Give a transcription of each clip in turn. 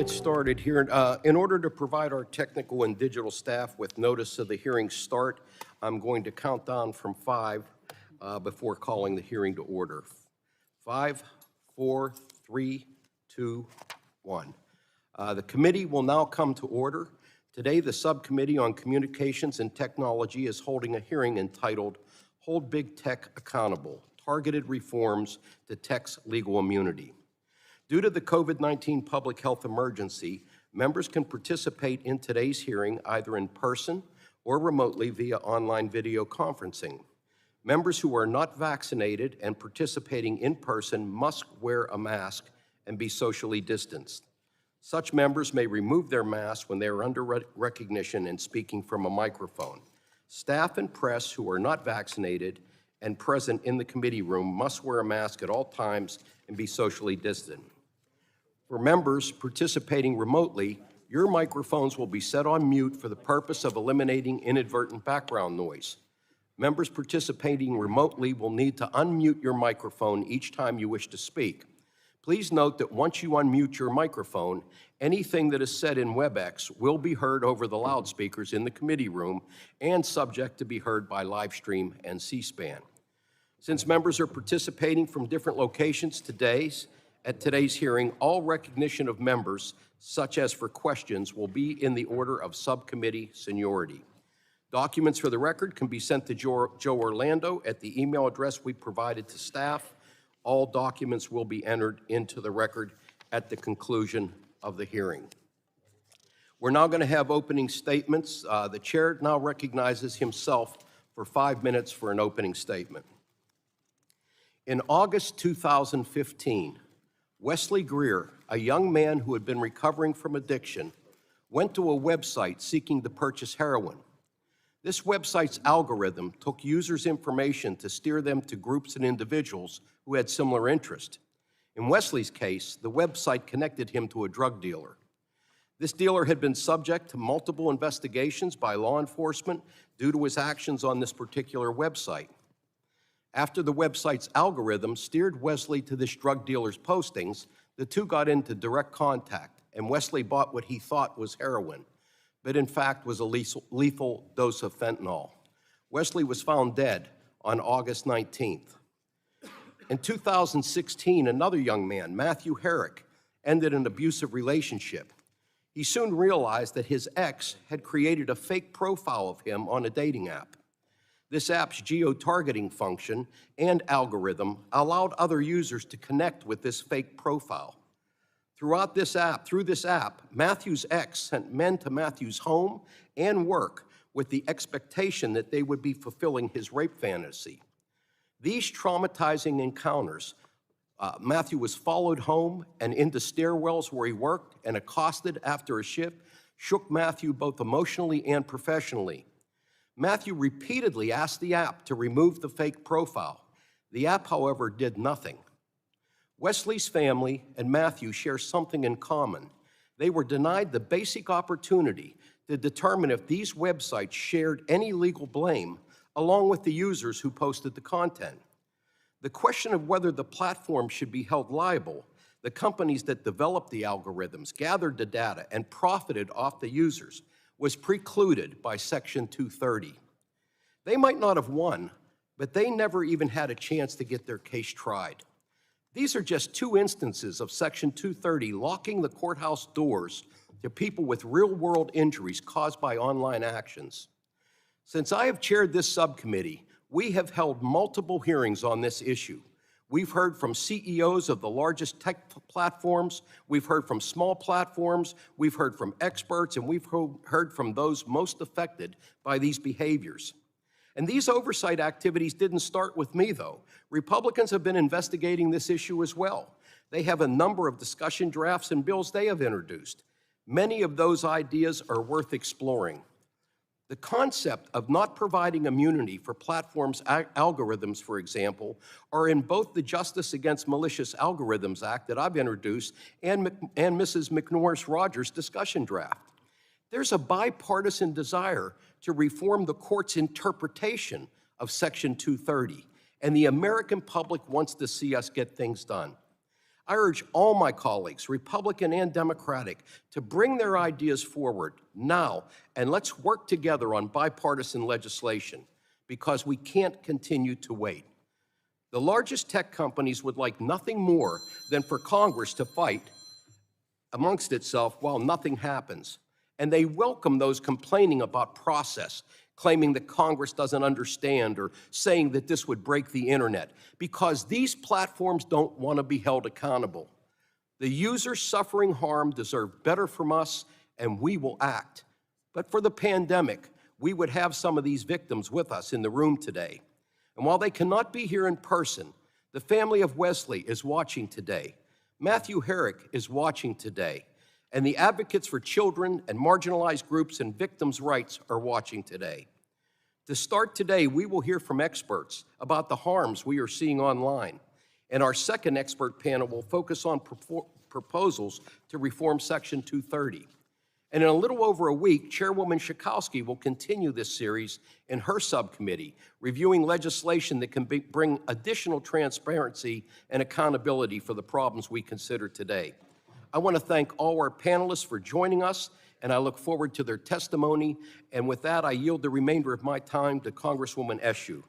get started here. In order to provide our technical and digital staff with notice of the hearing start, I'm going to count down from 5 before calling the hearing to order. 5, 4, 3, 2, 1. The committee will now come to order. Today, the Subcommittee on Communications and Technology is holding a hearing entitled Hold Big Tech Accountable, Targeted Reforms to Tech's Legal Immunity. Due to the COVID-19 public health emergency, members can participate in today's hearing either in person or remotely via online video conferencing. Members who are not vaccinated and participating in person must wear a mask and be socially distanced. Such members may remove their masks when they are under recognition and speaking from a microphone. Staff and press who are not vaccinated and present in the committee room must wear a mask at all times and be socially distant. For members participating remotely, your microphones will be set on mute for the purpose of eliminating inadvertent background noise. Members participating remotely will need to unmute your microphone each time you wish to speak. Please note that once you unmute your microphone, anything that is said in WebEx will be heard over the loudspeakers in the committee room and subject to be heard by Livestream and C-SPAN. Since members are participating from different locations at today's hearing, all recognition of members, such as for questions, will be in the order of subcommittee seniority. Documents for the record can be sent to Joe Orlando at the email address we provided to staff. All documents will be entered into the record at the conclusion of the hearing. We're now going to have opening statements. The chair now recognizes himself for 5 minutes for an opening statement. In August 2015, Wesley Greer, a young man who had been recovering from addiction, went to a website seeking to purchase heroin. This website's algorithm took users' information to steer them to groups and individuals who had similar interests. In Wesley's case, the website connected him to a drug dealer. This dealer had been subject to multiple investigations by law enforcement due to his actions on this particular website. After the website's algorithm steered Wesley to this drug dealer's postings, the two got into direct contact, and Wesley bought what he thought was heroin, but in fact was a lethal dose of fentanyl. Wesley was found dead on August 19th. In 2016, another young man, Matthew Herrick, ended an abusive relationship. He soon realized that his ex had created a fake profile of him on a dating app. This app's geo-targeting function and algorithm allowed other users to connect with this fake profile. Through this app, Matthew's ex sent men to Matthew's home and work with the expectation that they would be fulfilling his rape fantasy. These traumatizing encounters, Matthew was followed home and into stairwells where he worked and accosted after a shift, shook Matthew both emotionally and professionally. Matthew repeatedly asked the app to remove the fake profile. The app, however, did nothing. Wesley's family and Matthew share something in common. They were denied the basic opportunity to determine if these websites shared any legal blame along with the users who posted the content. The question of whether the platform should be held liable, the companies that developed the algorithms, gathered the data, and profited off the users, was precluded by Section 230. They might not have won, but they never even had a chance to get their case tried. These are just 2 instances of Section 230 locking the courthouse doors to people with real-world injuries caused by online actions. Since I have chaired this subcommittee, we have held multiple hearings on this issue. We've heard from CEOs of the largest tech platforms, we've heard from small platforms, we've heard from experts, and we've heard from those most affected by these behaviors. And these oversight activities didn't start with me, though. Republicans have been investigating this issue as well. They have a number of discussion drafts and bills they have introduced. Many of those ideas are worth exploring. The concept of not providing immunity for platforms' algorithms, for example, are in both the Justice Against Malicious Algorithms Act that I've introduced and Mrs. McMorris Rodgers' discussion draft. There's a bipartisan desire to reform the court's interpretation of Section 230, and the American public wants to see us get things done. I urge all my colleagues, Republican and Democratic, to bring their ideas forward now, and let's work together on bipartisan legislation, because we can't continue to wait. The largest tech companies would like nothing more than for Congress to fight amongst itself while nothing happens. And they welcome those complaining about process, claiming that Congress doesn't understand or saying that this would break the internet, because these platforms don't want to be held accountable. The users suffering harm deserve better from us, and we will act. But for the pandemic, we would have some of these victims with us in the room today. And while they cannot be here in person, the family of Wesley is watching today. Matthew Herrick is watching today. And the advocates for children and marginalized groups and victims' rights are watching today. To start today, we will hear from experts about the harms we are seeing online. And our second expert panel will focus on proposals to reform Section 230. And in a little over a week, Chairwoman Schakowsky will continue this series in her subcommittee, reviewing legislation that can bring additional transparency and accountability for the problems we consider today. I want to thank all our panelists for joining us, and I look forward to their testimony. And with that, I yield the remainder of my time to Congresswoman Eshoo.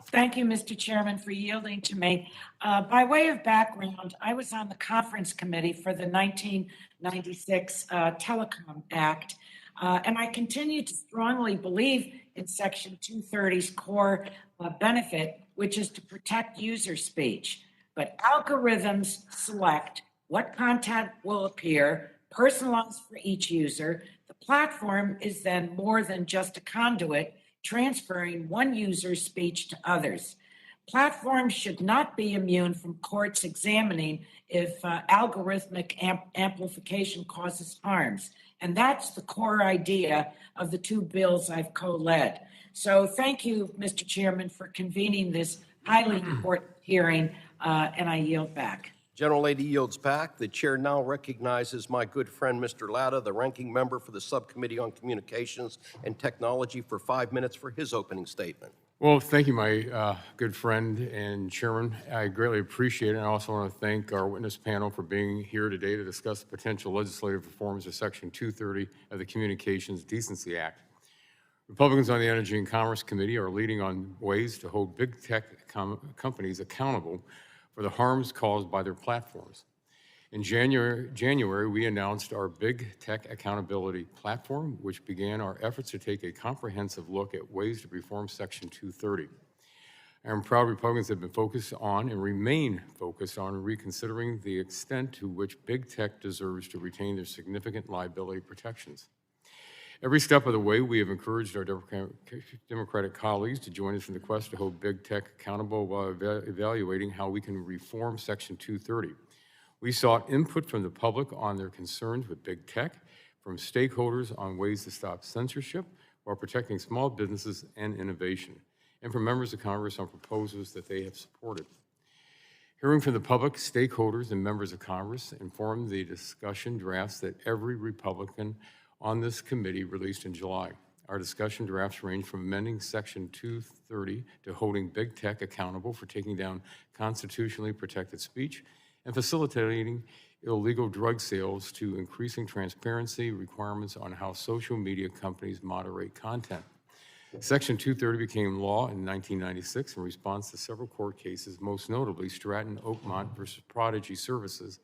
Thank you, Mr. Chairman, for yielding to me. By way of background, I was on the conference committee for the 1996 Telecom Act, and I continue to strongly believe in Section 230's core benefit, which is to protect user speech. But algorithms select what content will appear, personalized for each user. The platform is then more than just a conduit, transferring one user's speech to others. Platforms should not be immune from courts examining if algorithmic amplification causes harms. And that's the core idea of the two bills I've co-led. So thank you, Mr. Chairman, for convening this highly important hearing, and I yield back. Gentlelady yields back. The chair now recognizes my good friend, Mr. Latta, the ranking member for the Subcommittee on Communications and Technology, for 5 minutes for his opening statement. Well, thank you, my good friend and chairman. I greatly appreciate it. And I also want to thank our witness panel for being here today to discuss the potential legislative reforms of Section 230 of the Communications Decency Act. Republicans on the Energy and Commerce Committee are leading on ways to hold big tech companies accountable for the harms caused by their platforms. In January, we announced our Big Tech Accountability Platform, which began our efforts to take a comprehensive look at ways to reform Section 230. I'm proud Republicans have been focused on and remain focused on reconsidering the extent to which big tech deserves to retain their significant liability protections. Every step of the way, we have encouraged our Democratic colleagues to join us in the quest to hold big tech accountable while evaluating how we can reform Section 230. We sought input from the public on their concerns with big tech, from stakeholders on ways to stop censorship while protecting small businesses and innovation, and from members of Congress on proposals that they have supported. Hearing from the public, stakeholders, and members of Congress informed the discussion drafts that every Republican on this committee released in July. Our discussion drafts range from amending Section 230 to holding big tech accountable for taking down constitutionally protected speech and facilitating illegal drug sales to increasing transparency requirements on how social media companies moderate content. Section 230 became law in 1996 in response to several court cases, most notably Stratton Oakmont versus Prodigy Services,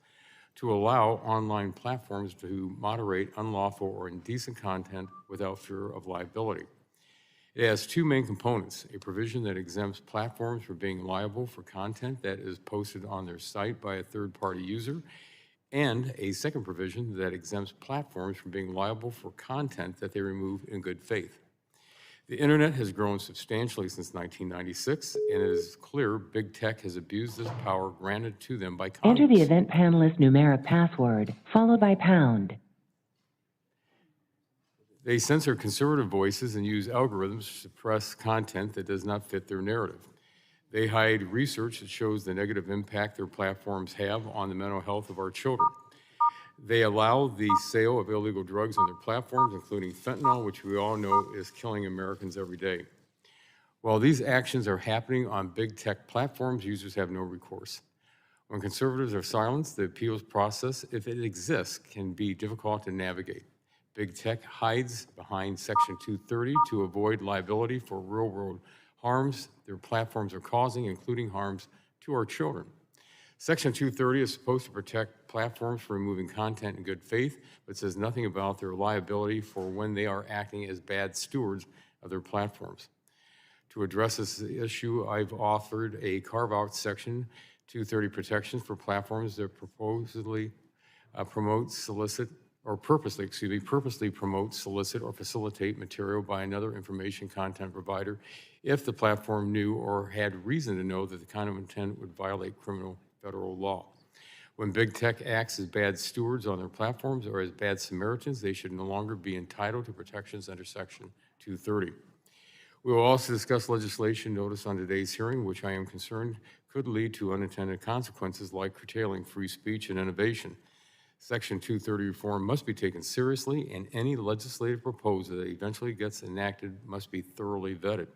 to allow online platforms to moderate unlawful or indecent content without fear of liability. It has two main components: a provision that exempts platforms from being liable for content that is posted on their site by a third-party user, and a second provision that exempts platforms from being liable for content that they remove in good faith. The internet has grown substantially since 1996, and it is clear big tech has abused this power granted to them by Congress. Enter the event panelist numeric password, followed by pound. They censor conservative voices and use algorithms to suppress content that does not fit their narrative. They hide research that shows the negative impact their platforms have on the mental health of our children. They allow the sale of illegal drugs on their platforms, including fentanyl, which we all know is killing Americans every day. While these actions are happening on big tech platforms, users have no recourse. When conservatives are silenced, the appeals process, if it exists, can be difficult to navigate. Big tech hides behind Section 230 to avoid liability for real-world harms their platforms are causing, including harms to our children. Section 230 is supposed to protect platforms from removing content in good faith, but says nothing about their liability for when they are acting as bad stewards of their platforms. To address this issue, I've offered a carve-out Section 230 protections for platforms that purposely promote, solicit, or facilitate material by another information content provider if the platform knew or had reason to know that the kind of intent would violate criminal federal law. When big tech acts as bad stewards on their platforms or as bad Samaritans, they should no longer be entitled to protections under Section 230. We will also discuss legislation noticed on today's hearing, which I am concerned could lead to unintended consequences like curtailing free speech and innovation. Section 230 reform must be taken seriously, and any legislative proposal that eventually gets enacted must be thoroughly vetted.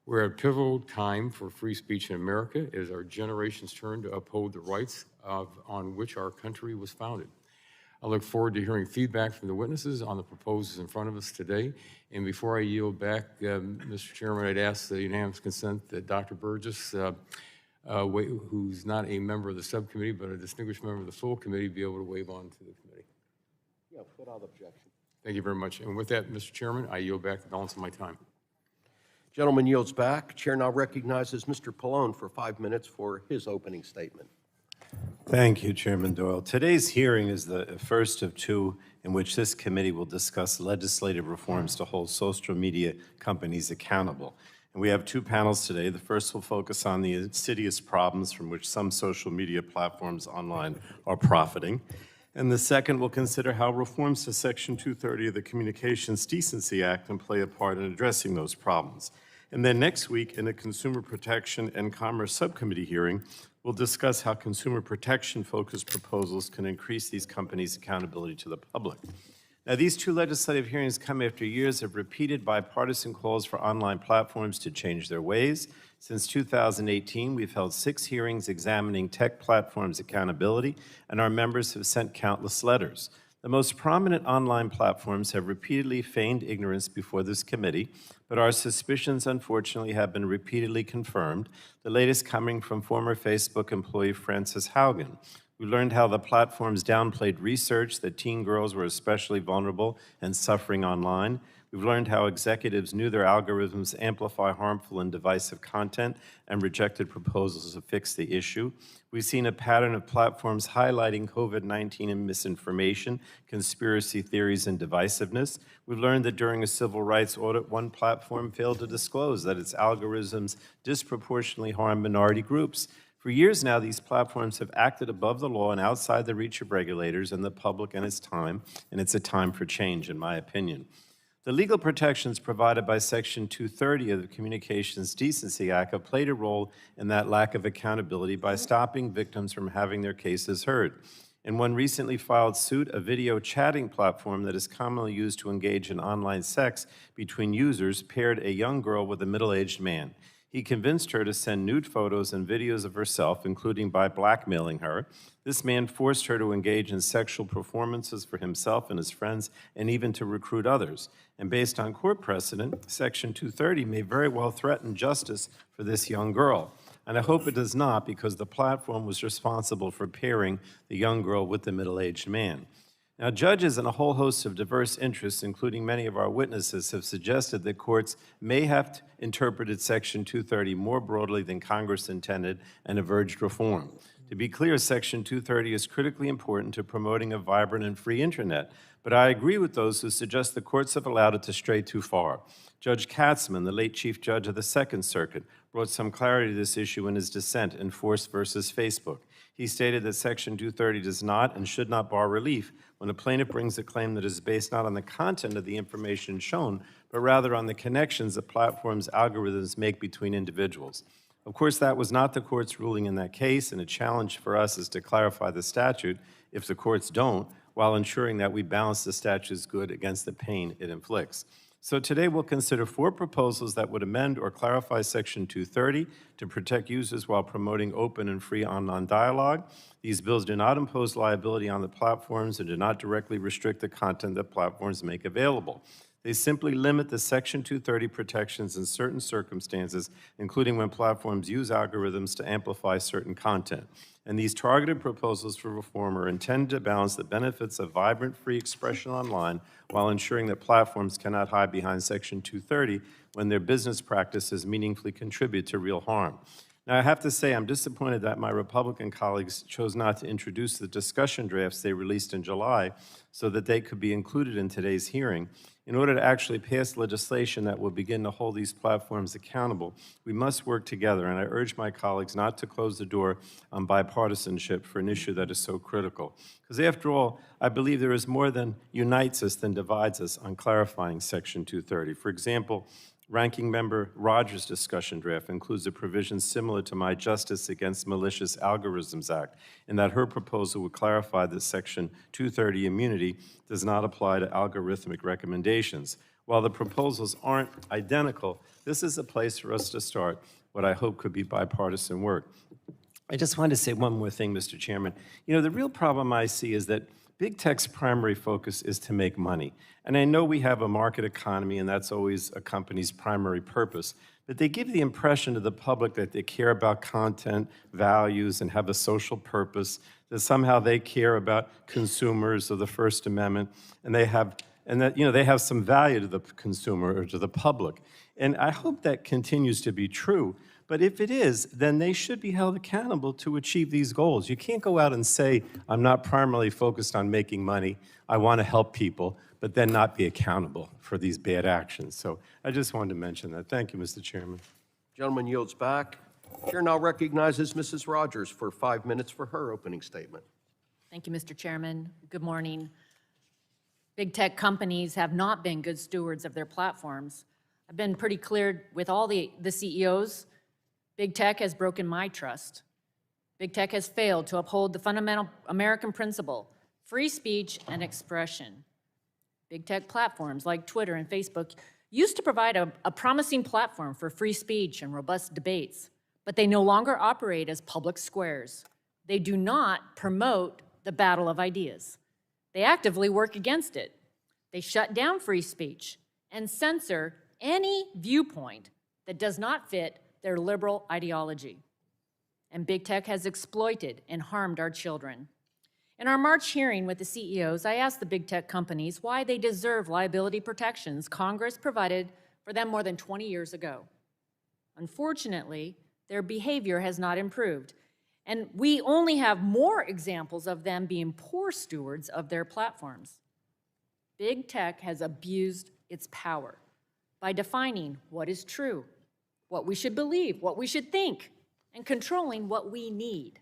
We're at a pivotal time for free speech in America. It is our generation's turn to uphold the rights on which our country was founded. I look forward to hearing feedback from the witnesses on the proposals in front of us today. And before I yield back, Mr. Chairman, I'd ask the unanimous consent that Dr. Burgess, who's not a member of the subcommittee, but a distinguished member of the full committee, be able to wave on to the committee. Yeah, without objection. Thank you very much. And with that, Mr. Chairman, I yield back the balance of my time. Gentleman yields back. Chair now recognizes Mr. Pallone for 5 minutes for his opening statement. Thank you, Chairman Doyle. Today's hearing is the first of two in which this committee will discuss legislative reforms to hold social media companies accountable. And we have two panels today. The first will focus on the insidious problems from which some social media platforms online are profiting. And the second will consider how reforms to Section 230 of the Communications Decency Act can play a part in addressing those problems. And then next week, in a Consumer Protection and Commerce Subcommittee hearing, we'll discuss how consumer protection-focused proposals can increase these companies' accountability to the public. Now, these two legislative hearings come after years of repeated bipartisan calls for online platforms to change their ways. Since 2018, we've held 6 hearings examining tech platforms' accountability, and our members have sent countless letters. The most prominent online platforms have repeatedly feigned ignorance before this committee, but our suspicions, unfortunately, have been repeatedly confirmed, the latest coming from former Facebook employee Frances Haugen. We learned how the platforms downplayed research that teen girls were especially vulnerable and suffering online. We've learned how executives knew their algorithms amplify harmful and divisive content and rejected proposals to fix the issue. We've seen a pattern of platforms highlighting COVID-19 and misinformation, conspiracy theories, and divisiveness. We've learned that during a civil rights audit, one platform failed to disclose that its algorithms disproportionately harm minority groups. For years now, these platforms have acted above the law and outside the reach of regulators and the public, and it's a time for change, in my opinion. The legal protections provided by Section 230 of the Communications Decency Act have played a role in that lack of accountability by stopping victims from having their cases heard. In one recently filed suit, a video chatting platform that is commonly used to engage in online sex between users paired a young girl with a middle-aged man. He convinced her to send nude photos and videos of herself, including by blackmailing her. This man forced her to engage in sexual performances for himself and his friends, and even to recruit others. And based on court precedent, Section 230 may very well threaten justice for this young girl. And I hope it does not, because the platform was responsible for pairing the young girl with the middle-aged man. Now, judges and a whole host of diverse interests, including many of our witnesses, have suggested that courts may have interpreted Section 230 more broadly than Congress intended and have urged reform. To be clear, Section 230 is critically important to promoting a vibrant and free internet, but I agree with those who suggest the courts have allowed it to stray too far. Judge Katzmann, the late Chief Judge of the Second Circuit, brought some clarity to this issue in his dissent in Force versus Facebook. He stated that Section 230 does not and should not bar relief when a plaintiff brings a claim that is based not on the content of the information shown, but rather on the connections that platforms' algorithms make between individuals. Of course, that was not the court's ruling in that case, and a challenge for us is to clarify the statute, if the courts don't, while ensuring that we balance the statute's good against the pain it inflicts. So today we'll consider 4 proposals that would amend or clarify Section 230 to protect users while promoting open and free online dialogue. These bills do not impose liability on the platforms and do not directly restrict the content that platforms make available. They simply limit the Section 230 protections in certain circumstances, including when platforms use algorithms to amplify certain content. And these targeted proposals for reform are intended to balance the benefits of vibrant free expression online while ensuring that platforms cannot hide behind Section 230 when their business practices meaningfully contribute to real harm. Now, I have to say I'm disappointed that my Republican colleagues chose not to introduce the discussion drafts they released in July so that they could be included in today's hearing. In order to actually pass legislation that will begin to hold these platforms accountable, we must work together, and I urge my colleagues not to close the door on bipartisanship for an issue that is so critical. Because after all, I believe there is more that unites us than divides us on clarifying Section 230. For example, Ranking Member Rodgers' discussion draft includes a provision similar to my Justice Against Malicious Algorithms Act, in that her proposal would clarify that Section 230 immunity does not apply to algorithmic recommendations. While the proposals aren't identical, this is a place for us to start what I hope could be bipartisan work. I just wanted to say one more thing, Mr. Chairman. You know, the real problem I see is that Big Tech's primary focus is to make money. And I know we have a market economy, and that's always a company's primary purpose. But they give the impression to the public that they care about content, values, and have a social purpose, that somehow they care about consumers or the First Amendment, and they have some value to the consumer or to the public. And I hope that continues to be true. But if it is, then they should be held accountable to achieve these goals. You can't go out and say, I'm not primarily focused on making money, I want to help people, but then not be accountable for these bad actions. So I just wanted to mention that. Thank you, Mr. Chairman. Gentleman yields back. Chair now recognizes Mrs. Rodgers for 5 minutes for her opening statement. Thank you, Mr. Chairman. Good morning. Big tech companies have not been good stewards of their platforms. I've been pretty clear with all the CEOs. Big tech has broken my trust. Big tech has failed to uphold the fundamental American principle, free speech and expression. Big tech platforms like Twitter and Facebook used to provide a promising platform for free speech and robust debates, but they no longer operate as public squares. They do not promote the battle of ideas. They actively work against it. They shut down free speech and censor any viewpoint that does not fit their liberal ideology. And big tech has exploited and harmed our children. In our March hearing with the CEOs, I asked the big tech companies why they deserve liability protections Congress provided for them more than 20 years ago. Unfortunately, their behavior has not improved, and we only have more examples of them being poor stewards of their platforms. Big tech has abused its power by defining what is true, what we should believe, what we should think, and controlling what we need.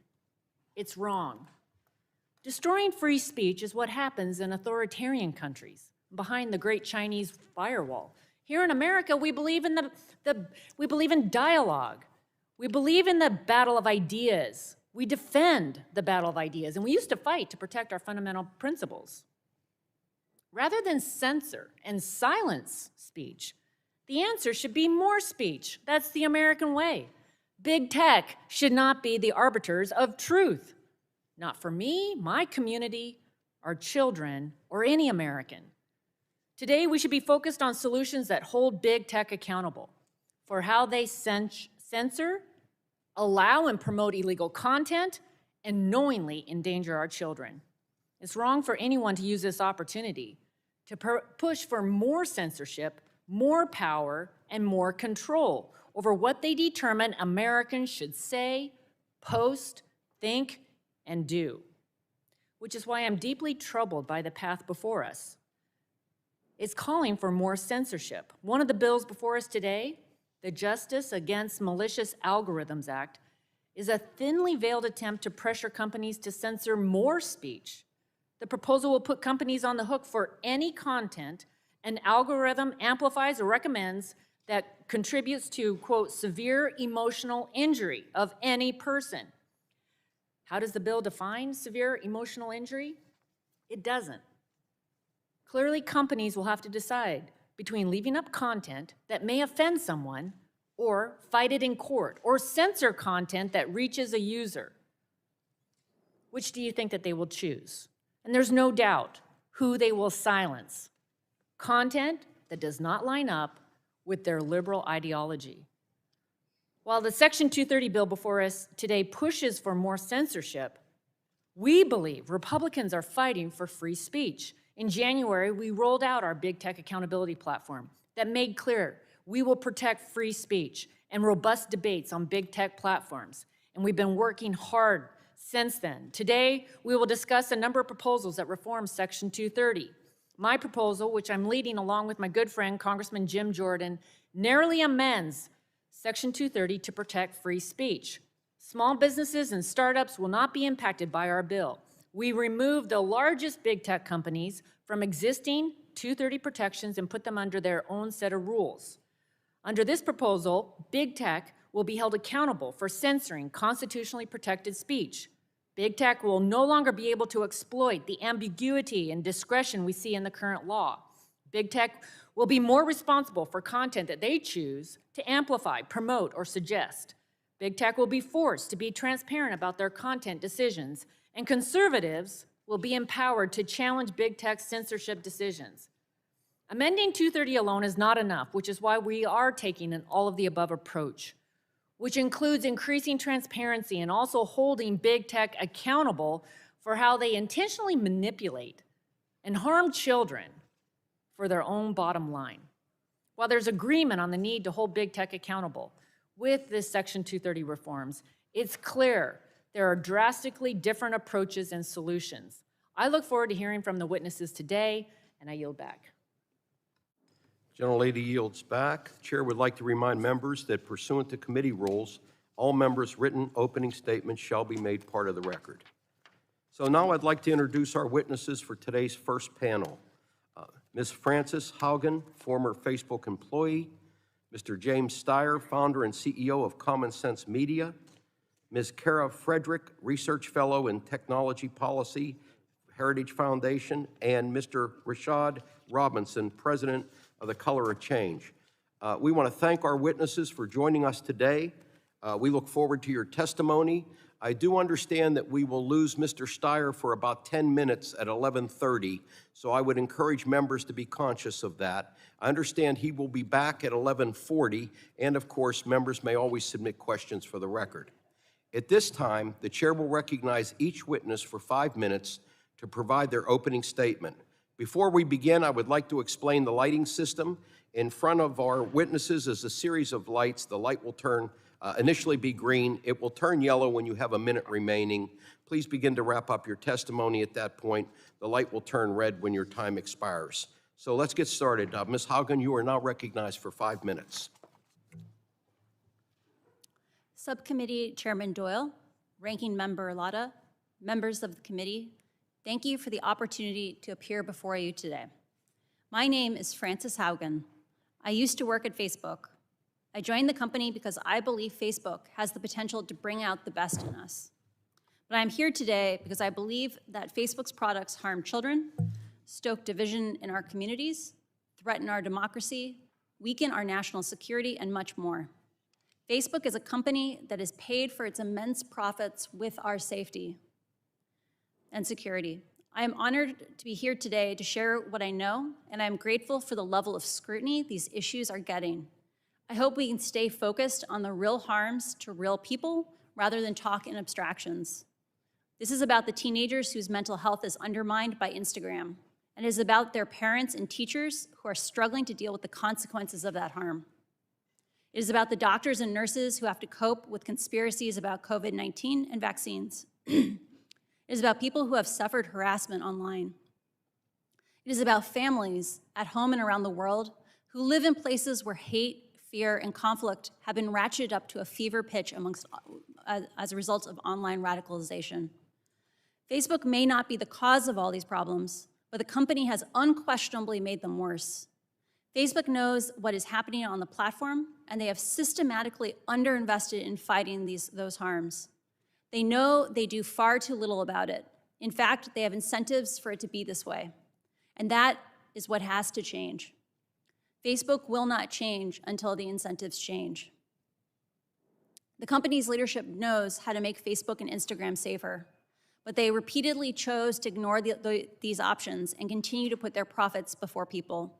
It's wrong. Destroying free speech is what happens in authoritarian countries, behind the great Chinese firewall. Here in America, we believe in we believe in dialogue. We believe in the battle of ideas. We defend the battle of ideas, and we used to fight to protect our fundamental principles. Rather than censor and silence speech, the answer should be more speech. That's the American way. Big tech should not be the arbiters of truth. Not for me, my community, our children, or any American. Today, we should be focused on solutions that hold big tech accountable for how they censor, allow and promote illegal content, and knowingly endanger our children. It's wrong for anyone to use this opportunity to push for more censorship, more power, and more control over what they determine Americans should say, post, think, and do. Which is why I'm deeply troubled by the path before us. It's calling for more censorship. One of the bills before us today, the Justice Against Malicious Algorithms Act, is a thinly veiled attempt to pressure companies to censor more speech. The proposal will put companies on the hook for any content an algorithm amplifies or recommends that contributes to, quote, severe emotional injury of any person. How does the bill define severe emotional injury? It doesn't. Clearly, companies will have to decide between leaving up content that may offend someone or fight it in court or censor content that reaches a user. Which do you think that they will choose? And there's no doubt who they will silence. Content that does not line up with their liberal ideology. While the Section 230 bill before us today pushes for more censorship, we believe Republicans are fighting for free speech. In January, we rolled out our Big Tech Accountability Platform that made clear we will protect free speech and robust debates on big tech platforms. And we've been working hard since then. Today, we will discuss a number of proposals that reform Section 230. My proposal, which I'm leading along with my good friend, Congressman Jim Jordan, narrowly amends Section 230 to protect free speech. Small businesses and startups will not be impacted by our bill. We remove the largest big tech companies from existing 230 protections and put them under their own set of rules. Under this proposal, big tech will be held accountable for censoring constitutionally protected speech. Big tech will no longer be able to exploit the ambiguity and discretion we see in the current law. Big tech will be more responsible for content that they choose to amplify, promote, or suggest. Big tech will be forced to be transparent about their content decisions, and conservatives will be empowered to challenge big tech's censorship decisions. Amending 230 alone is not enough, which is why we are taking an all-of-the-above approach, which includes increasing transparency and also holding big tech accountable for how they intentionally manipulate and harm children for their own bottom line. While there's agreement on the need to hold big tech accountable with this Section 230 reforms, it's clear there are drastically different approaches and solutions. I look forward to hearing from the witnesses today, and I yield back. Gentlelady yields back. The chair would like to remind members that pursuant to committee rules, all members' written opening statements shall be made part of the record. So now I'd like to introduce our witnesses for today's first panel. Ms. Frances Haugen, former Facebook employee, Mr. James Steyer, founder and CEO of Common Sense Media, Ms. Kara Frederick, research fellow in technology policy, Heritage Foundation, and Mr. Rashad Robinson, president of the Color of Change. We want to thank our witnesses for joining us today. We look forward to your testimony. I do understand that we will lose Mr. Steyer for about 10 minutes at 11:30, so I would encourage members to be conscious of that. I understand he will be back at 11:40, and of course, members may always submit questions for the record. At this time, the chair will recognize each witness for 5 minutes to provide their opening statement. Before we begin, I would like to explain the lighting system. In front of our witnesses is a series of lights. The light will initially be green. It will turn yellow when you have a minute remaining. Please begin to wrap up your testimony at that point. The light will turn red when your time expires. So let's get started. Ms. Haugen, you are now recognized for 5 minutes. Subcommittee Chairman Doyle, Ranking Member Latta, members of the committee, thank you for the opportunity to appear before you today. My name is Frances Haugen. I used to work at Facebook. I joined the company because I believe Facebook has the potential to bring out the best in us. But I'm here today because I believe that Facebook's products harm children, stoke division in our communities, threaten our democracy, weaken our national security, and much more. Facebook is a company that is paid for its immense profits with our safety and security. I am honored to be here today to share what I know, and I am grateful for the level of scrutiny these issues are getting. I hope we can stay focused on the real harms to real people rather than talk in abstractions. This is about the teenagers whose mental health is undermined by Instagram, and it is about their parents and teachers who are struggling to deal with the consequences of that harm. It is about the doctors and nurses who have to cope with conspiracies about COVID-19 and vaccines. It is about people who have suffered harassment online. It is about families at home and around the world who live in places where hate, fear, and conflict have been ratcheted up to a fever pitch as a result of online radicalization. Facebook may not be the cause of all these problems, but the company has unquestionably made them worse. Facebook knows what is happening on the platform, and they have systematically underinvested in fighting those harms. They know they do far too little about it. In fact, they have incentives for it to be this way, and that is what has to change. Facebook will not change until the incentives change. The company's leadership knows how to make Facebook and Instagram safer, but they repeatedly chose to ignore these options and continue to put their profits before people.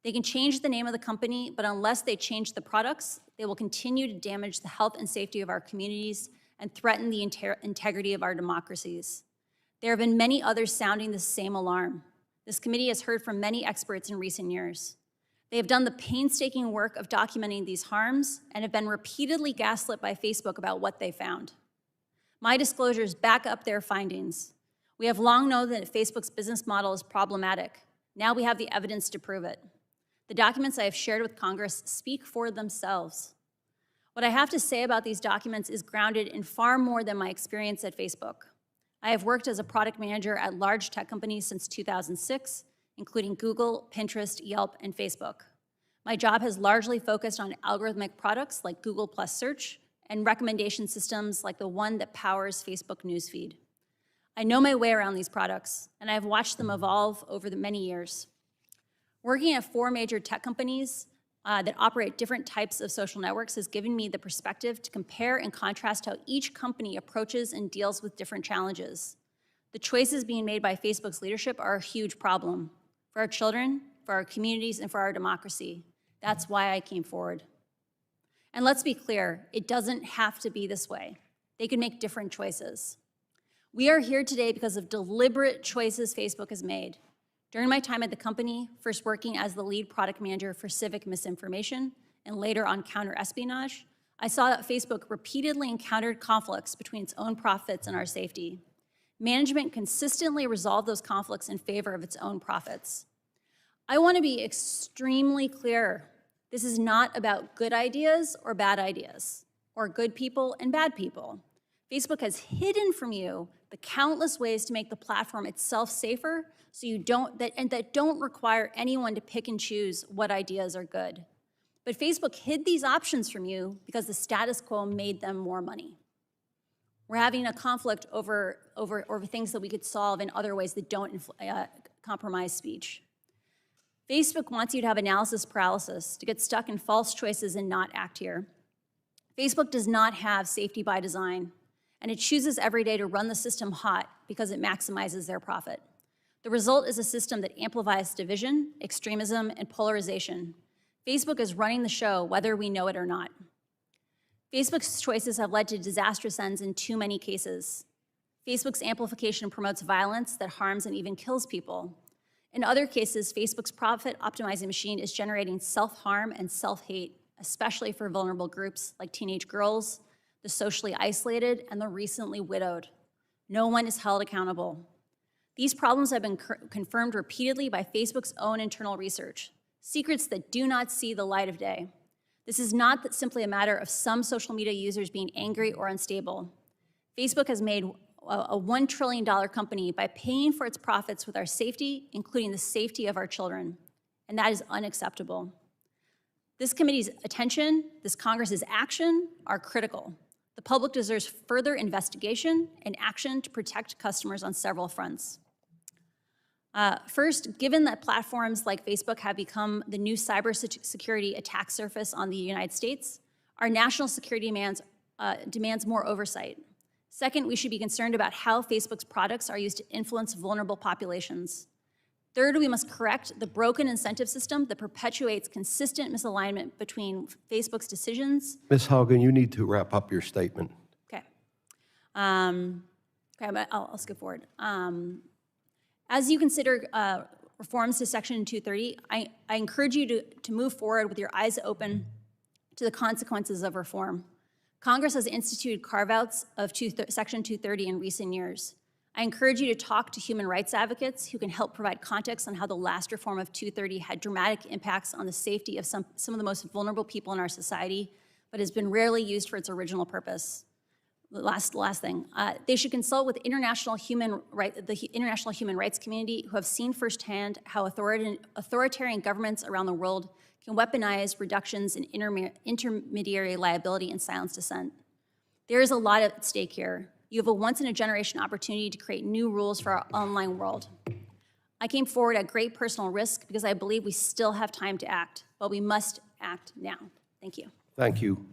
They can change the name of the company, but unless they change the products, they will continue to damage the health and safety of our communities and threaten the integrity of our democracies. There have been many others sounding the same alarm. This committee has heard from many experts in recent years. They have done the painstaking work of documenting these harms and have been repeatedly gaslit by Facebook about what they found. My disclosures back up their findings. We have long known that Facebook's business model is problematic. Now we have the evidence to prove it. The documents I have shared with Congress speak for themselves. What I have to say about these documents is grounded in far more than my experience at Facebook. I have worked as a product manager at large tech companies since 2006, including Google, Pinterest, Yelp, and Facebook. My job has largely focused on algorithmic products like Google Plus Search and recommendation systems like the one that powers Facebook Newsfeed. I know my way around these products, and I have watched them evolve over the many years. Working at 4 major tech companies that operate different types of social networks has given me the perspective to compare and contrast how each company approaches and deals with different challenges. The choices being made by Facebook's leadership are a huge problem for our children, for our communities, and for our democracy. That's why I came forward. And let's be clear, it doesn't have to be this way. They can make different choices. We are here today because of deliberate choices Facebook has made. During my time at the company, first working as the lead product manager for civic misinformation and later on counter-espionage, I saw that Facebook repeatedly encountered conflicts between its own profits and our safety. Management consistently resolved those conflicts in favor of its own profits. I want to be extremely clear. This is not about good ideas or bad ideas, or good people and bad people. Facebook has hidden from you the countless ways to make the platform itself safer so that don't require anyone to pick and choose what ideas are good. But Facebook hid these options from you because the status quo made them more money. We're having a conflict over things that we could solve in other ways that don't compromise speech. Facebook wants you to have analysis paralysis, to get stuck in false choices and not act here. Facebook does not have safety by design, and it chooses every day to run the system hot because it maximizes their profit. The result is a system that amplifies division, extremism, and polarization. Facebook is running the show whether we know it or not. Facebook's choices have led to disastrous ends in too many cases. Facebook's amplification promotes violence that harms and even kills people. In other cases, Facebook's profit-optimizing machine is generating self-harm and self-hate, especially for vulnerable groups like teenage girls, the socially isolated, and the recently widowed. No one is held accountable. These problems have been confirmed repeatedly by Facebook's own internal research, secrets that do not see the light of day. This is not simply a matter of some social media users being angry or unstable. Facebook has made a $1 trillion company by paying for its profits with our safety, including the safety of our children, and that is unacceptable. This committee's attention, this Congress's action are critical. The public deserves further investigation and action to protect customers on several fronts. First, given that platforms like Facebook have become the new cybersecurity attack surface on the United States, our national security demands more oversight. Second, we should be concerned about how Facebook's products are used to influence vulnerable populations. Third, we must correct the broken incentive system that perpetuates consistent misalignment between Facebook's decisions. Ms. Haugen, you need to wrap up your statement. Okay. I'll skip forward. As you consider reforms to Section 230, I encourage you to move forward with your eyes open to the consequences of reform. Congress has instituted carve-outs of Section 230 in recent years. I encourage you to talk to human rights advocates who can help provide context on how the last reform of 230 had dramatic impacts on the safety of some of the most vulnerable people in our society, but has been rarely used for its original purpose. The last thing, they should consult with the international human rights community who have seen firsthand how authoritarian governments around the world can weaponize reductions in intermediary liability and silence dissent. There is a lot at stake here. You have a once-in-a-generation opportunity to create new rules for our online world. I came forward at great personal risk because I believe we still have time to act, but we must act now. Thank you. Thank you.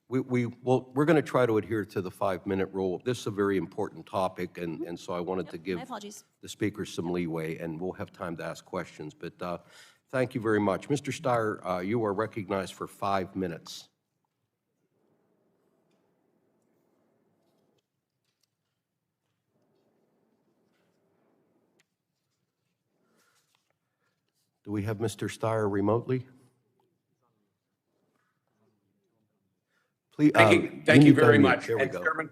We're going to try to adhere to the 5-minute rule. This is a very important topic, and so I wanted to give My apologies. the speakers some leeway, and we'll have time to ask questions. But thank you very much. Mr. Steyer, you are recognized for 5 minutes. Do we have Mr. Steyer remotely? Please, Thank you need to very unmute. much. There we And go. Chairman,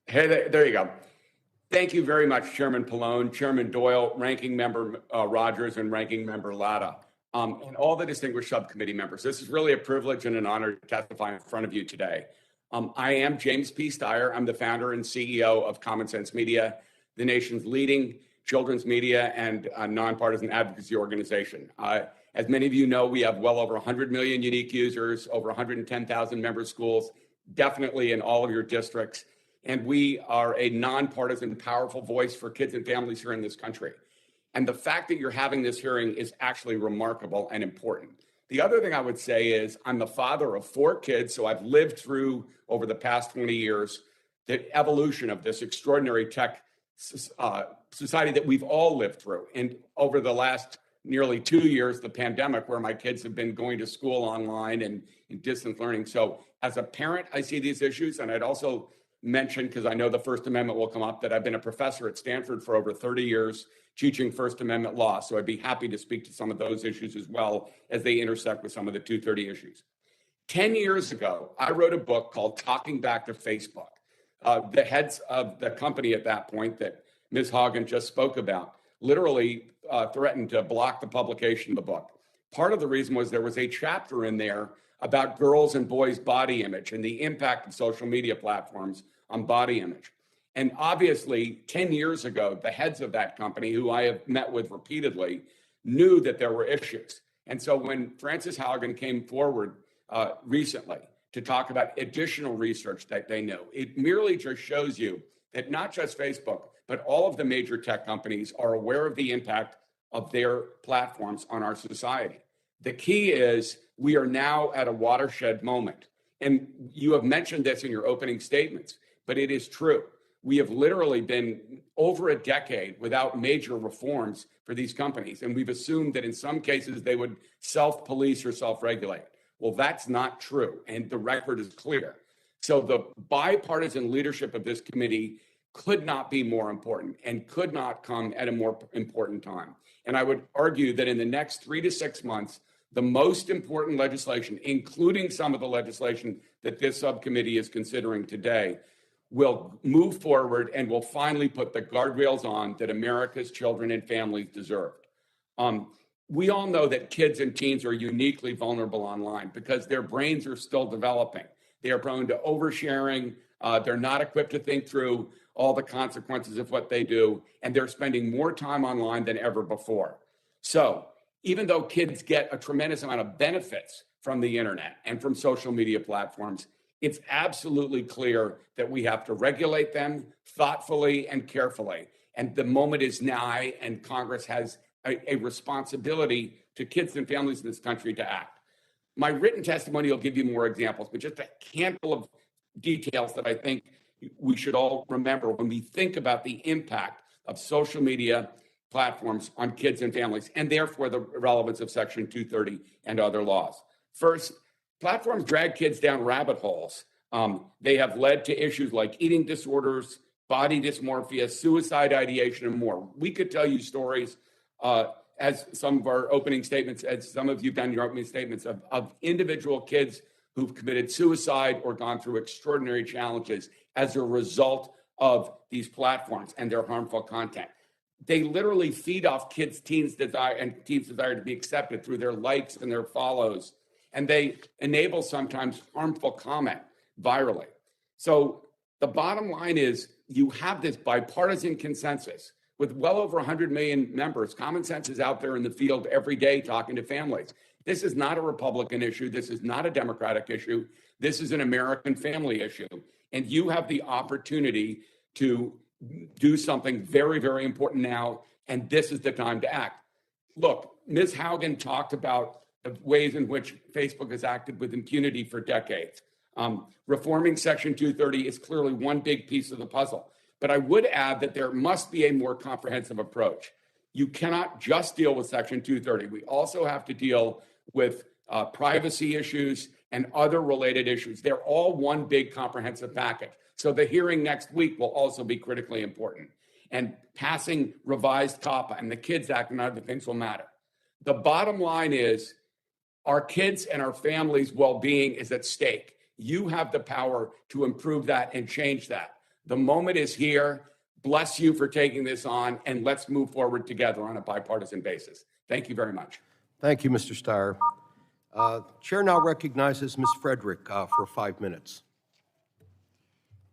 hey, there you go. Thank you very much, Chairman Pallone, Chairman Doyle, Ranking Member Rodgers, and Ranking Member Latta, and all the distinguished subcommittee members. This is really a privilege and an honor to testify in front of you today. I am James P. Steyer. I'm the founder and CEO of Common Sense Media, the nation's leading children's media and nonpartisan advocacy organization. As many of you know, we have well over 100 million unique users, over 110,000 member schools, definitely in all of your districts. And we are a nonpartisan, powerful voice for kids and families here in this country. And the fact that you're having this hearing is actually remarkable and important. The other thing I would say is I'm the father of 4 kids, so I've lived through, over the past 20 years, the evolution of this extraordinary tech society that we've all lived through. And over the last nearly 2 years, the pandemic, where my kids have been going to school online and in distance learning. So as a parent, I see these issues. And I'd also mention, because I know the First Amendment will come up, that I've been a professor at Stanford for over 30 years teaching First Amendment law. So I'd be happy to speak to some of those issues as well as they intersect with some of the 230 issues. 10 years ago, I wrote a book called Talking Back to Facebook. The heads of the company at that point that Ms. Haugen just spoke about literally threatened to block the publication of the book. Part of the reason was there was a chapter in there about girls' and boys' body image and the impact of social media platforms on body image. And obviously, 10 years ago, the heads of that company, who I have met with repeatedly, knew that there were issues. And so when Frances Haugen came forward recently to talk about additional research that they know, it merely just shows you that not just Facebook, but all of the major tech companies are aware of the impact of their platforms on our society. The key is we are now at a watershed moment. And you have mentioned this in your opening statements, but it is true. We have literally been over a decade without major reforms for these companies. And we've assumed that in some cases they would self-police or self-regulate. Well, that's not true. And the record is clear. So the bipartisan leadership of this committee could not be more important and could not come at a more important time. And I would argue that in the next 3 to 6 months, the most important legislation, including some of the legislation that this subcommittee is considering today, will move forward and will finally put the guardrails on that America's children and families deserved. We all know that kids and teens are uniquely vulnerable online because their brains are still developing. They are prone to oversharing. They're not equipped to think through all the consequences of what they do, and they're spending more time online than ever before. So even though kids get a tremendous amount of benefits from the internet and from social media platforms, it's absolutely clear that we have to regulate them thoughtfully and carefully. And the moment is nigh, and Congress has a responsibility to kids and families in this country to act. My written testimony will give you more examples, but just a handful of details that I think we should all remember when we think about the impact of social media platforms on kids and families, and therefore the relevance of Section 230 and other laws. First, platforms drag kids down rabbit holes. They have led to issues like eating disorders, body dysmorphia, suicide ideation, and more. We could tell you stories, as some of our opening statements, as some of you have done your opening statements, of individual kids who've committed suicide or gone through extraordinary challenges as a result of these platforms and their harmful content. They literally feed off teens' desire to be accepted through their likes and their follows, and they enable sometimes harmful comment virally. So the bottom line is you have this bipartisan consensus with well over 100 million members. Common Sense is out there in the field every day talking to families. This is not a Republican issue. This is not a Democratic issue. This is an American family issue. And you have the opportunity to do something very, very important now, and this is the time to act. Look, Ms. Haugen talked about the ways in which Facebook has acted with impunity for decades. Reforming Section 230 is clearly one big piece of the puzzle. But I would add that there must be a more comprehensive approach. You cannot just deal with Section 230. We also have to deal with privacy issues and other related issues. They're all one big comprehensive package. So the hearing next week will also be critically important. And passing revised COPPA and the KIDS Act and other things will matter. The bottom line is our kids and our families' well-being is at stake. You have the power to improve that and change that. The moment is here. Bless you for taking this on, and let's move forward together on a bipartisan basis. Thank you very much. Thank you, Mr. Steyer. Chair now recognizes Ms. Frederick for 5 minutes.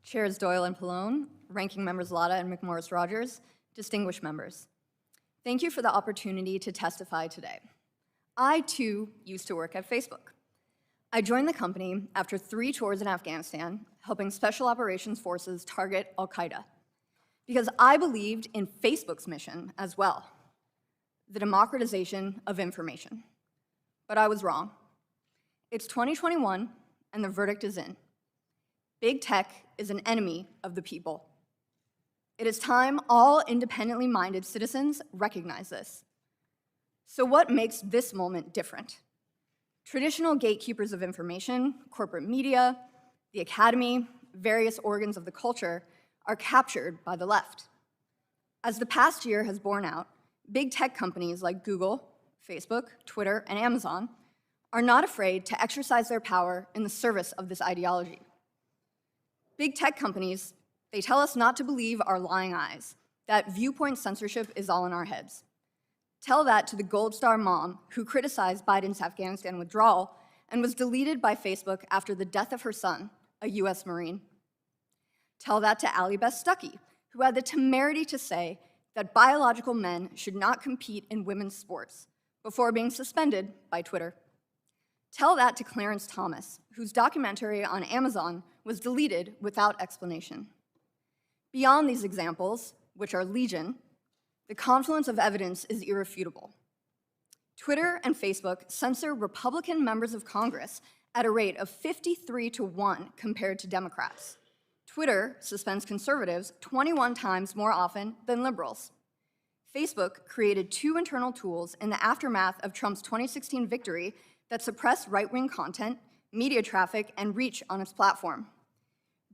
Chairs Doyle and Pallone, Ranking Members Latta and McMorris Rodgers, distinguished members. Thank you for the opportunity to testify today. I, too, used to work at Facebook. I joined the company after 3 tours in Afghanistan, helping Special Operations Forces target al-Qaeda, because I believed in Facebook's mission as well, the democratization of information. But I was wrong. It's 2021, and the verdict is in. Big tech is an enemy of the people. It is time all independently minded citizens recognize this. So what makes this moment different? Traditional gatekeepers of information, corporate media, the academy, various organs of the culture are captured by the left. As the past year has borne out, big tech companies like Google, Facebook, Twitter, and Amazon are not afraid to exercise their power in the service of this ideology. Big tech companies, they tell us not to believe our lying eyes, that viewpoint censorship is all in our heads. Tell that to the Gold Star mom who criticized Biden's Afghanistan withdrawal and was deleted by Facebook after the death of her son, a US Marine. Tell that to Allie Beth Stuckey, who had the temerity to say that biological men should not compete in women's sports before being suspended by Twitter. Tell that to Clarence Thomas, whose documentary on Amazon was deleted without explanation. Beyond these examples, which are legion, the confluence of evidence is irrefutable. Twitter and Facebook censor Republican members of Congress at a rate of 53-1 compared to Democrats. Twitter suspends conservatives 21 times more often than liberals. Facebook created 2 internal tools in the aftermath of Trump's 2016 victory that suppress right-wing content, media traffic, and reach on its platform.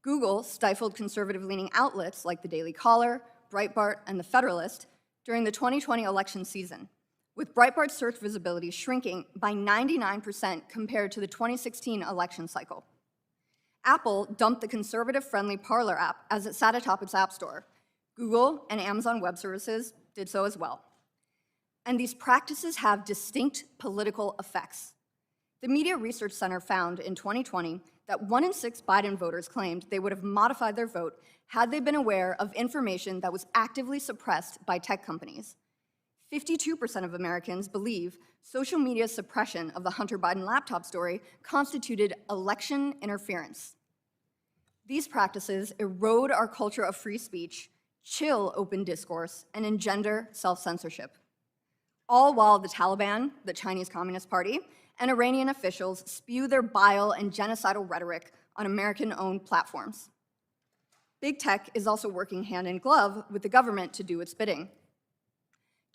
Google stifled conservative-leaning outlets like the Daily Caller, Breitbart, and The Federalist during the 2020 election season, with Breitbart's search visibility shrinking by 99% compared to the 2016 election cycle. Apple dumped the conservative-friendly Parler app as it sat atop its App Store. Google and Amazon Web Services did so as well. And these practices have distinct political effects. The Media Research Center found in 2020 that 1 in 6 Biden voters claimed they would have modified their vote had they been aware of information that was actively suppressed by tech companies. 52% of Americans believe social media suppression of the Hunter Biden laptop story constituted election interference. These practices erode our culture of free speech, chill open discourse, and engender self-censorship. All while the Taliban, the Chinese Communist Party, and Iranian officials spew their bile and genocidal rhetoric on American-owned platforms. Big tech is also working hand in glove with the government to do its bidding.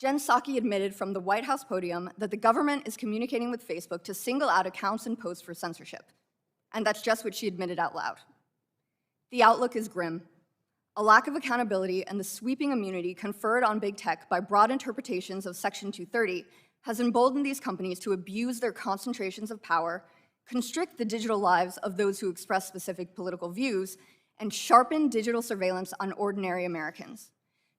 Jen Psaki admitted from the White House podium that the government is communicating with Facebook to single out accounts and posts for censorship. And that's just what she admitted out loud. The outlook is grim. A lack of accountability and the sweeping immunity conferred on big tech by broad interpretations of Section 230 has emboldened these companies to abuse their concentrations of power, constrict the digital lives of those who express specific political views, and sharpen digital surveillance on ordinary Americans.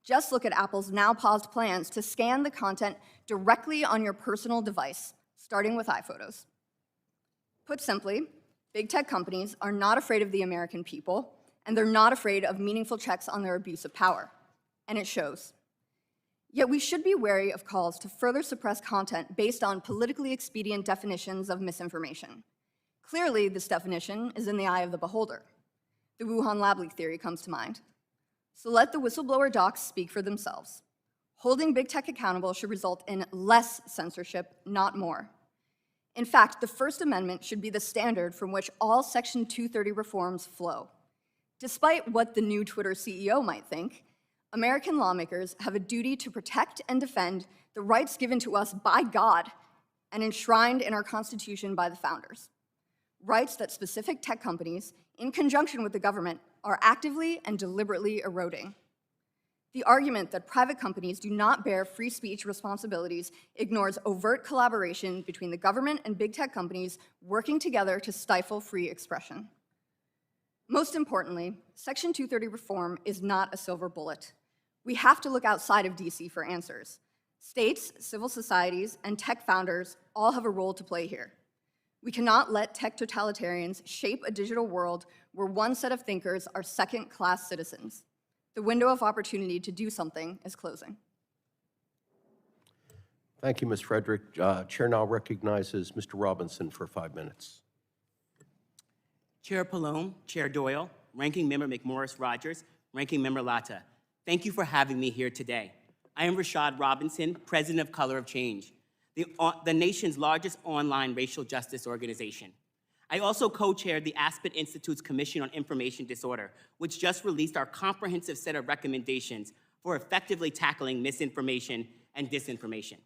Just look at Apple's now paused plans to scan the content directly on your personal device, starting with iPhotos. Put simply, big tech companies are not afraid of the American people, and they're not afraid of meaningful checks on their abuse of power, and it shows. Yet we should be wary of calls to further suppress content based on politically expedient definitions of misinformation. Clearly, this definition is in the eye of the beholder. The Wuhan lab leak theory comes to mind. So let the whistleblower docs speak for themselves. Holding big tech accountable should result in less censorship, not more. In fact, the First Amendment should be the standard from which all Section 230 reforms flow. Despite what the new Twitter CEO might think, American lawmakers have a duty to protect and defend the rights given to us by God and enshrined in our Constitution by the founders. Rights that specific tech companies, in conjunction with the government, are actively and deliberately eroding. The argument that private companies do not bear free speech responsibilities ignores overt collaboration between the government and big tech companies working together to stifle free expression. Most importantly, Section 230 reform is not a silver bullet. We have to look outside of DC for answers. States, civil societies, and tech founders all have a role to play here. We cannot let tech totalitarians shape a digital world where one set of thinkers are second-class citizens. The window of opportunity to do something is closing. Thank you, Ms. Frederick. Chair now recognizes Mr. Robinson for 5 minutes. Chair Pallone, Chair Doyle, Ranking Member McMorris Rodgers, Ranking Member Latta, thank you for having me here today. I am Rashad Robinson, President of Color of Change, the nation's largest online racial justice organization. I also co-chaired the Aspen Institute's Commission on Information Disorder, which just released our comprehensive set of recommendations for effectively tackling misinformation and disinformation.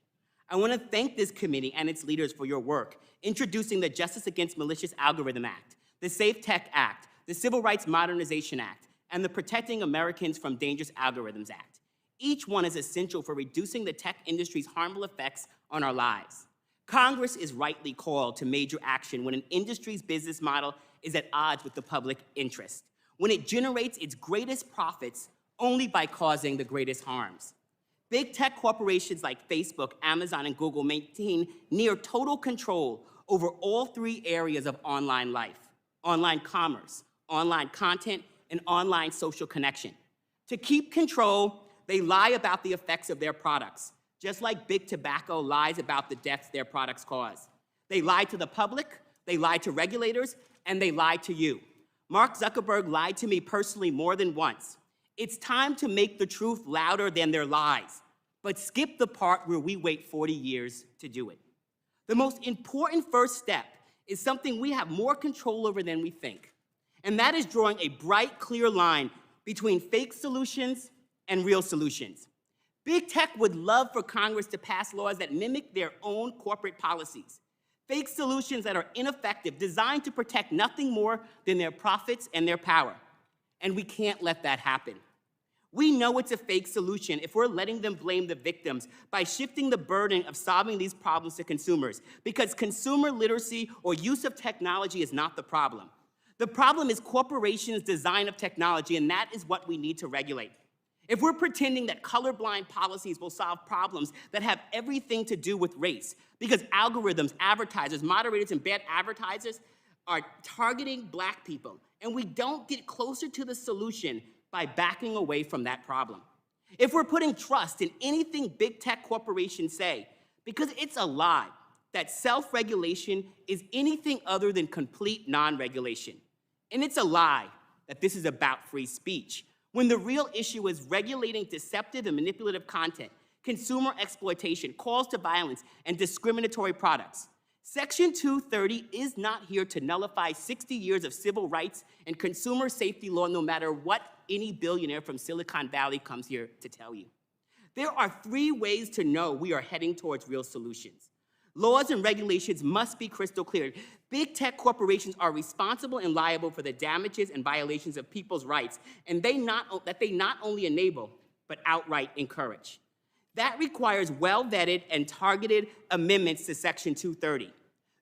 I want to thank this committee and its leaders for your work, introducing the Justice Against Malicious Algorithm Act, the Safe Tech Act, the Civil Rights Modernization Act, and the Protecting Americans from Dangerous Algorithms Act. Each one is essential for reducing the tech industry's harmful effects on our lives. Congress is rightly called to major action when an industry's business model is at odds with the public interest, when it generates its greatest profits only by causing the greatest harms. Big tech corporations like Facebook, Amazon, and Google maintain near total control over all three areas of online life: online commerce, online content, and online social connection. To keep control, they lie about the effects of their products, just like big tobacco lies about the deaths their products cause. They lie to the public, they lie to regulators, and they lie to you. Mark Zuckerberg lied to me personally more than once. It's time to make the truth louder than their lies, but skip the part where we wait 40 years to do it. The most important first step is something we have more control over than we think, and that is drawing a bright, clear line between fake solutions and real solutions. Big tech would love for Congress to pass laws that mimic their own corporate policies. Fake solutions that are ineffective, designed to protect nothing more than their profits and their power. And we can't let that happen. We know it's a fake solution if we're letting them blame the victims by shifting the burden of solving these problems to consumers, because consumer literacy or use of technology is not the problem. The problem is corporations' design of technology, and that is what we need to regulate. If we're pretending that colorblind policies will solve problems that have everything to do with race, because algorithms, advertisers, moderators, and bad advertisers are targeting Black people, and we don't get closer to the solution by backing away from that problem. If we're putting trust in anything big tech corporations say, because it's a lie that self-regulation is anything other than complete non-regulation. And it's a lie that this is about free speech, when the real issue is regulating deceptive and manipulative content, consumer exploitation, calls to violence, and discriminatory products. Section 230 is not here to nullify 60 years of civil rights and consumer safety law, no matter what any billionaire from Silicon Valley comes here to tell you. There are 3 ways to know we are heading towards real solutions. Laws and regulations must be crystal clear. Big tech corporations are responsible and liable for the damages and violations of people's rights, and they not only enable, but outright encourage. That requires well-vetted and targeted amendments to Section 230.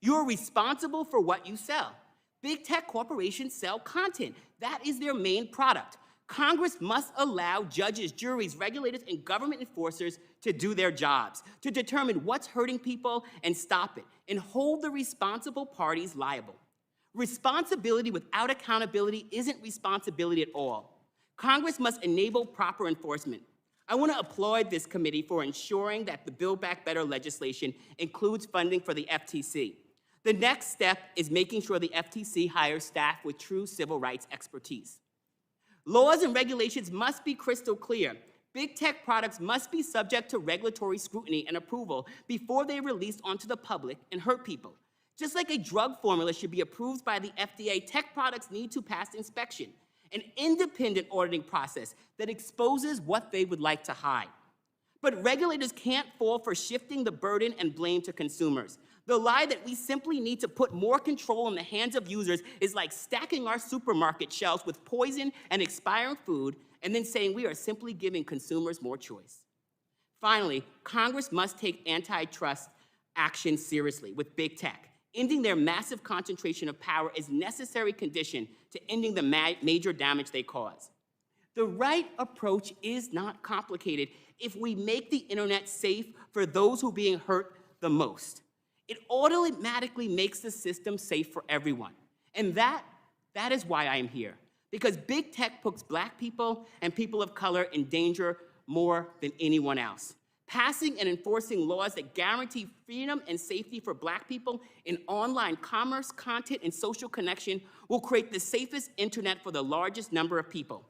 You're responsible for what you sell. Big tech corporations sell content. That is their main product. Congress must allow judges, juries, regulators, and government enforcers to do their jobs, to determine what's hurting people and stop it, and hold the responsible parties liable. Responsibility without accountability isn't responsibility at all. Congress must enable proper enforcement. I want to applaud this committee for ensuring that the Build Back Better legislation includes funding for the FTC. The next step is making sure the FTC hires staff with true civil rights expertise. Laws and regulations must be crystal clear. Big tech products must be subject to regulatory scrutiny and approval before they are released onto the public and hurt people. Just like a drug formula should be approved by the FDA, tech products need to pass inspection, an independent auditing process that exposes what they would like to hide. But regulators can't fall for shifting the burden and blame to consumers. The lie that we simply need to put more control in the hands of users is like stacking our supermarket shelves with poison and expiring food and then saying we are simply giving consumers more choice. Finally, Congress must take antitrust action seriously with big tech. Ending their massive concentration of power is a necessary condition to ending the major damage they cause. The right approach is not complicated if we make the internet safe for those who are being hurt the most. It automatically makes the system safe for everyone. And that is why I am here. Because big tech puts Black people and people of color in danger more than anyone else. Passing and enforcing laws that guarantee freedom and safety for Black people in online commerce, content, and social connection will create the safest internet for the largest number of people.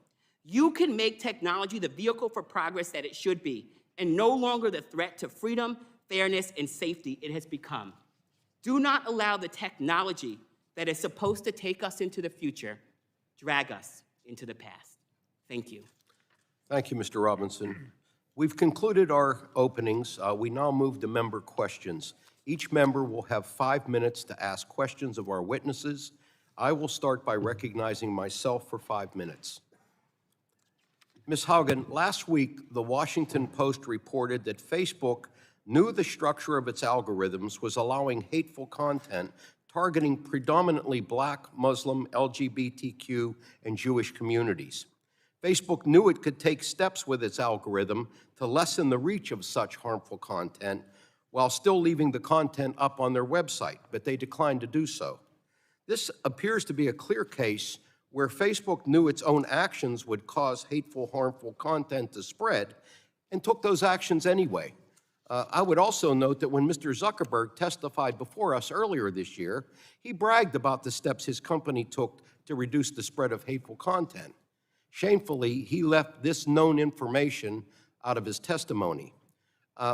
You can make technology the vehicle for progress that it should be, and no longer the threat to freedom, fairness, and safety it has become. Do not allow the technology that is supposed to take us into the future drag us into the past. Thank you. Thank you, Mr. Robinson. We've concluded our openings. We now move to member questions. Each member will have 5 minutes to ask questions of our witnesses. I will start by recognizing myself for 5 minutes. Ms. Haugen, last week, the Washington Post reported that Facebook knew the structure of its algorithms was allowing hateful content targeting predominantly Black, Muslim, LGBTQ, and Jewish communities. Facebook knew it could take steps with its algorithm to lessen the reach of such harmful content while still leaving the content up on their website, but they declined to do so. This appears to be a clear case where Facebook knew its own actions would cause hateful, harmful content to spread and took those actions anyway. I would also note that when Mr. Zuckerberg testified before us earlier this year, he bragged about the steps his company took to reduce the spread of hateful content. Shamefully, he left this known information out of his testimony.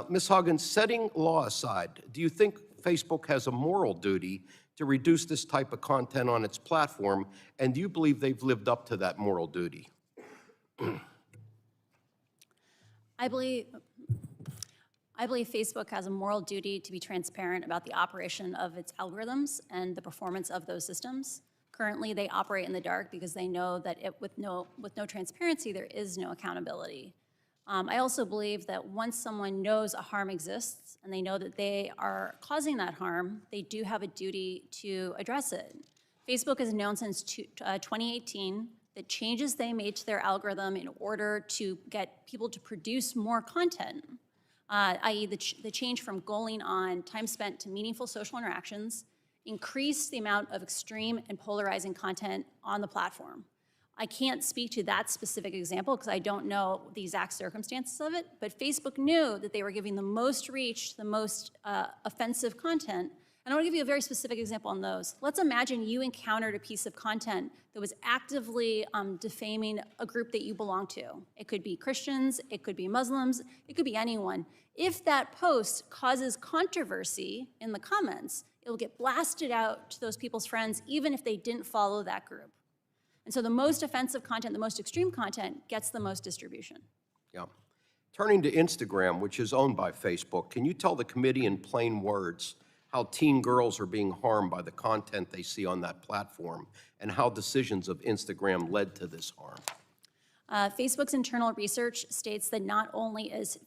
Ms. Haugen, setting law aside, do you think Facebook has a moral duty to reduce this type of content on its platform, and do you believe they've lived up to that moral duty? I believe Facebook has a moral duty to be transparent about the operation of its algorithms and the performance of those systems. Currently, they operate in the dark because they know that with no transparency, there is no accountability. I also believe that once someone knows a harm exists and they know that they are causing that harm, they do have a duty to address it. Facebook has known since 2018 that changes they made to their algorithm in order to get people to produce more content, i.e. the change from goaling on time spent to meaningful social interactions, increase the amount of extreme and polarizing content on the platform. I can't speak to that specific example because I don't know the exact circumstances of it, but Facebook knew that they were giving the most reach, the most offensive content. And I want to give you a very specific example on those. Let's imagine you encountered a piece of content that was actively defaming a group that you belong to. It could be Christians, it could be Muslims, it could be anyone. If that post causes controversy in the comments, it will get blasted out to those people's friends, even if they didn't follow that group. And so the most offensive content, the most extreme content gets the most distribution. Yeah. Turning to Instagram, which is owned by Facebook, can you tell the committee in plain words how teen girls are being harmed by the content they see on that platform and how decisions of Instagram led to this harm? Facebook's internal research states that not only is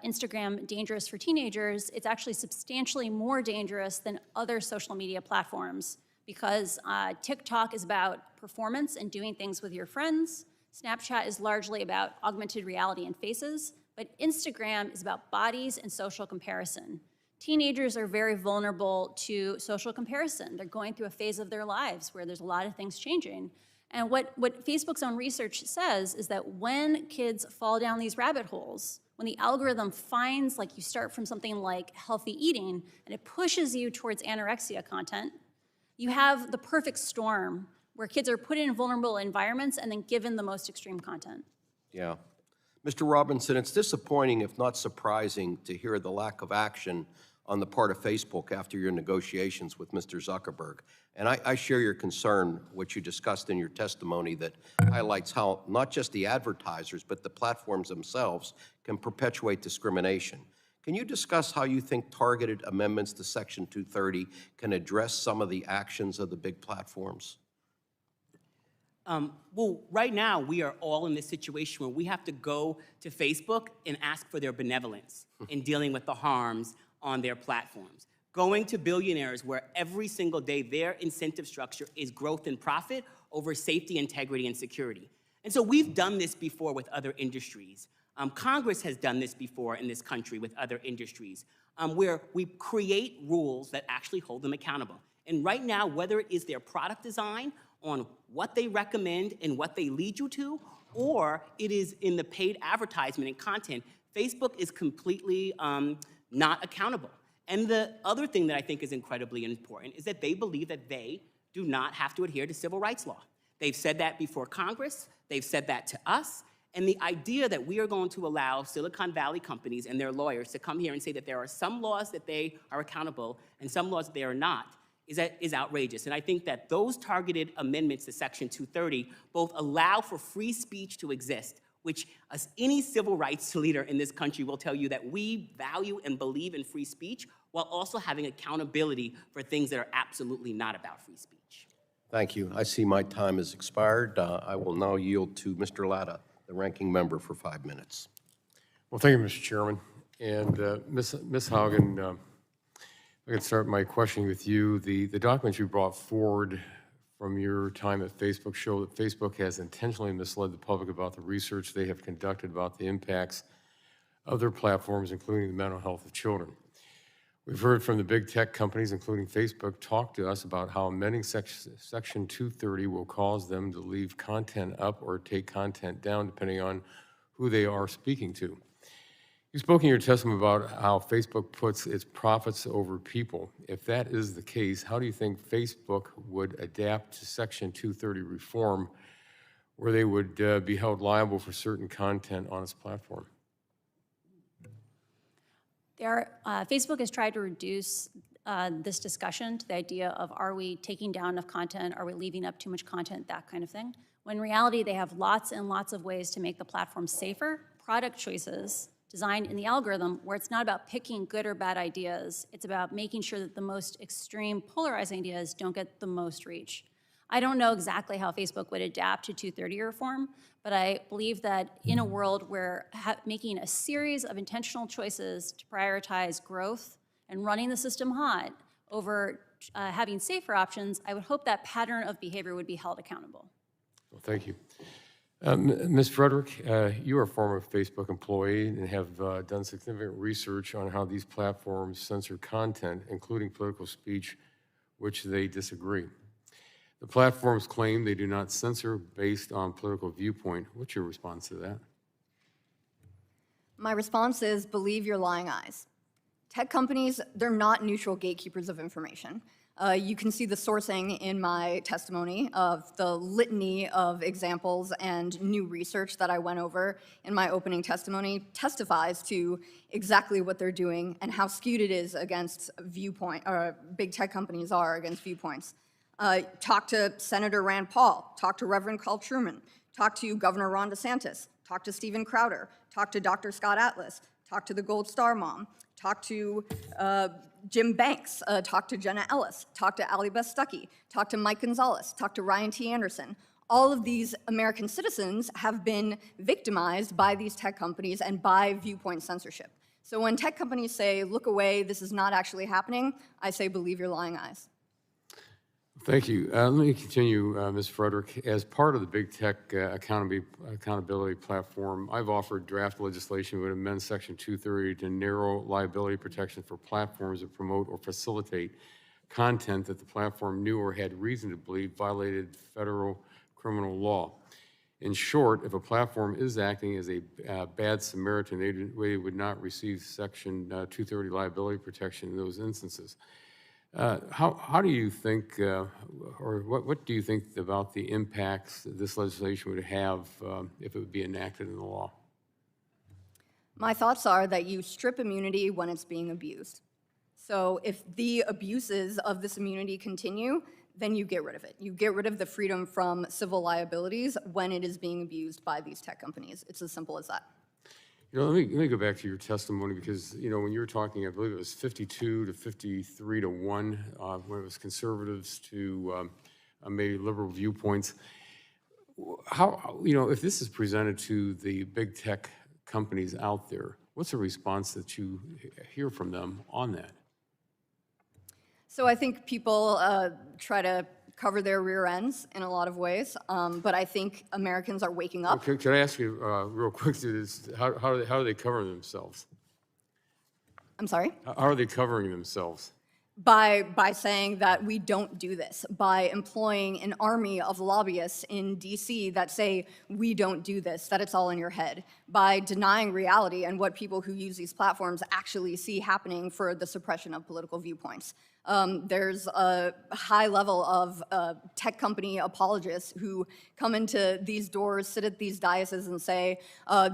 Instagram dangerous for teenagers, it's actually substantially more dangerous than other social media platforms because TikTok is about performance and doing things with your friends. Snapchat is largely about augmented reality and faces, but Instagram is about bodies and social comparison. Teenagers are very vulnerable to social comparison. They're going through a phase of their lives where there's a lot of things changing. And what Facebook's own research says is that when kids fall down these rabbit holes, when the algorithm finds, like you start from something like healthy eating, and it pushes you towards anorexia content, you have the perfect storm where kids are put in vulnerable environments and then given the most extreme content. Yeah. Mr. Robinson, it's disappointing, if not surprising, to hear the lack of action on the part of Facebook after your negotiations with Mr. Zuckerberg. And I share your concern, which you discussed in your testimony, that highlights how not just the advertisers, but the platforms themselves can perpetuate discrimination. Can you discuss how you think targeted amendments to Section 230 can address some of the actions of the big platforms? Well, right now, we are all in this situation where we have to go to Facebook and ask for their benevolence in dealing with the harms on their platforms. Going to billionaires where every single day their incentive structure is growth and profit over safety, integrity, and security. And so we've done this before with other industries. Congress has done this before in this country with other industries, where we create rules that actually hold them accountable. And right now, whether it is their product design on what they recommend and what they lead you to, or it is in the paid advertisement and content, Facebook is completely not accountable. And the other thing that I think is incredibly important is that they believe that they do not have to adhere to civil rights law. They've said that before Congress, they've said that to us, and the idea that we are going to allow Silicon Valley companies and their lawyers to come here and say that there are some laws that they are accountable and some laws that they are not is outrageous. And I think that those targeted amendments to Section 230 both allow for free speech to exist, which any civil rights leader in this country will tell you that we value and believe in free speech, while also having accountability for things that are absolutely not about free speech. Thank you. I see my time has expired. I will now yield to Mr. Latta, the ranking member, for 5 minutes. Well, thank you, Mr. Chairman. And Ms. Haugen, I could start my questioning with you. The documents you brought forward from your time at Facebook show that Facebook has intentionally misled the public about the research they have conducted about the impacts of their platforms, including the mental health of children. We've heard from the big tech companies, including Facebook, talk to us about how amending Section 230 will cause them to leave content up or take content down, depending on who they are speaking to. You spoke in your testimony about how Facebook puts its profits over people. If that is the case, how do you think Facebook would adapt to Section 230 reform, where they would be held liable for certain content on its platform? Facebook has tried to reduce this discussion to the idea of, are we taking down enough content, are we leaving up too much content, that kind of thing. When in reality, they have lots and lots of ways to make the platform safer, product choices designed in the algorithm, where it's not about picking good or bad ideas, it's about making sure that the most extreme polarizing ideas don't get the most reach. I don't know exactly how Facebook would adapt to 230 reform, but I believe that in a world where making a series of intentional choices to prioritize growth and running the system hot over having safer options, I would hope that pattern of behavior would be held accountable. Well, thank you. Ms. Frederick, you are a former Facebook employee and have done significant research on how these platforms censor content, including political speech, which they disagree. The platforms claim they do not censor based on political viewpoint. What's your response to that? My response is, believe your lying eyes. Tech companies, they're not neutral gatekeepers of information. You can see the sourcing in my testimony of the litany of examples and new research that I went over in my opening testimony testifies to exactly what they're doing and how skewed it is against viewpoint, or big tech companies are against viewpoints. Talk to Senator Rand Paul, talk to Reverend Carl Truman, talk to Governor Ron DeSantis, talk to Steven Crowder, talk to Dr. Scott Atlas, talk to the Gold Star Mom, talk to Jim Banks, talk to Jenna Ellis, talk to Allie Beth Stuckey, talk to Mike Gonzalez, talk to Ryan T. Anderson. All of these American citizens have been victimized by these tech companies and by viewpoint censorship. So when tech companies say, look away, this is not actually happening, I say, believe your lying eyes. Thank you. Let me continue, Ms. Frederick. As part of the big tech accountability platform, I've offered draft legislation that would amend Section 230 to narrow liability protection for platforms that promote or facilitate content that the platform knew or had reason to believe violated federal criminal law. In short, if a platform is acting as a bad Samaritan, they would not receive Section 230 liability protection in those instances. How do you think, or what do you think about the impacts that this legislation would have if it would be enacted in the law? My thoughts are that you strip immunity when it's being abused. So if the abuses of this immunity continue, then you get rid of it. You get rid of the freedom from civil liabilities when it is being abused by these tech companies. It's as simple as that. You know, let me go back to your testimony because, you know, when you were talking, I believe it was 52 to 53 to 1, when it was conservatives to maybe liberal viewpoints. How, you know, if this is presented to the big tech companies out there, what's the response that you hear from them on that? So I think people try to cover their rear ends in a lot of ways, but I think Americans are waking up. Okay, can I ask you real quick, how are they covering themselves? I'm sorry? How are they covering themselves? By saying that we don't do this, by employing an army of lobbyists in DC that say we don't do this, that it's all in your head, by denying reality and what people who use these platforms actually see happening for the suppression of political viewpoints. There's a high level of tech company apologists who come into these doors, sit at these daises and say,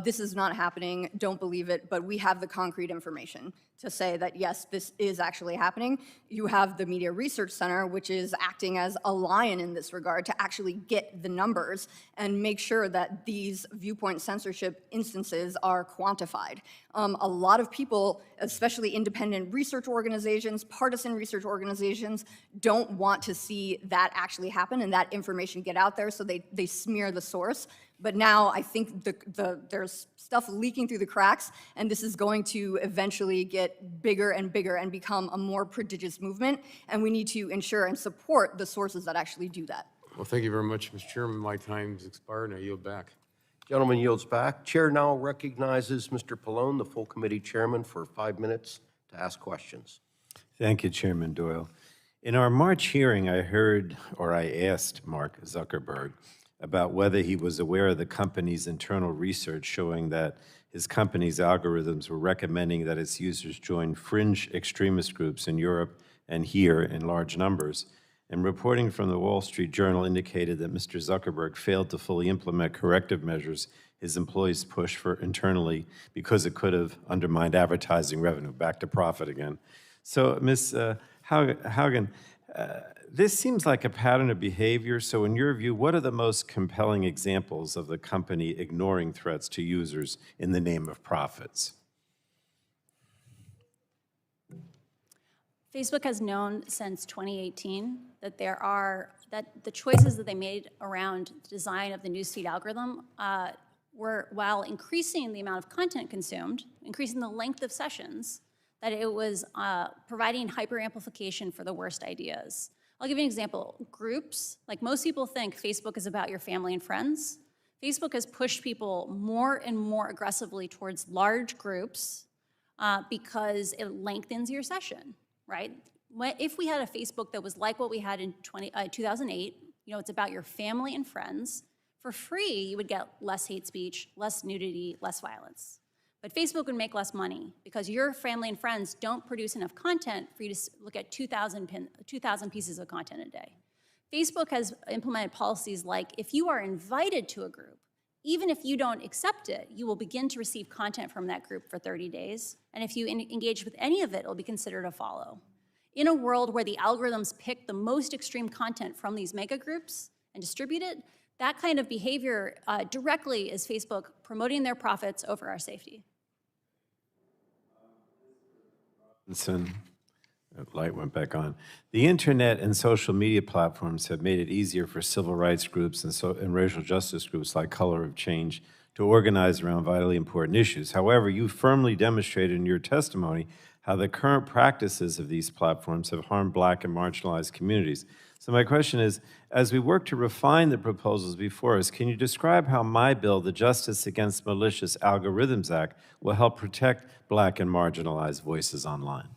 this is not happening, don't believe it, but we have the concrete information to say that, yes, this is actually happening. You have the Media Research Center, which is acting as a lion in this regard to actually get the numbers and make sure that these viewpoint censorship instances are quantified. A lot of people, especially independent research organizations, partisan research organizations, don't want to see that actually happen and that information get out there, so they smear the source. But now I think there's stuff leaking through the cracks, and this is going to eventually get bigger and bigger and become a more prodigious movement, and we need to ensure and support the sources that actually do that. Well, thank you very much, Mr. Chairman. My time's expired, and I yield back. Gentleman yields back. Chair now recognizes Mr. Pallone, the full committee chairman, for 5 minutes to ask questions. Thank you, Chairman Doyle. In our March hearing, I asked Mark Zuckerberg about whether he was aware of the company's internal research showing that his company's algorithms were recommending that its users join fringe extremist groups in Europe and here in large numbers. And reporting from the Wall Street Journal indicated that Mr. Zuckerberg failed to fully implement corrective measures his employees pushed for internally because it could have undermined advertising revenue. Back to profit again. So, Ms. Haugen, this seems like a pattern of behavior. So in your view, what are the most compelling examples of the company ignoring threats to users in the name of profits? Facebook has known since 2018 that the choices that they made around the design of the newsfeed algorithm were, while increasing the amount of content consumed, increasing the length of sessions, that it was providing hyper-amplification for the worst ideas. I'll give you an example. Groups, like most people think Facebook is about your family and friends. Facebook has pushed people more and more aggressively towards large groups because it lengthens your session, right? If we had a Facebook that was like what we had in 2008, you know, it's about your family and friends, for free, you would get less hate speech, less nudity, less violence. But Facebook would make less money because your family and friends don't produce enough content for you to look at 2,000 pieces of content a day. Facebook has implemented policies like if you are invited to a group, even if you don't accept it, you will begin to receive content from that group for 30 days. And if you engage with any of it, it will be considered a follow. In a world where the algorithms pick the most extreme content from these mega groups and distribute it, that kind of behavior directly is Facebook promoting their profits over our safety. That light went back on. The internet and social media platforms have made it easier for civil rights groups and racial justice groups like Color of Change to organize around vitally important issues. However, you firmly demonstrated in your testimony how the current practices of these platforms have harmed Black and marginalized communities. So my question is, as we work to refine the proposals before us, can you describe how my bill, the Justice Against Malicious Algorithms Act, will help protect Black and marginalized voices online?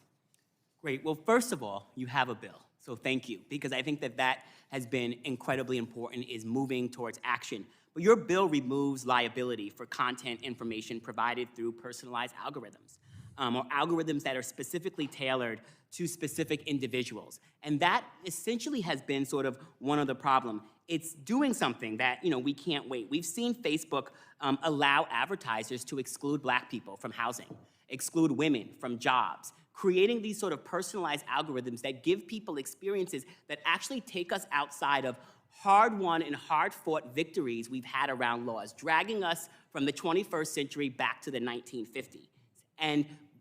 Great. Well, first of all, you have a bill. So thank you, because I think that has been incredibly important, is moving towards action. But your bill removes liability for content information provided through personalized algorithms. or algorithms that are specifically tailored to specific individuals. And that essentially has been sort of one of the problem. It's doing something that, we can't wait. We've seen Facebook allow advertisers to exclude Black people from housing, exclude women from jobs, creating these sort of personalized algorithms that give people experiences that actually take us outside of hard-won and hard-fought victories we've had around laws, dragging us from the 21st century back to the 1950s.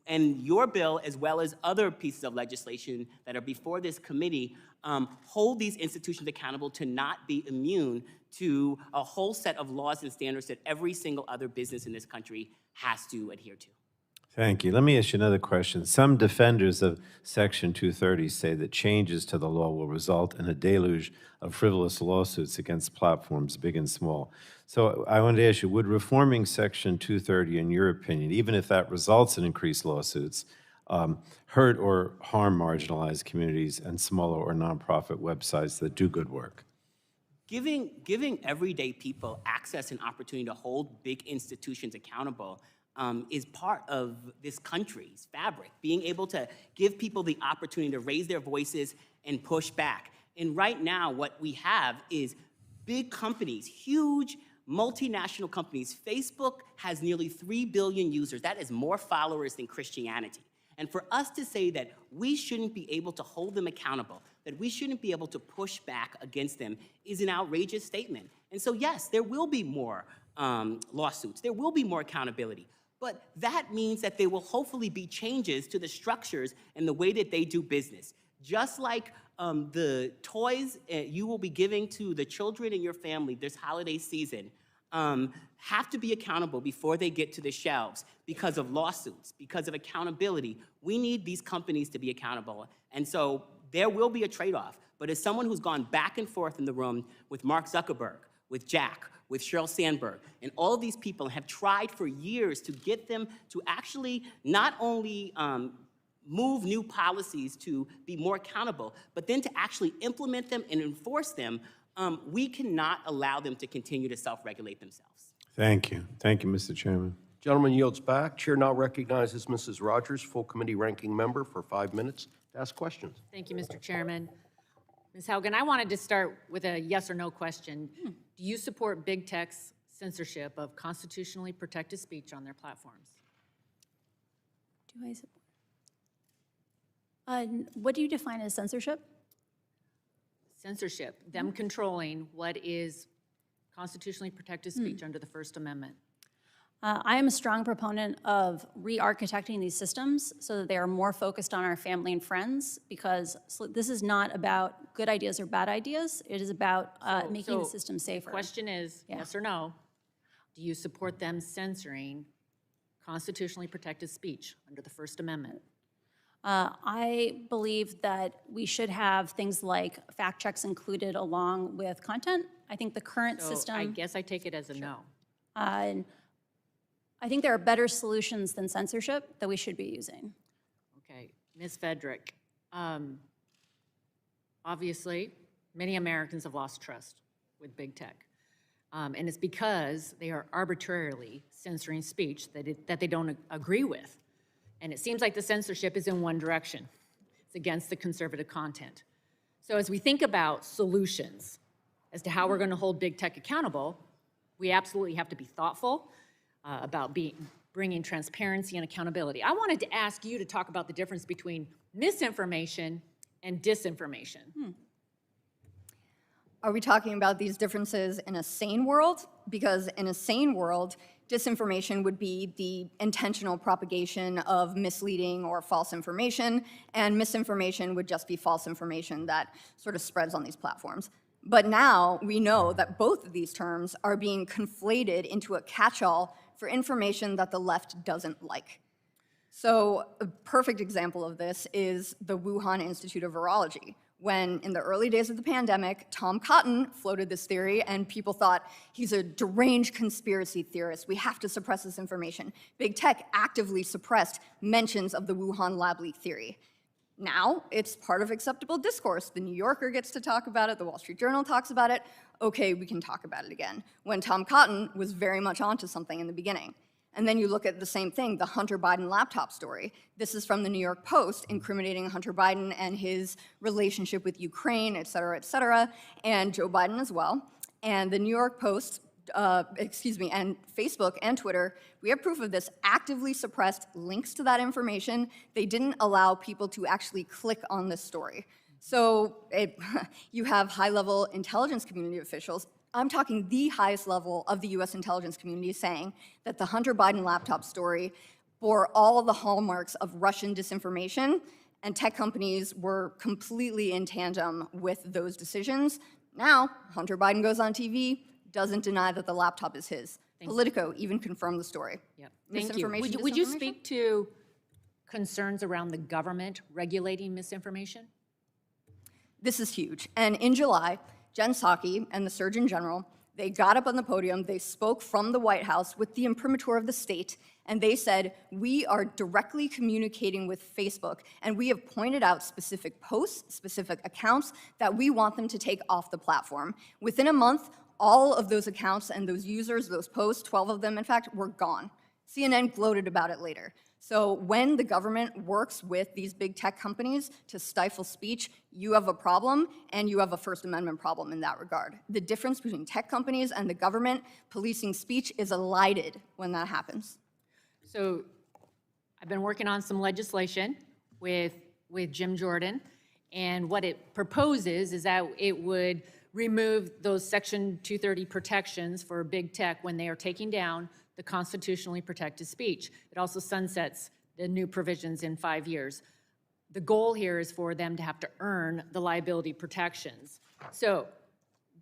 And your bill, as well as other pieces of legislation that are before this committee, hold these institutions accountable to not be immune to a whole set of laws and standards that every single other business in this country has to adhere to. Thank you. Let me ask you another question. Some defenders of Section 230 say that changes to the law will result in a deluge of frivolous lawsuits against platforms, big and small. So I wanted to ask you, would reforming Section 230, in your opinion, even if that results in increased lawsuits, hurt or harm marginalized communities and smaller or nonprofit websites that do good work? Giving everyday people access and opportunity to hold big institutions accountable is part of this country's fabric, being able to give people the opportunity to raise their voices and push back. And right now, what we have is big companies, huge multinational companies. Facebook has nearly 3 billion users. That is more followers than Christianity. And for us to say that we shouldn't be able to hold them accountable, that we shouldn't be able to push back against them, is an outrageous statement. And so, yes, there will be more lawsuits. There will be more accountability. But that means that there will hopefully be changes to the structures and the way that they do business. Just like the toys you will be giving to the children in your family this holiday season have to be accountable before they get to the shelves because of lawsuits, because of accountability. We need these companies to be accountable. And so there will be a trade-off. But as someone who's gone back and forth in the room with Mark Zuckerberg, with Jack, with Sheryl Sandberg, and all of these people have tried for years to get them to actually not only move new policies to be more accountable, but then to actually implement them and enforce them, we cannot allow them to continue to self-regulate themselves. Thank you. Thank you, Mr. Chairman. Gentleman yields back. Chair now recognizes Mrs. Rodgers, full committee ranking member, for 5 minutes to ask questions. Thank you, Mr. Chairman. Ms. Haugen, I wanted to start with a yes or no question. Do you support big tech's censorship of constitutionally protected speech on their platforms? Do I support? What do you define as censorship? Censorship, them controlling what is constitutionally protected speech under the First Amendment. I am a strong proponent of re-architecting these systems so that they are more focused on our family and friends, because this is not about good ideas or bad ideas. It is about making the system safer. The question is, yes or no, do you support them censoring constitutionally protected speech under the First Amendment? I believe that we should have things like fact checks included along with content. I think the current system— I guess I take it as a no. I think there are better solutions than censorship that we should be using. Okay, Ms. Frederick, obviously, many Americans have lost trust with big tech. And it's because they are arbitrarily censoring speech that they don't agree with. And it seems like the censorship is in one direction. It's against the conservative content. So as we think about solutions as to how we're going to hold big tech accountable, we absolutely have to be thoughtful about bringing transparency and accountability. I wanted to ask you to talk about the difference between misinformation and disinformation. Are we talking about these differences in a sane world? Because in a sane world, disinformation would be the intentional propagation of misleading or false information, and misinformation would just be false information that sort of spreads on these platforms. But now we know that both of these terms are being conflated into a catch-all for information that the left doesn't like. So a perfect example of this is the Wuhan Institute of Virology, when in the early days of the pandemic, Tom Cotton floated this theory and people thought he's a deranged conspiracy theorist. We have to suppress this information. Big tech actively suppressed mentions of the Wuhan lab leak theory. Now it's part of acceptable discourse. The New Yorker gets to talk about it. The Wall Street Journal talks about it. Okay, we can talk about it again. When Tom Cotton was very much onto something in the beginning. And then you look at the same thing, the Hunter Biden laptop story. This is from the New York Post, incriminating Hunter Biden and his relationship with Ukraine, et cetera, and Joe Biden as well. And the New York Post, and Facebook and Twitter, we have proof of this, actively suppressed links to that information. They didn't allow people to actually click on this story. So you have high-level intelligence community officials, I'm talking the highest level of the US intelligence community, saying that the Hunter Biden laptop story bore all the hallmarks of Russian disinformation, and tech companies were completely in tandem with those decisions. Now, Hunter Biden goes on TV, doesn't deny that the laptop is his. Politico even confirmed the story. Yep. Thank you. Misinformation, Would you disinformation? speak to concerns around the government regulating misinformation? This is huge. And in July, Jen Psaki and the Surgeon General, they got up on the podium, they spoke from the White House with the imprimatur of the state, and they said, we are directly communicating with Facebook, and we have pointed out specific posts, specific accounts that we want them to take off the platform. Within a month, all of those accounts and those users, those posts, 12 of them, in fact, were gone. CNN gloated about it later. So when the government works with these big tech companies to stifle speech, you have a problem, and you have a First Amendment problem in that regard. The difference between tech companies and the government policing speech is elided when that happens. So I've been working on some legislation with Jim Jordan, and what it proposes is that it would remove those Section 230 protections for big tech when they are taking down the constitutionally protected speech. It also sunsets the new provisions in 5 years. The goal here is for them to have to earn the liability protections. So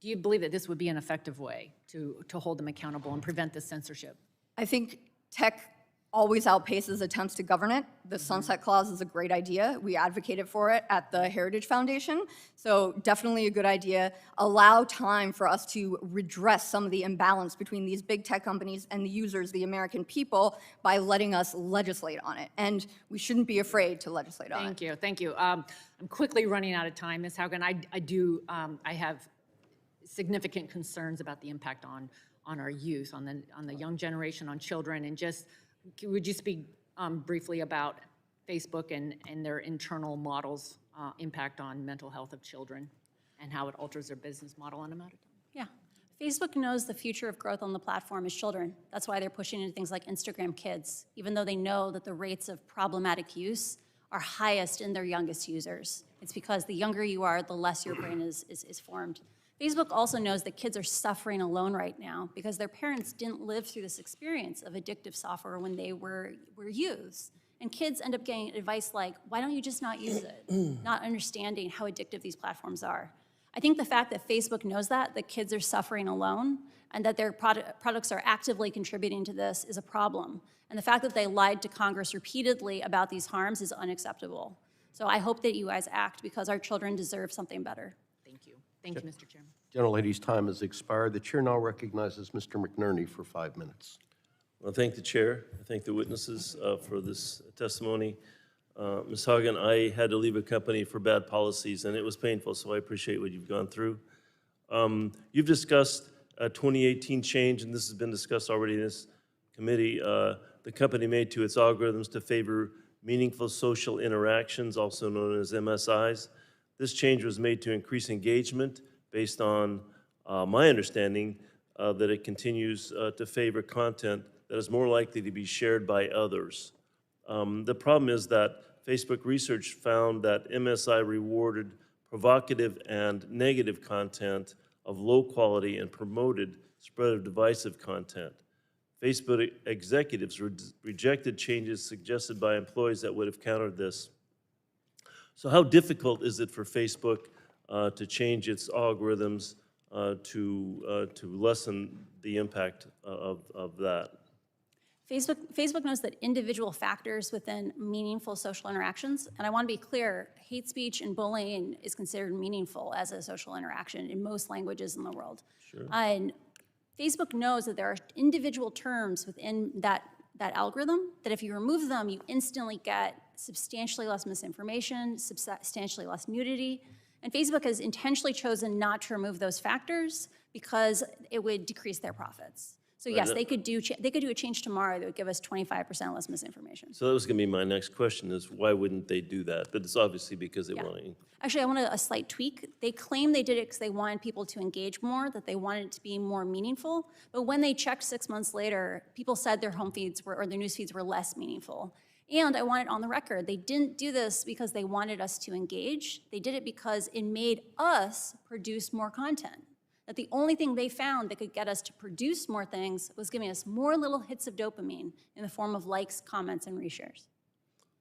do you believe that this would be an effective way to hold them accountable and prevent this censorship? I think tech always outpaces attempts to govern it. The sunset clause is a great idea. We advocated for it at the Heritage Foundation. So definitely a good idea. Allow time for us to redress some of the imbalance between these big tech companies and the users, the American people, by letting us legislate on it. And we shouldn't be afraid to legislate on it. Thank you. I'm quickly running out of time, Ms. Haugen. I have significant concerns about the impact on our youth, on the young generation, on children, and just, would you speak briefly about Facebook and their internal models' impact on mental health of children and how it alters their business model? And I'm out of time. Yeah. Facebook knows the future of growth on the platform is children. That's why they're pushing into things like Instagram Kids, even though they know that the rates of problematic use are highest in their youngest users. It's because the younger you are, the less your brain is formed. Facebook also knows that kids are suffering alone right now because their parents didn't live through this experience of addictive software when they were youths. And kids end up getting advice like, why don't you just not use it? Not understanding how addictive these platforms are. I think the fact that Facebook knows that kids are suffering alone and that their products are actively contributing to this is a problem. And the fact that they lied to Congress repeatedly about these harms is unacceptable. So I hope that you guys act because our children deserve something better. Thank you. Thank you, Mr. Chairman. Gentlelady's time has expired. The chair now recognizes Mr. McNerney for 5 minutes. Well, thank the chair. I thank the witnesses for this testimony. Ms. Haugen, I had to leave a company for bad policies, and it was painful, so I appreciate what you've gone through. You've discussed a 2018 change, and this has been discussed already in this committee. The company made to its algorithms to favor meaningful social interactions, also known as MSIs. This change was made to increase engagement based on my understanding that it continues to favor content that is more likely to be shared by others. The problem is that Facebook research found that MSI rewarded provocative and negative content of low quality and promoted spread of divisive content. Facebook executives rejected changes suggested by employees that would have countered this. So how difficult is it for Facebook to change its algorithms to lessen the impact of that? Facebook knows that individual factors within meaningful social interactions, and I want to be clear, hate speech and bullying is considered meaningful as a social interaction in most languages in the world. Sure. And Facebook knows that there are individual terms within that algorithm that if you remove them, you instantly get substantially less misinformation, substantially less nudity. And Facebook has intentionally chosen not to remove those factors because it would decrease their profits. So yes, they could do a change tomorrow that would give us 25% less misinformation. So that was going to be my next question, is why wouldn't they do that? But it's obviously because they want to. Actually, I want a slight tweak. They claim they did it because they wanted people to engage more, that they wanted it to be more meaningful. But when they checked 6 months later, people said their home feeds or their news feeds were less meaningful. And I want it on the record. They didn't do this because they wanted us to engage. They did it because it made us produce more content. That the only thing they found that could get us to produce more things was giving us more little hits of dopamine in the form of likes, comments, and reshares.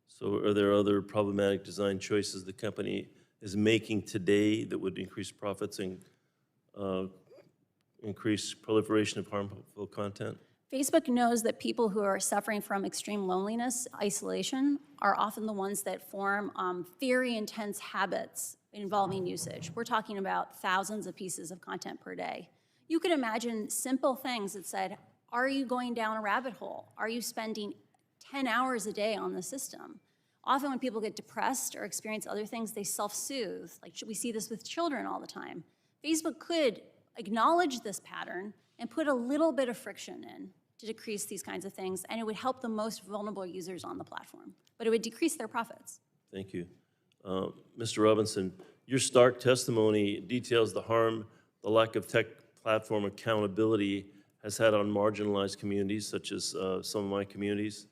So are there other problematic design choices the company is making today that would increase profits and increase proliferation of harmful content? Facebook knows that people who are suffering from extreme loneliness, isolation, are often the ones that form very intense habits involving usage. We're talking about thousands of pieces of content per day. You could imagine simple things that said, are you going down a rabbit hole? Are you spending 10 hours a day on the system? Often when people get depressed or experience other things, they self-soothe. Like we see this with children all the time. Facebook could acknowledge this pattern and put a little bit of friction in to decrease these kinds of things, and it would help the most vulnerable users on the platform, but it would decrease their profits. Thank you. Mr. Robinson, your stark testimony details the harm the lack of tech platform accountability has had on marginalized communities, such as some of my communities.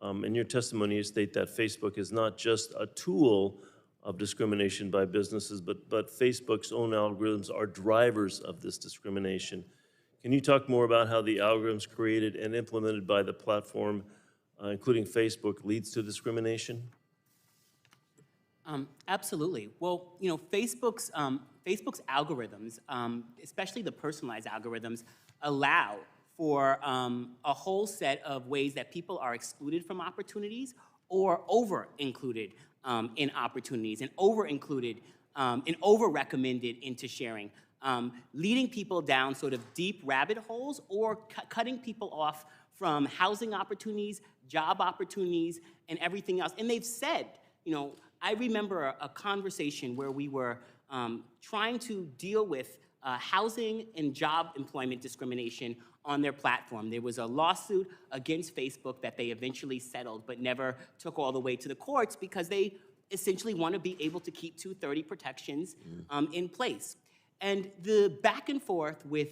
In your testimony, you state that Facebook is not just a tool of discrimination by businesses, but Facebook's own algorithms are drivers of this discrimination. Can you talk more about how the algorithms created and implemented by the platform, including Facebook, leads to discrimination? Absolutely. Well, you know, Facebook's algorithms, especially the personalized algorithms, allow for a whole set of ways that people are excluded from opportunities or over-included in opportunities and over-included and over-recommended into sharing, leading people down sort of deep rabbit holes or cutting people off from housing opportunities, job opportunities, and everything else. And they've said, you know, I remember a conversation where we were trying to deal with housing and job employment discrimination on their platform. There was a lawsuit against Facebook that they eventually settled, but never took all the way to the courts because they essentially want to be able to keep 230 protections in place. And the back and forth with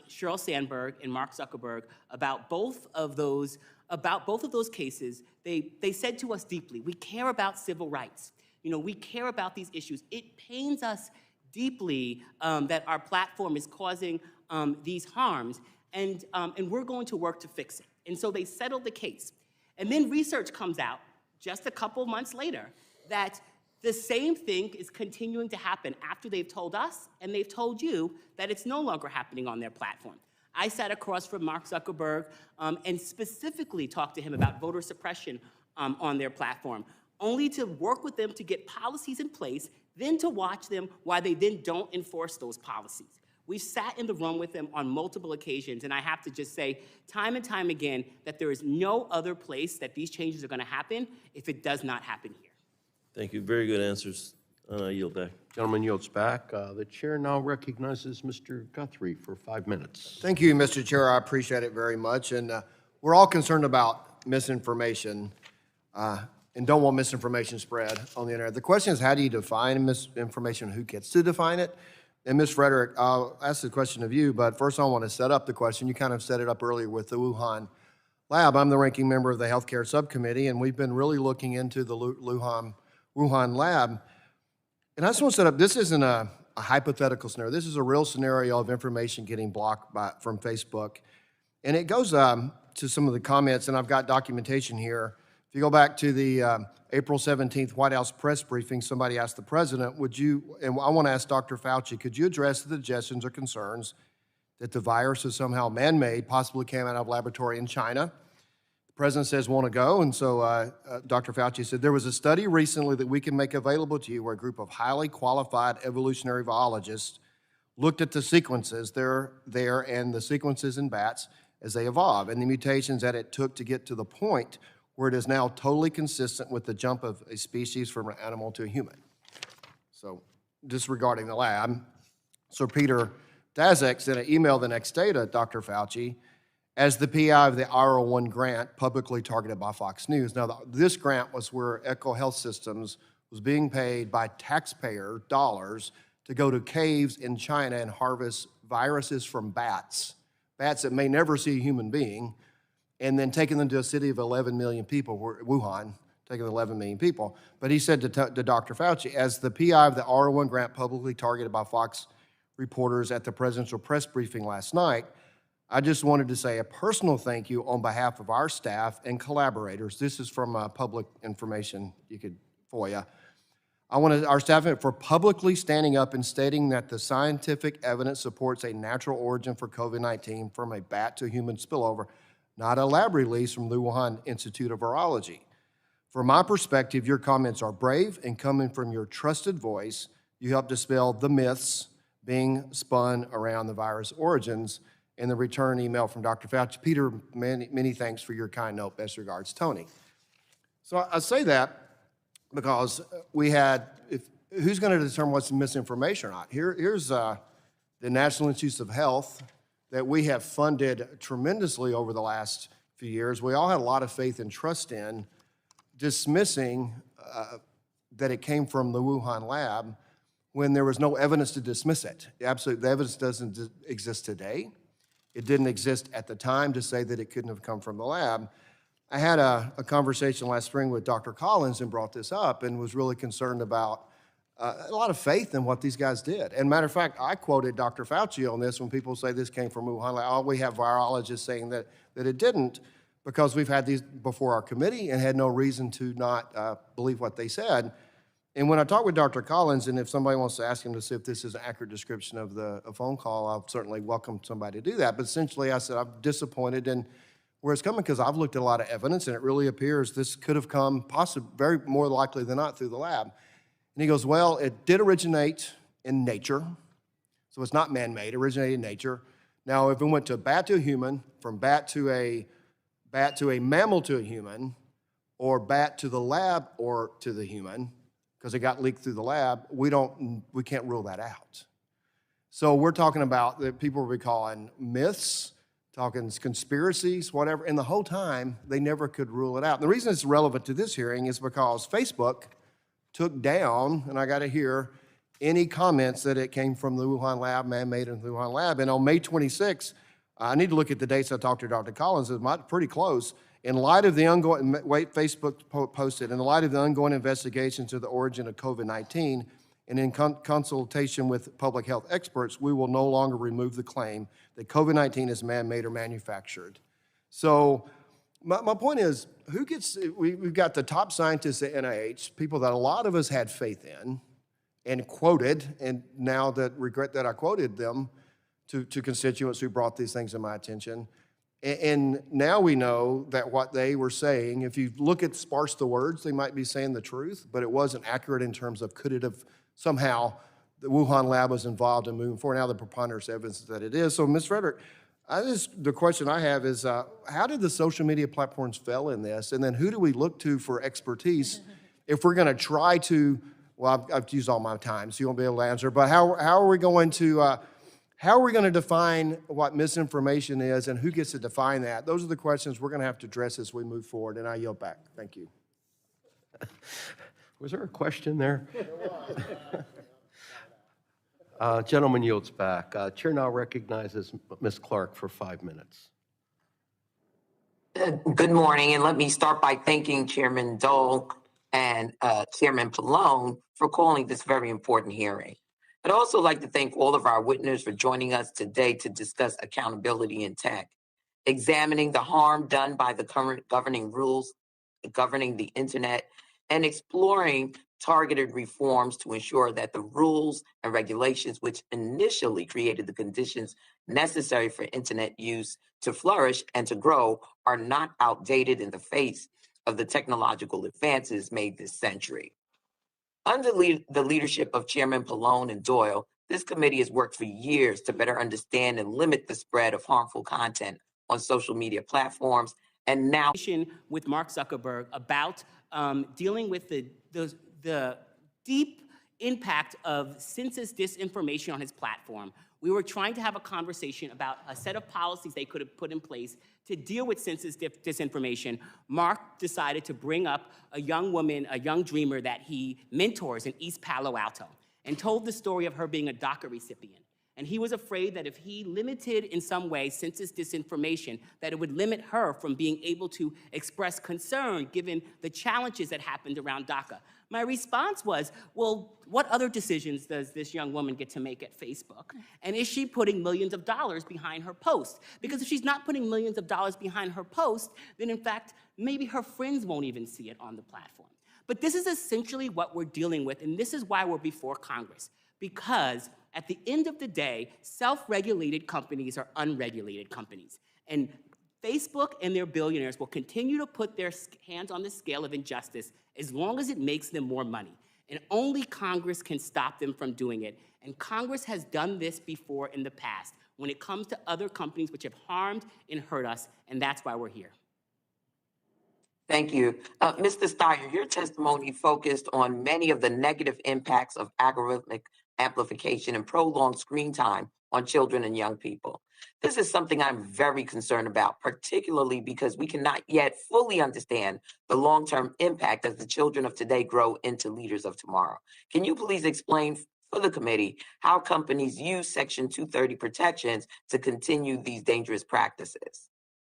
Sheryl Sandberg and Mark Zuckerberg about both of those cases, they said to us deeply, we care about civil rights. You know, we care about these issues. It pains us deeply that our platform is causing these harms, and we're going to work to fix it. And so they settled the case. And then research comes out just a couple months later that the same thing is continuing to happen after they've told us and they've told you that it's no longer happening on their platform. I sat across from Mark Zuckerberg and specifically talked to him about voter suppression on their platform, only to work with them to get policies in place, then to watch them while they then don't enforce those policies. We've sat in the room with them on multiple occasions, and I have to just say time and time again that there is no other place that these changes are going to happen if it does not happen here. Thank you. Very good answers. I yield back. Gentleman yields back. The chair now recognizes Mr. Guthrie for 5 minutes. Thank you, Mr. Chair. I appreciate it very much. And we're all concerned about misinformation and don't want misinformation spread on the internet. The question is, how do you define misinformation? Who gets to define it? And Ms. Frederick, I'll ask the question of you, but first I want to set up the question. You kind of set it up earlier with the Wuhan lab. I'm the ranking member of the healthcare subcommittee, and we've been really looking into the Wuhan lab. And I just want to set up, this isn't a hypothetical scenario. This is a real scenario of information getting blocked from Facebook. And it goes to some of the comments, and I've got documentation here. If you go back to the April 17th White House press briefing, somebody asked the president, would you, and I want to ask Dr. Fauci, could you address the suggestions or concerns that the virus is somehow man-made, possibly came out of a laboratory in China? The president says, want to go, and so Dr. Fauci said, there was a study recently that we can make available to you where a group of highly qualified evolutionary biologists looked at the sequences there and the sequences in bats as they evolve, and the mutations that it took to get to the point where it is now totally consistent with the jump of a species from an animal to a human. So disregarding the lab. So Peter, Daszak sent an email the next day to Dr. Fauci as the PI of the R01 grant publicly targeted by Fox News. Now, this grant was where Echo Health Systems was being paid by taxpayer dollars to go to caves in China and harvest viruses from bats that may never see a human being, and then taking them to a city of 11 million people, Wuhan, taking 11 million people. But he said to Dr. Fauci, as the PI of the R01 grant publicly targeted by Fox reporters at the presidential press briefing last night, I just wanted to say a personal thank you on behalf of our staff and collaborators. This is from public information you could FOIA. I want our staff for publicly standing up and stating that the scientific evidence supports a natural origin for COVID-19 from a bat to human spillover, not a lab release from the Wuhan Institute of Virology. From my perspective, your comments are brave, and coming from your trusted voice, you help dispel the myths being spun around the virus origins. In the return email from Dr. Fauci, Peter, many thanks for your kind note. Best regards, Tony. So I say that because we had, who's going to determine what's misinformation or not? Here's the National Institutes of Health that we have funded tremendously over the last few years. We all had a lot of faith and trust in, dismissing that it came from the Wuhan lab when there was no evidence to dismiss it. Absolutely, the evidence doesn't exist today. It didn't exist at the time to say that it couldn't have come from the lab. I had a conversation last spring with Dr. Collins and brought this up and was really concerned about a lot of faith in what these guys did. And matter of fact, I quoted Dr. Fauci on this when people say this came from Wuhan. Like, oh, we have virologists saying that it didn't, because we've had these before our committee and had no reason to not believe what they said. And when I talked with Dr. Collins, and if somebody wants to ask him to see if this is an accurate description of a phone call, I'll certainly welcome somebody to do that. But essentially, I said, I'm disappointed in where it's coming because I've looked at a lot of evidence, and it really appears this could have come possibly, very more likely than not, through the lab. And he goes, well, it did originate in nature, so it's not man-made, it originated in nature. Now, if it went to bat to a human, from bat to a mammal to a human, or bat to the lab or to the human, because it got leaked through the lab, we can't rule that out. So we're talking about that people will be calling myths, talking conspiracies, whatever, and the whole time they never could rule it out. And the reason it's relevant to this hearing is because Facebook took down, and I got to hear, any comments that it came from the Wuhan lab, man-made in the Wuhan lab. And on May 26th, I need to look at the dates I talked to Dr. Collins, it's pretty close. In light of the ongoing, Facebook posted, in light of the ongoing investigations of the origin of COVID-19, and in consultation with public health experts, we will no longer remove the claim that COVID-19 is man-made or manufactured. So my point is, we've got the top scientists at NIH, people that a lot of us had faith in and quoted, and now that regret that I quoted them to constituents who brought these things to my attention. And now we know that what they were saying, if you sparse the words, they might be saying the truth, but it wasn't accurate in terms of could it have somehow, the Wuhan lab was involved in moving forward. Now the preponderance evidence that it is. So, Ms. Frederick, the question I have is, how did the social media platforms fail in this? And then who do we look to for expertise if we're going to try to, well, I've used all my time, so you won't be able to answer, but how are we going to define what misinformation is and who gets to define that? Those are the questions we're going to have to address as we move forward, and I yield back. Thank you. Was there a question there? Gentleman yields back. Chair now recognizes Ms. Clark for 5 minutes. Good morning, and let me start by thanking Chairman Dole and Chairman Pallone for calling this very important hearing. I'd also like to thank all of our witnesses for joining us today to discuss accountability in tech, examining the harm done by the current governing rules governing the internet, and exploring targeted reforms to ensure that the rules and regulations which initially created the conditions necessary for internet use to flourish and to grow are not outdated in the face of the technological advances made this century. Under the leadership of Chairman Pallone and Doyle, this committee has worked for years to better understand and limit the spread of harmful content on social media platforms, and now with Mark Zuckerberg about dealing with the deep impact of census disinformation on his platform. We were trying to have a conversation about a set of policies they could have put in place to deal with census disinformation. Mark decided to bring up a young woman, a young dreamer that he mentors in East Palo Alto, and told the story of her being a DACA recipient. And he was afraid that if he limited in some way census disinformation, that it would limit her from being able to express concern given the challenges that happened around DACA. My response was, well, what other decisions does this young woman get to make at Facebook? And is she putting millions of dollars behind her post? Because if she's not putting millions of dollars behind her post, then in fact, maybe her friends won't even see it on the platform. But this is essentially what we're dealing with, and this is why we're before Congress. Because at the end of the day, self-regulated companies are unregulated companies. And Facebook and their billionaires will continue to put their hands on the scale of injustice as long as it makes them more money. And only Congress can stop them from doing it. And Congress has done this before in the past when it comes to other companies which have harmed and hurt us, and that's why we're here. Thank you. Mr. Steyer, your testimony focused on many of the negative impacts of algorithmic amplification and prolonged screen time on children and young people. This is something I'm very concerned about, particularly because we cannot yet fully understand the long-term impact as the children of today grow into leaders of tomorrow. Can you please explain for the committee how companies use Section 230 protections to continue these dangerous practices?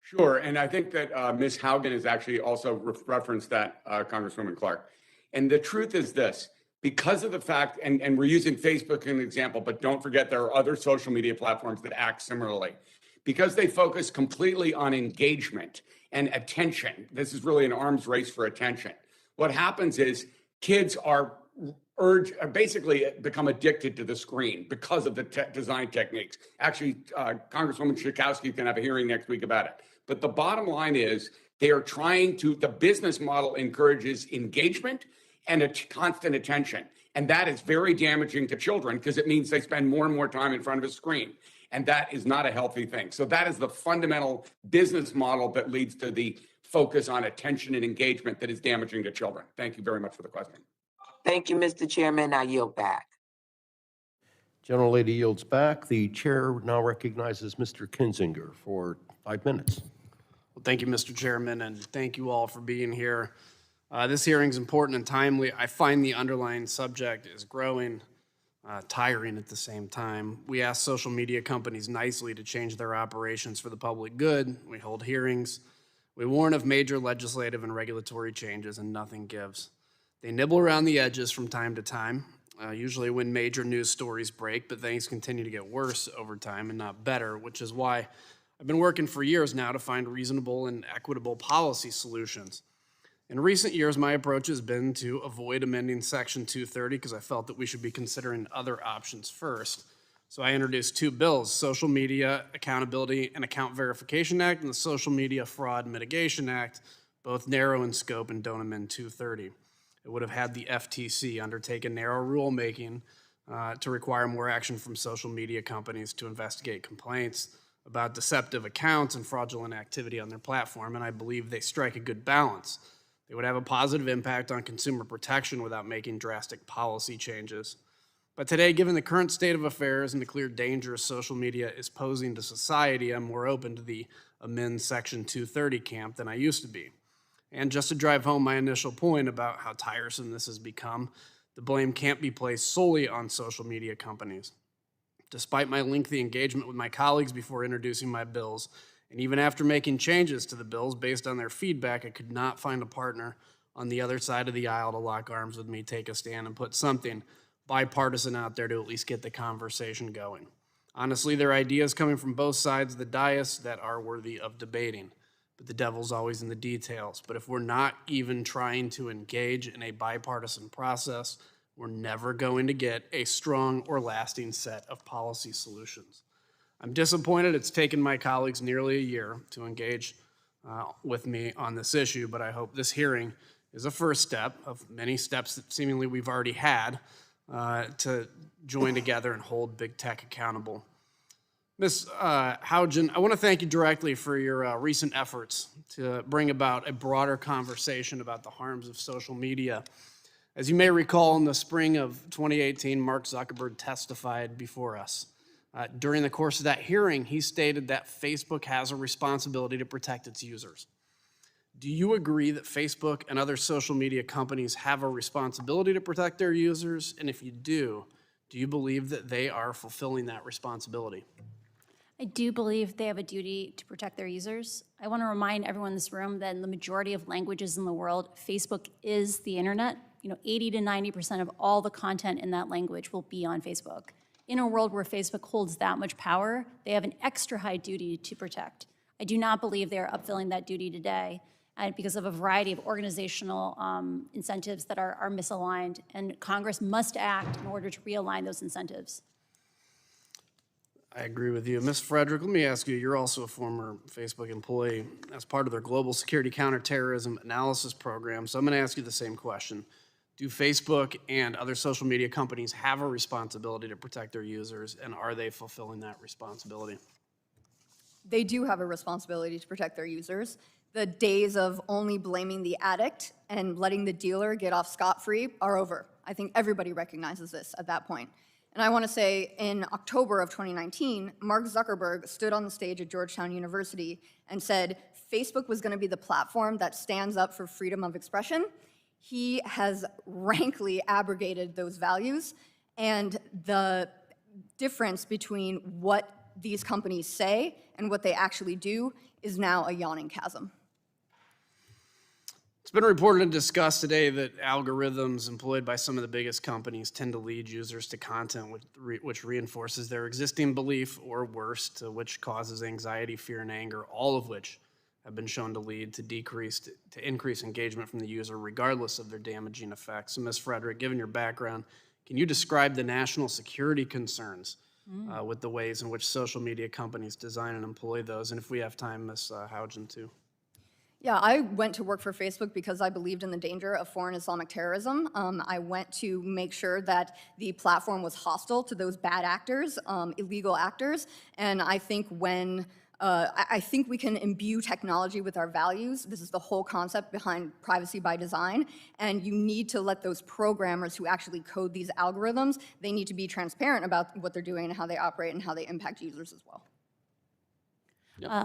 Sure, and I think that Ms. Haugen has actually also referenced that, Congresswoman Clark. And the truth is this, because of the fact, and we're using Facebook as an example, but don't forget there are other social media platforms that act similarly. Because they focus completely on engagement and attention, this is really an arms race for attention. What happens is kids are basically become addicted to the screen because of the design techniques. Actually, Congresswoman Schakowsky can have a hearing next week about it. But the bottom line is they are trying to, the business model encourages engagement and a constant attention. And that is very damaging to children because it means they spend more and more time in front of a screen. And that is not a healthy thing. So that is the fundamental business model that leads to the focus on attention and engagement that is damaging to children. Thank you very much for the question. Thank you, Mr. Chairman. I yield back. Gentlelady yields back. The chair now recognizes Mr. Kinzinger for 5 minutes. Well, thank you, Mr. Chairman, and thank you all for being here. This hearing is important and timely. I find the underlying subject is growing, tiring at the same time. We ask social media companies nicely to change their operations for the public good. We hold hearings. We warn of major legislative and regulatory changes, and nothing gives. They nibble around the edges from time to time, usually when major news stories break, but things continue to get worse over time and not better, which is why I've been working for years now to find reasonable and equitable policy solutions. In recent years, my approach has been to avoid amending Section 230 because I felt that we should be considering other options first. So I introduced 2 bills, Social Media Accountability and Account Verification Act and the Social Media Fraud Mitigation Act, both narrow in scope and don't amend 230. It would have had the FTC undertake a narrow rulemaking to require more action from social media companies to investigate complaints about deceptive accounts and fraudulent activity on their platform, and I believe they strike a good balance. They would have a positive impact on consumer protection without making drastic policy changes. But today, given the current state of affairs and the clear danger social media is posing to society, I'm more open to the amend Section 230 camp than I used to be. And just to drive home my initial point about how tiresome this has become, the blame can't be placed solely on social media companies. Despite my lengthy engagement with my colleagues before introducing my bills, and even after making changes to the bills based on their feedback, I could not find a partner on the other side of the aisle to lock arms with me, take a stand, and put something bipartisan out there to at least get the conversation going. Honestly, there are ideas coming from both sides of the dais that are worthy of debating, but the devil's always in the details. But if we're not even trying to engage in a bipartisan process, we're never going to get a strong or lasting set of policy solutions. I'm disappointed it's taken my colleagues nearly a year to engage with me on this issue, but I hope this hearing is a first step of many steps that seemingly we've already had to join together and hold big tech accountable. Ms. Haugen, I want to thank you directly for your recent efforts to bring about a broader conversation about the harms of social media. As you may recall, in the spring of 2018, Mark Zuckerberg testified before us. During the course of that hearing, he stated that Facebook has a responsibility to protect its users. Do you agree that Facebook and other social media companies have a responsibility to protect their users? And if you do you believe that they are fulfilling that responsibility? I do believe they have a duty to protect their users. I want to remind everyone in this room that in the majority of languages in the world, Facebook is the internet. 80 to 90% of all the content in that language will be on Facebook. In a world where Facebook holds that much power, they have an extra high duty to protect. I do not believe they are upfilling that duty today because of a variety of organizational incentives that are misaligned, and Congress must act in order to realign those incentives. I agree with you. Ms. Frederick, let me ask you, you're also a former Facebook employee as part of their Global Security Counterterrorism Analysis Program, so I'm going to ask you the same question. Do Facebook and other social media companies have a responsibility to protect their users, and are they fulfilling that responsibility? They do have a responsibility to protect their users. The days of only blaming the addict and letting the dealer get off scot-free are over. I think everybody recognizes this at that point. And I want to say in October of 2019, Mark Zuckerberg stood on the stage at Georgetown University and said Facebook was going to be the platform that stands up for freedom of expression. He has rankly abrogated those values, and the difference between what these companies say and what they actually do is now a yawning chasm. It's been reported and discussed today that algorithms employed by some of the biggest companies tend to lead users to content which reinforces their existing belief, or worse, which causes anxiety, fear, and anger, all of which have been shown to lead to increased engagement from the user regardless of their damaging effects. So Ms. Frederick, given your background, can you describe the national security concerns with the ways in which social media companies design and employ those? And if we have time, Ms. Haugen, too. Yeah, I went to work for Facebook because I believed in the danger of foreign Islamic terrorism. I went to make sure that the platform was hostile to those bad actors, illegal actors, and I think I think we can imbue technology with our values. This is the whole concept behind privacy by design, and you need to let those programmers who actually code these algorithms, they need to be transparent about what they're doing and how they operate and how they impact users as well.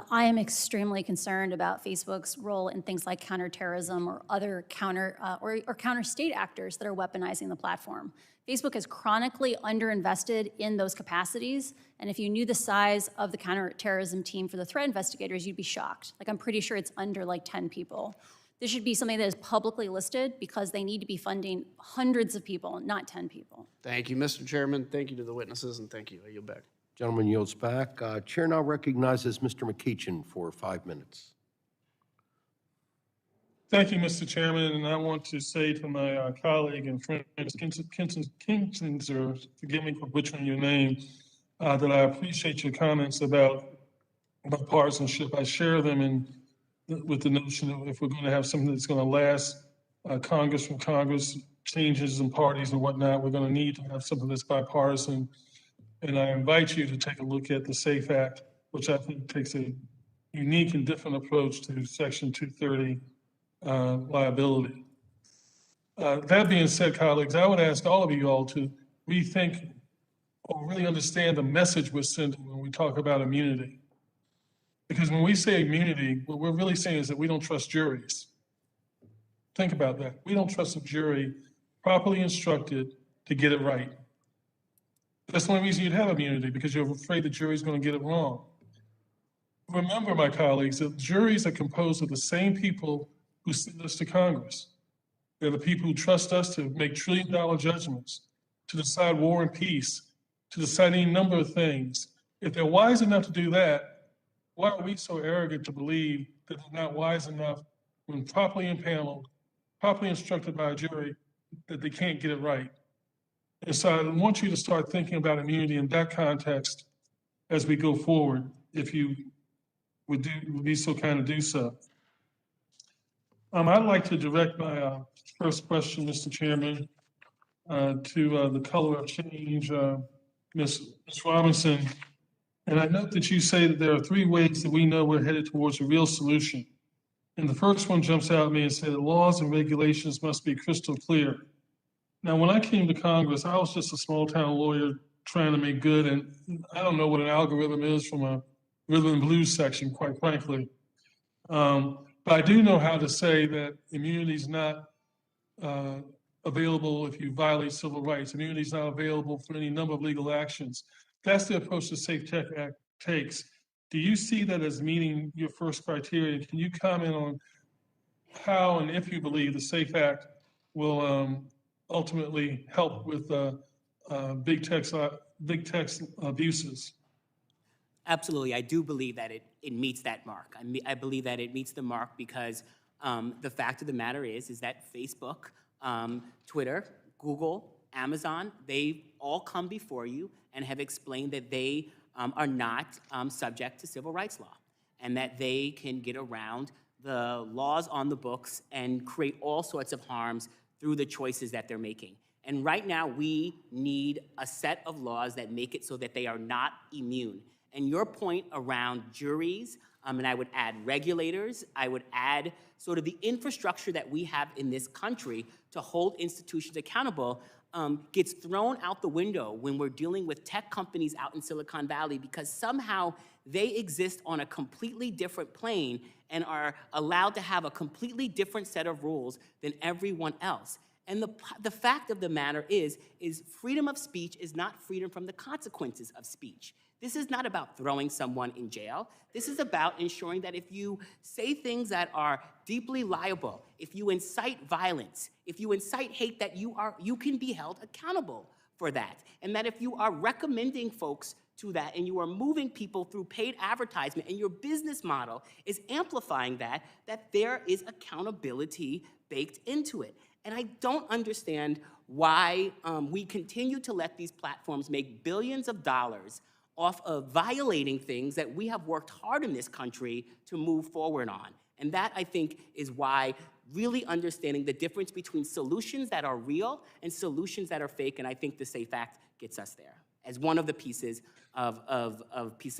I am extremely concerned about Facebook's role in things like counterterrorism or other counter-state actors that are weaponizing the platform. Facebook is chronically underinvested in those capacities, and if you knew the size of the counterterrorism team for the threat investigators, you'd be shocked. I'm pretty sure it's under 10 people. This should be something that is publicly listed because they need to be funding hundreds of people, not 10 people. Thank you, Mr. Chairman. Thank you to the witnesses, and thank you. I yield back. Gentleman yields back. Chair now recognizes Mr. McEachin for 5 minutes. Thank you, Mr. Chairman, and I want to say to my colleague and friend, Kinsinzer, forgive me for butchering your name, that I appreciate your comments about partisanship. I share them with the notion of if we're going to have something that's going to last, Congress from Congress, changes in parties and whatnot, we're going to need to have something that's bipartisan. And I invite you to take a look at the SAFE Act, which I think takes a unique and different approach to Section 230 liability. That being said, colleagues, I would ask all of you all to rethink or really understand the message we're sending when we talk about immunity. Because when we say immunity, what we're really saying is that we don't trust juries. Think about that. We don't trust a jury properly instructed to get it right. That's the only reason you'd have immunity, because you're afraid the jury's going to get it wrong. Remember, my colleagues, that juries are composed of the same people who send us to Congress. They're the people who trust us to make trillion-dollar judgments, to decide war and peace, to decide any number of things. If they're wise enough to do that, why are we so arrogant to believe that they're not wise enough, when properly impaneled, properly instructed by a jury, that they can't get it right? And so I want you to start thinking about immunity in that context as we go forward, if you would be so kind to do so. I'd like to direct my first question, Mr. Chairman, to the color of change, Ms. Robinson. And I note that you say that there are 3 ways that we know we're headed towards a real solution. And the first one jumps out at me and says that laws and regulations must be crystal clear. Now, when I came to Congress, I was just a small town lawyer trying to make good. And I don't know what an algorithm is from a rhythm and blues section, quite frankly. But I do know how to say that immunity is not available if you violate civil rights. Immunity is not available for any number of legal actions. That's the approach the Safe Tech Act takes. Do you see that as meeting your first criteria? Can you comment on how and if you believe the Safe Act will ultimately help with big tech abuses? Absolutely, I do believe that it meets that mark. I believe that it meets the mark because the fact of the matter is that Facebook, Twitter, Google, Amazon, they all come before you and have explained that they are not subject to civil rights law and that they can get around the laws on the books and create all sorts of harms through the choices that they're making. And right now, we need a set of laws that make it so that they are not immune. And your point around juries, and I would add regulators, I would add sort of the infrastructure that we have in this country to hold institutions accountable, gets thrown out the window when we're dealing with tech companies out in Silicon Valley because somehow they exist on a completely different plane and are allowed to have a completely different set of rules than everyone else. And the fact of the matter is freedom of speech is not freedom from the consequences of speech. This is not about throwing someone in jail. This is about ensuring that if you say things that are deeply liable, if you incite violence, if you incite hate, that you can be held accountable for that. And that if you are recommending folks to that and you are moving people through paid advertisement and your business model is amplifying that there is accountability baked into it. And I don't understand why we continue to let these platforms make billions of dollars off of violating things that we have worked hard in this country to move forward on. And that, I think, is why really understanding the difference between solutions that are real and solutions that are fake, and I think the SAFE Act gets us there as one of the pieces of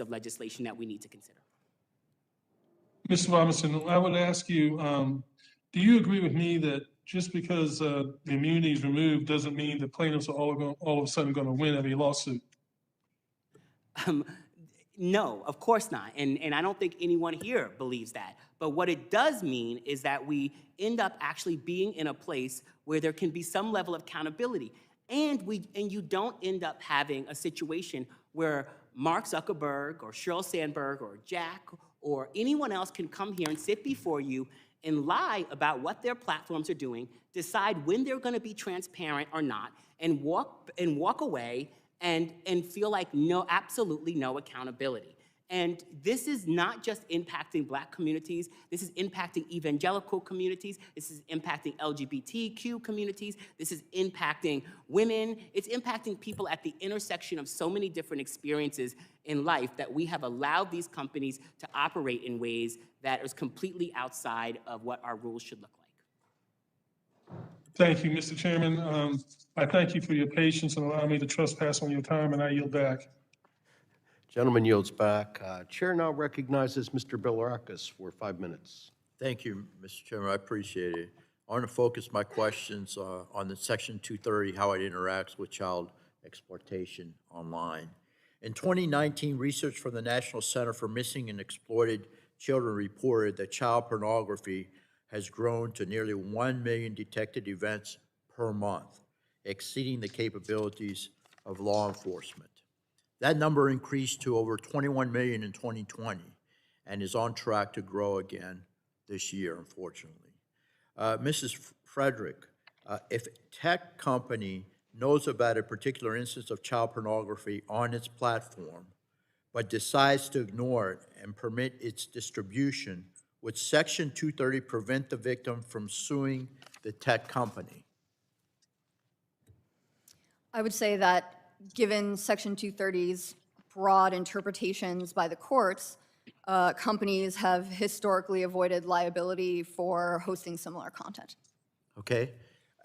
legislation that we need to consider. Mr. Robinson, I would ask you, do you agree with me that just because the immunity is removed doesn't mean the plaintiffs are all of a sudden going to win every lawsuit? No, of course not. And I don't think anyone here believes that. But what it does mean is that we end up actually being in a place where there can be some level of accountability. And you don't end up having a situation where Mark Zuckerberg or Sheryl Sandberg or Jack or anyone else can come here and sit before you and lie about what their platforms are doing, decide when they're going to be transparent or not, and walk away and feel like absolutely no accountability. And this is not just impacting Black communities, this is impacting evangelical communities, this is impacting LGBTQ communities, this is impacting women, it's impacting people at the intersection of so many different experiences in life that we have allowed these companies to operate in ways that is completely outside of what our rules should look like. Thank you, Mr. Chairman. I thank you for your patience and allowing me to trespass on your time, and I yield back. Gentleman yields back. Chair now recognizes Mr. Bilirakis for 5 minutes. Thank you, Mr. Chairman. I appreciate it. I want to focus my questions on the Section 230, how it interacts with child exploitation online. In 2019, research from the National Center for Missing and Exploited Children reported that child pornography has grown to nearly 1 million detected events per month, exceeding the capabilities of law enforcement. That number increased to over 21 million in 2020 and is on track to grow again this year, unfortunately. Mrs. Frederick, if a tech company knows about a particular instance of child pornography on its platform, but decides to ignore it and permit its distribution, would Section 230 prevent the victim from suing the tech company? I would say that given Section 230's broad interpretations by the courts, companies have historically avoided liability for hosting similar content. Okay.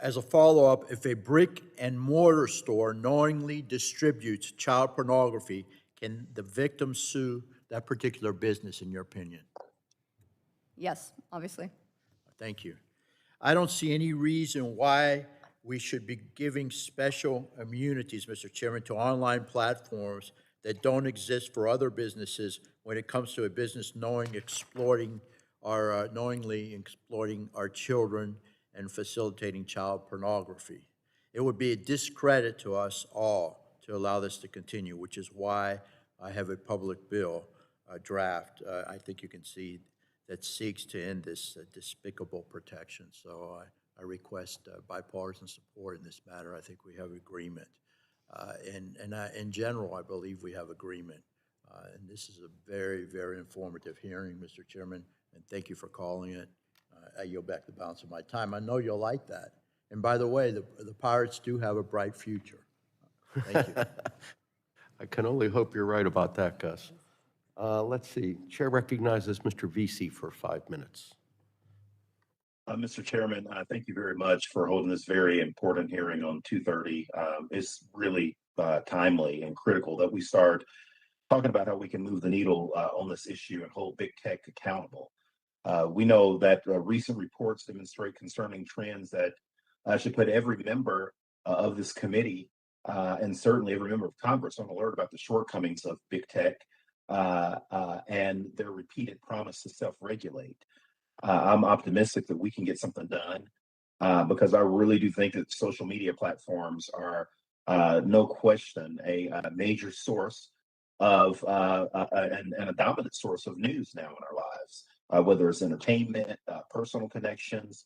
As a follow-up, if a brick and mortar store knowingly distributes child pornography, can the victim sue that particular business, in your opinion? Yes, obviously. Thank you. I don't see any reason why we should be giving special immunities, Mr. Chairman, to online platforms that don't exist for other businesses when it comes to a business knowingly exploiting our children and facilitating child pornography. It would be a discredit to us all to allow this to continue, which is why I have a public bill draft, I think you can see, that seeks to end this despicable protection. So I request bipartisan support in this matter. I think we have agreement. In general, I believe we have agreement. And this is a very, very informative hearing, Mr. Chairman, and thank you for calling it. I yield back the balance of my time. I know you'll like that. And by the way, the Pirates do have a bright future. Thank you. I can only hope you're right about that, Gus. Let's see. Chair recognizes Mr. Vesey for 5 minutes. Mr. Chairman, thank you very much for holding this very important hearing on 230. It's really timely and critical that we start talking about how we can move the needle on this issue and hold big tech accountable. We know that recent reports demonstrate concerning trends that should put every member of this committee and certainly every member of Congress on alert about the shortcomings of big tech and their repeated promise to self-regulate. I'm optimistic that we can get something done because I really do think that social media platforms are no question a major source of and a dominant source of news now in our lives, whether it's entertainment, personal connections,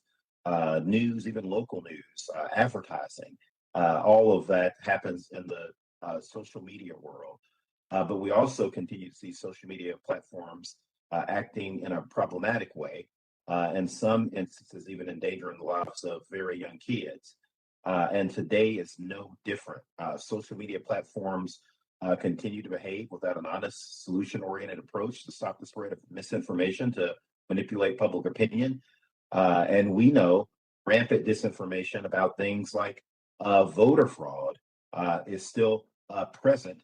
news, even local news, advertising. All of that happens in the social media world. But we also continue to see social media platforms acting in a problematic way, in some instances even endangering the lives of very young kids. And today is no different. Social media platforms continue to behave without an honest, solution-oriented approach to stop the spread of misinformation, to manipulate public opinion. And we know rampant disinformation about things like voter fraud is still present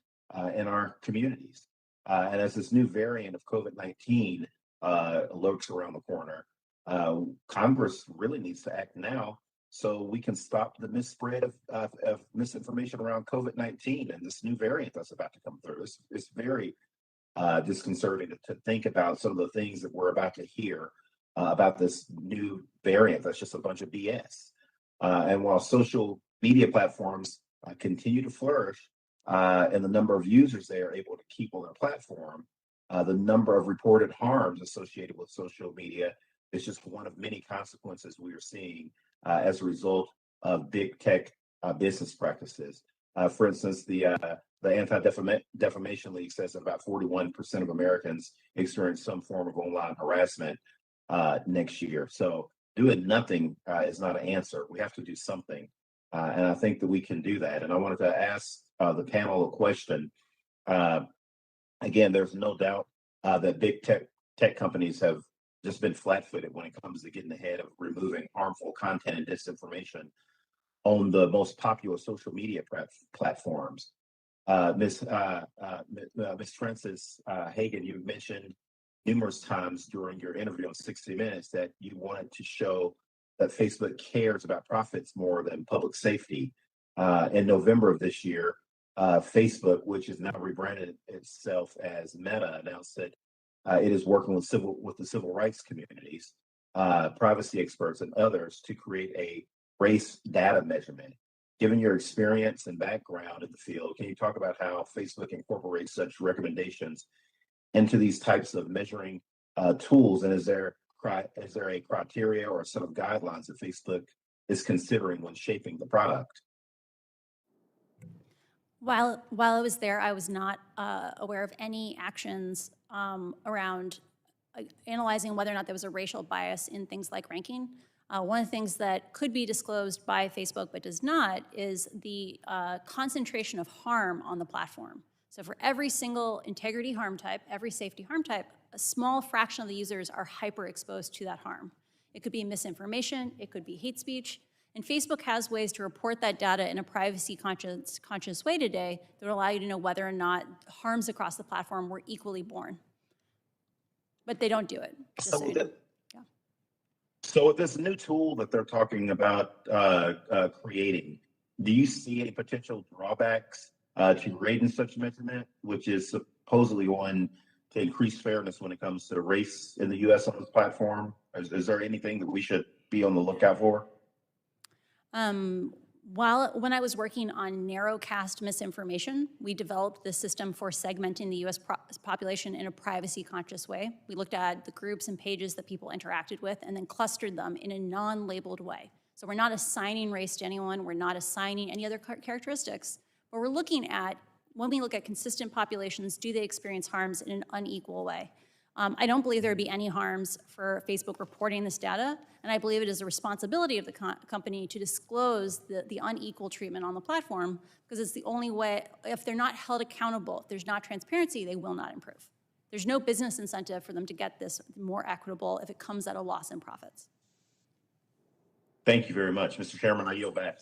in our communities. And as this new variant of COVID-19 lurks around the corner, Congress really needs to act now so we can stop the misspread of misinformation around COVID-19 and this new variant that's about to come through. It's very disconcerting to think about some of the things that we're about to hear about this new variant that's just a bunch of BS. And while social media platforms continue to flourish and the number of users they are able to keep on their platform, the number of reported harms associated with social media is just one of many consequences we are seeing as a result of big tech business practices. For instance, the Anti-Defamation League says that about 41% of Americans experience some form of online harassment next year. So doing nothing is not an answer. We have to do something. And I think that we can do that. And I wanted to ask the panel a question. Again, there's no doubt that big tech companies have just been flat-footed when it comes to getting ahead of removing harmful content and disinformation on the most popular social media platforms. Ms. Frances Haugen, you mentioned numerous times during your interview on 60 Minutes that you wanted to show that Facebook cares about profits more than public safety. In November of this year, Facebook, which has now rebranded itself as Meta, announced that it is working with the civil rights communities, privacy experts, and others to create a race data measurement. Given your experience and background in the field, can you talk about how Facebook incorporates such recommendations into these types of measuring tools? And is there a criteria or a set of guidelines that Facebook is considering when shaping the product? While I was there, I was not aware of any actions around analyzing whether or not there was a racial bias in things like ranking. One of the things that could be disclosed by Facebook but does not is the concentration of harm on the platform. So for every single integrity harm type, every safety harm type, a small fraction of the users are hyper-exposed to that harm. It could be misinformation, it could be hate speech, and Facebook has ways to report that data in a privacy-conscious way today that will allow you to know whether or not harms across the platform were equally borne. But they don't do it. So with this new tool that they're talking about creating, do you see any potential drawbacks to creating such measurement, which is supposedly one to increase fairness when it comes to race in the U.S. on this platform? Is there anything that we should be on the lookout for? When I was working on narrowcast misinformation, we developed this system for segmenting the U.S. population in a privacy-conscious way. We looked at the groups and pages that people interacted with and then clustered them in a non-labeled way. So we're not assigning race to anyone, we're not assigning any other characteristics, but we're looking at, when we look at consistent populations, do they experience harms in an unequal way? I don't believe there would be any harms for Facebook reporting this data, and I believe it is a responsibility of the company to disclose the unequal treatment on the platform, because it's the only way. If they're not held accountable, if there's not transparency, they will not improve. There's no business incentive for them to get this more equitable if it comes at a loss in profits. Thank you very much. Mr. Chairman, I yield back.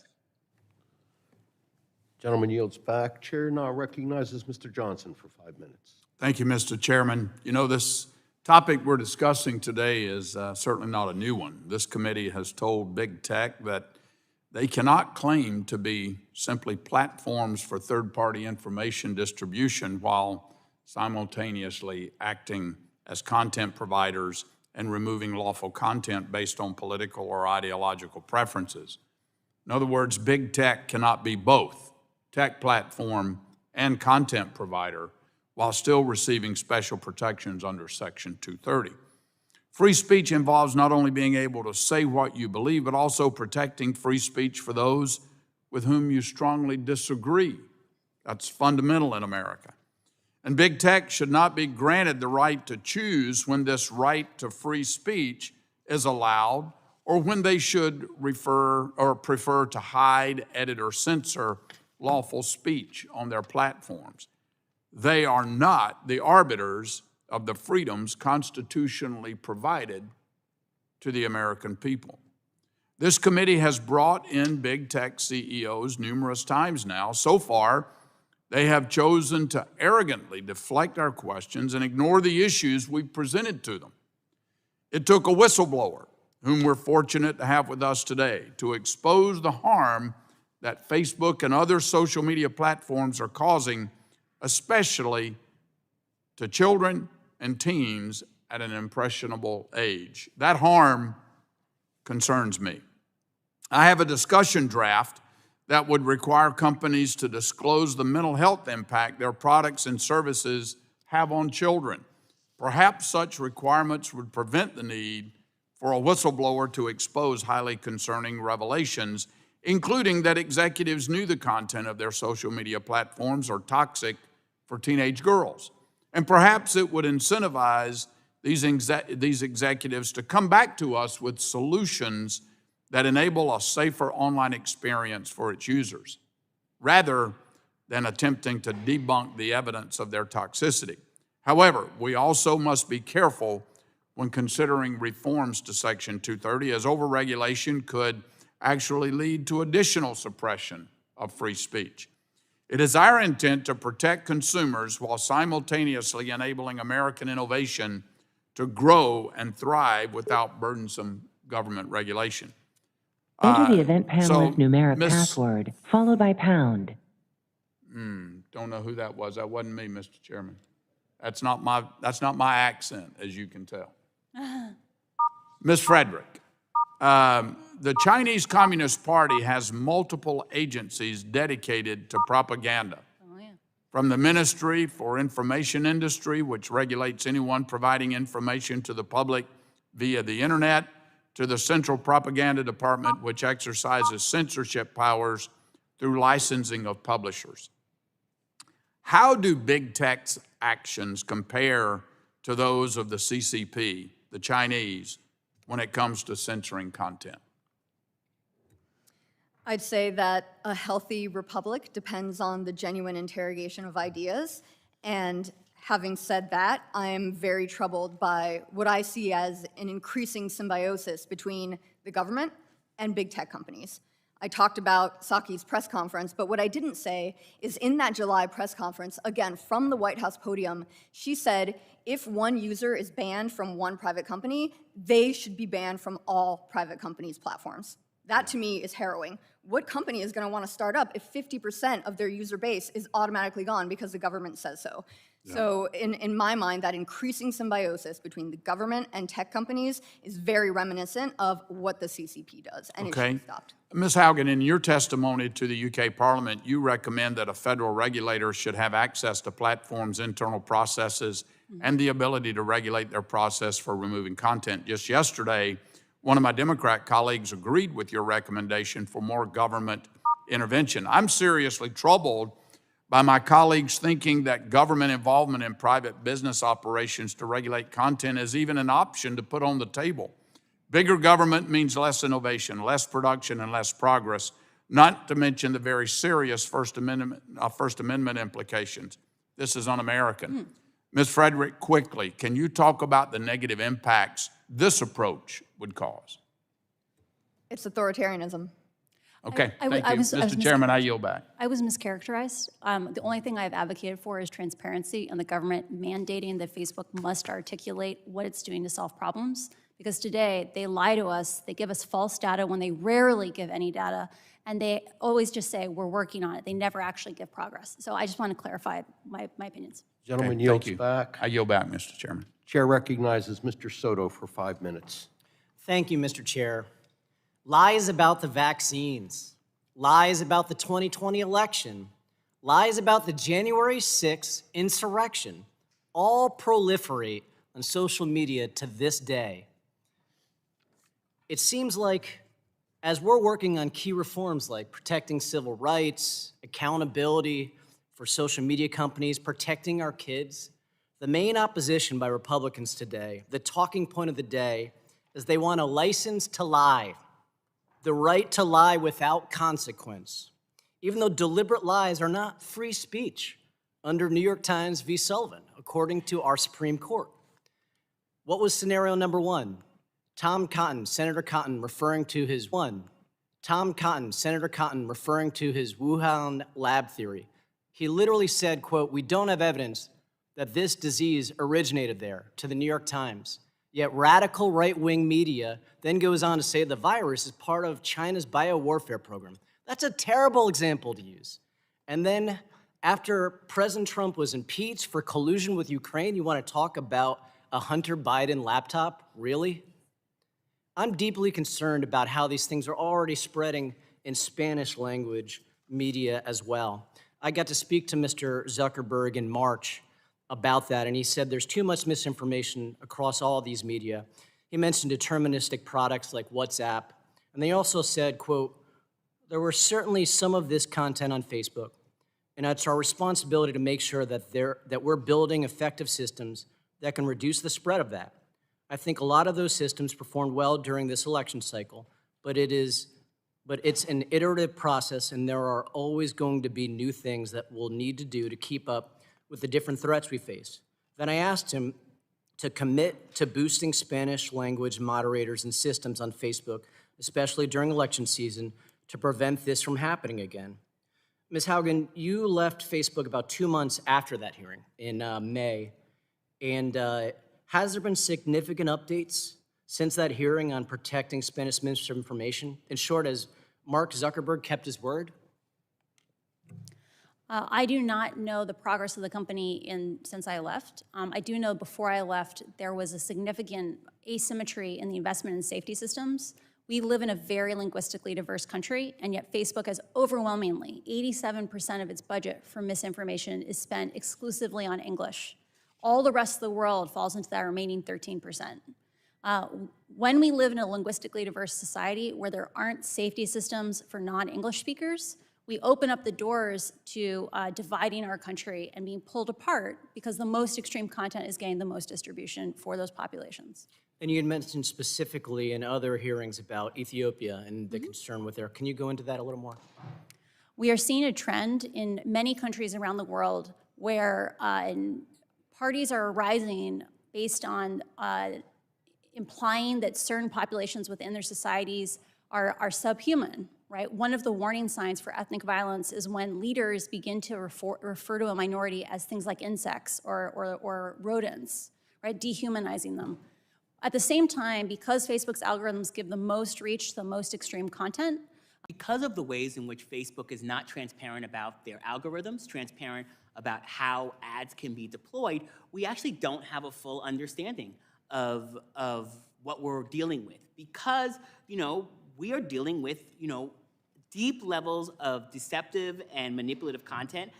Gentleman yields back. Chair now recognizes Mr. Johnson for 5 minutes. Thank you, Mr. Chairman. You know, this topic we're discussing today is certainly not a new one. This committee has told big tech that they cannot claim to be simply platforms for third-party information distribution while simultaneously acting as content providers and removing lawful content based on political or ideological preferences. In other words, big tech cannot be both tech platform and content provider while still receiving special protections under Section 230. Free speech involves not only being able to say what you believe, but also protecting free speech for those with whom you strongly disagree. That's fundamental in America. And big tech should not be granted the right to choose when this right to free speech is allowed, or when they should prefer to hide, edit, or censor lawful speech on their platforms. They are not the arbiters of the freedoms constitutionally provided to the American people. This committee has brought in big tech CEOs numerous times now. So far, they have chosen to arrogantly deflect our questions and ignore the issues we've presented to them. It took a whistleblower, whom we're fortunate to have with us today, to expose the harm that Facebook and other social media platforms are causing, especially to children and teens at an impressionable age. That harm concerns me. I have a discussion draft that would require companies to disclose the mental health impact their products and services have on children. Perhaps such requirements would prevent the need for a whistleblower to expose highly concerning revelations, including that executives knew the content of their social media platforms are toxic for teenage girls. And perhaps it would incentivize these executives to come back to us with solutions that enable a safer online experience for its users, rather than attempting to debunk the evidence of their toxicity. However, we also must be careful when considering reforms to Section 230, as overregulation could actually lead to additional suppression of free speech. It is our intent to protect consumers while simultaneously enabling American innovation to grow and thrive without burdensome government regulation. Enter the event panelist numeric password, followed by pound. Don't know who that was. That wasn't me, Mr. Chairman. That's not my accent, as you can tell. Ms. Frederick, the Chinese Communist Party has multiple agencies dedicated to propaganda. From the Ministry for Information Industry, which regulates anyone providing information to the public via the internet, to the Central Propaganda Department, which exercises censorship powers through licensing of publishers. How do big tech's actions compare to those of the CCP, the Chinese, when it comes to censoring content? I'd say that a healthy republic depends on the genuine interrogation of ideas. And having said that, I am very troubled by what I see as an increasing symbiosis between the government and big tech companies. I talked about Psaki's press conference, but what I didn't say is in that July press conference, again, from the White House podium, she said if one user is banned from one private company, they should be banned from all private companies' platforms. That to me is harrowing. What company is going to want to start up if 50% of their user base is automatically gone because the government says so? Yeah. So in my mind, that increasing symbiosis between the government and tech companies is very reminiscent of what the CCP does, and it should be stopped. Ms. Haugen, in your testimony to the UK Parliament, you recommend that a federal regulator should have access to platforms' internal processes and the ability to regulate their process for removing content. Just yesterday, one of my Democrat colleagues agreed with your recommendation for more government intervention. I'm seriously troubled by my colleagues thinking that government involvement in private business operations to regulate content is even an option to put on the table. Bigger government means less innovation, less production, and less progress, not to mention the very serious First Amendment implications. This is un-American. Ms. Frederick, quickly, can you talk about the negative impacts this approach would cause? It's authoritarianism. Okay, thank you. Mr. Chairman, I yield back. I was mischaracterized. The only thing I've advocated for is transparency and the government mandating that Facebook must articulate what it's doing to solve problems. Because today, they lie to us, they give us false data when they rarely give any data, and they always just say, we're working on it. They never actually give progress. So I just want to clarify my opinions. Gentleman yields back. I yield back, Mr. Chairman. Chair recognizes Mr. Soto for 5 minutes. Thank you, Mr. Chair. Lies about the vaccines, lies about the 2020 election, lies about the January 6th insurrection, all proliferate on social media to this day. It seems like as we're working on key reforms like protecting civil rights, accountability for social media companies, protecting our kids, the main opposition by Republicans today, the talking point of the day, is they want a license to lie. The right to lie without consequence, even though deliberate lies are not free speech under New York Times v. Sullivan, according to our Supreme Court. What was scenario number one? Tom Cotton, Senator Cotton, referring to his Wuhan lab theory. He literally said, quote, "We don't have evidence that this disease originated there," to the New York Times. Yet radical right-wing media then goes on to say the virus is part of China's biowarfare program. That's a terrible example to use. And then after President Trump was impeached for collusion with Ukraine, you want to talk about a Hunter Biden laptop? Really? I'm deeply concerned about how these things are already spreading in Spanish language media as well. I got to speak to Mr. Zuckerberg in March about that, and he said there's too much misinformation across all these media. He mentioned deterministic products like WhatsApp, and they also said, quote, "There were certainly some of this content on Facebook, and it's our responsibility to make sure that we're building effective systems that can reduce the spread of that. I think a lot of those systems performed well during this election cycle, but it's an iterative process, and there are always going to be new things that we'll need to do to keep up with the different threats we face." Then I asked him to commit to boosting Spanish language moderators and systems on Facebook, especially during election season, to prevent this from happening again. Ms. Haugen, you left Facebook about 2 months after that hearing in May, and has there been significant updates since that hearing on protecting Spanish misinformation? In short, has Mark Zuckerberg kept his word? I do not know the progress of the company since I left. I do know before I left, there was a significant asymmetry in the investment in safety systems. We live in a very linguistically diverse country, and yet Facebook has overwhelmingly, 87% of its budget for misinformation is spent exclusively on English. All the rest of the world falls into that remaining 13%. When we live in a linguistically diverse society where there aren't safety systems for non-English speakers, we open up the doors to dividing our country and being pulled apart because the most extreme content is getting the most distribution for those populations. And you had mentioned specifically in other hearings about Ethiopia and the concern with there. Can you go into that a little more? We are seeing a trend in many countries around the world where parties are arising based on implying that certain populations within their societies are subhuman right? One of the warning signs for ethnic violence is when leaders begin to refer to a minority as things like insects or rodents, right? Dehumanizing them. At the same time, because Facebook's algorithms give the most reach to the most extreme content, because of the ways in which Facebook is not transparent about their algorithms, transparent about how ads can be deployed, we actually don't have a full understanding of what we're dealing with. Because, we are dealing with, deep levels of deceptive and manipulative content,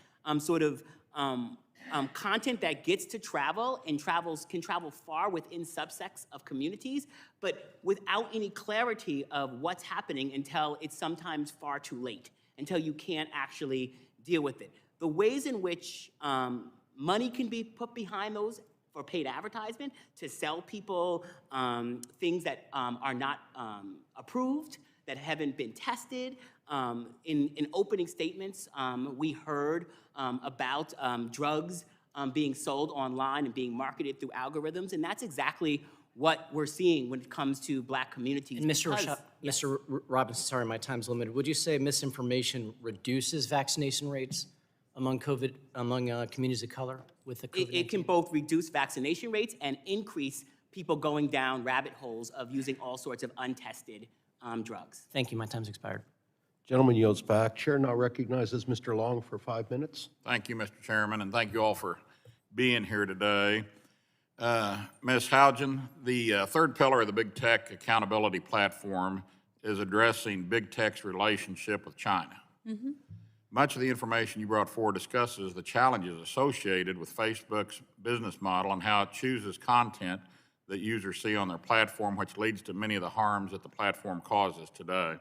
content that gets to travel and can travel far within subsects of communities, but without any clarity of what's happening until it's sometimes far too late, until you can't actually deal with it. The ways in which money can be put behind those for paid advertisement to sell people things that are not approved, that haven't been tested. In opening statements, we heard about drugs being sold online and being marketed through algorithms, and that's exactly what we're seeing when it comes to Black communities. And Mr. Robinson, sorry, my time's limited. Would you say misinformation reduces vaccination rates among communities of color with the COVID-19? It can both reduce vaccination rates and increase people going down rabbit holes of using all sorts of untested drugs. Thank you. My time's expired. Gentleman yields back. Chair now recognizes Mr. Long for 5 minutes. Thank you, Mr. Chairman, and thank you all for being here today. Ms. Haugen, the third pillar of the Big Tech Accountability Platform is addressing Big Tech's relationship with China. Mm-hmm. Much of the information you brought forward discusses the challenges associated with Facebook's business model and how it chooses content that users see on their platform, which leads to many of the harms that the platform causes today.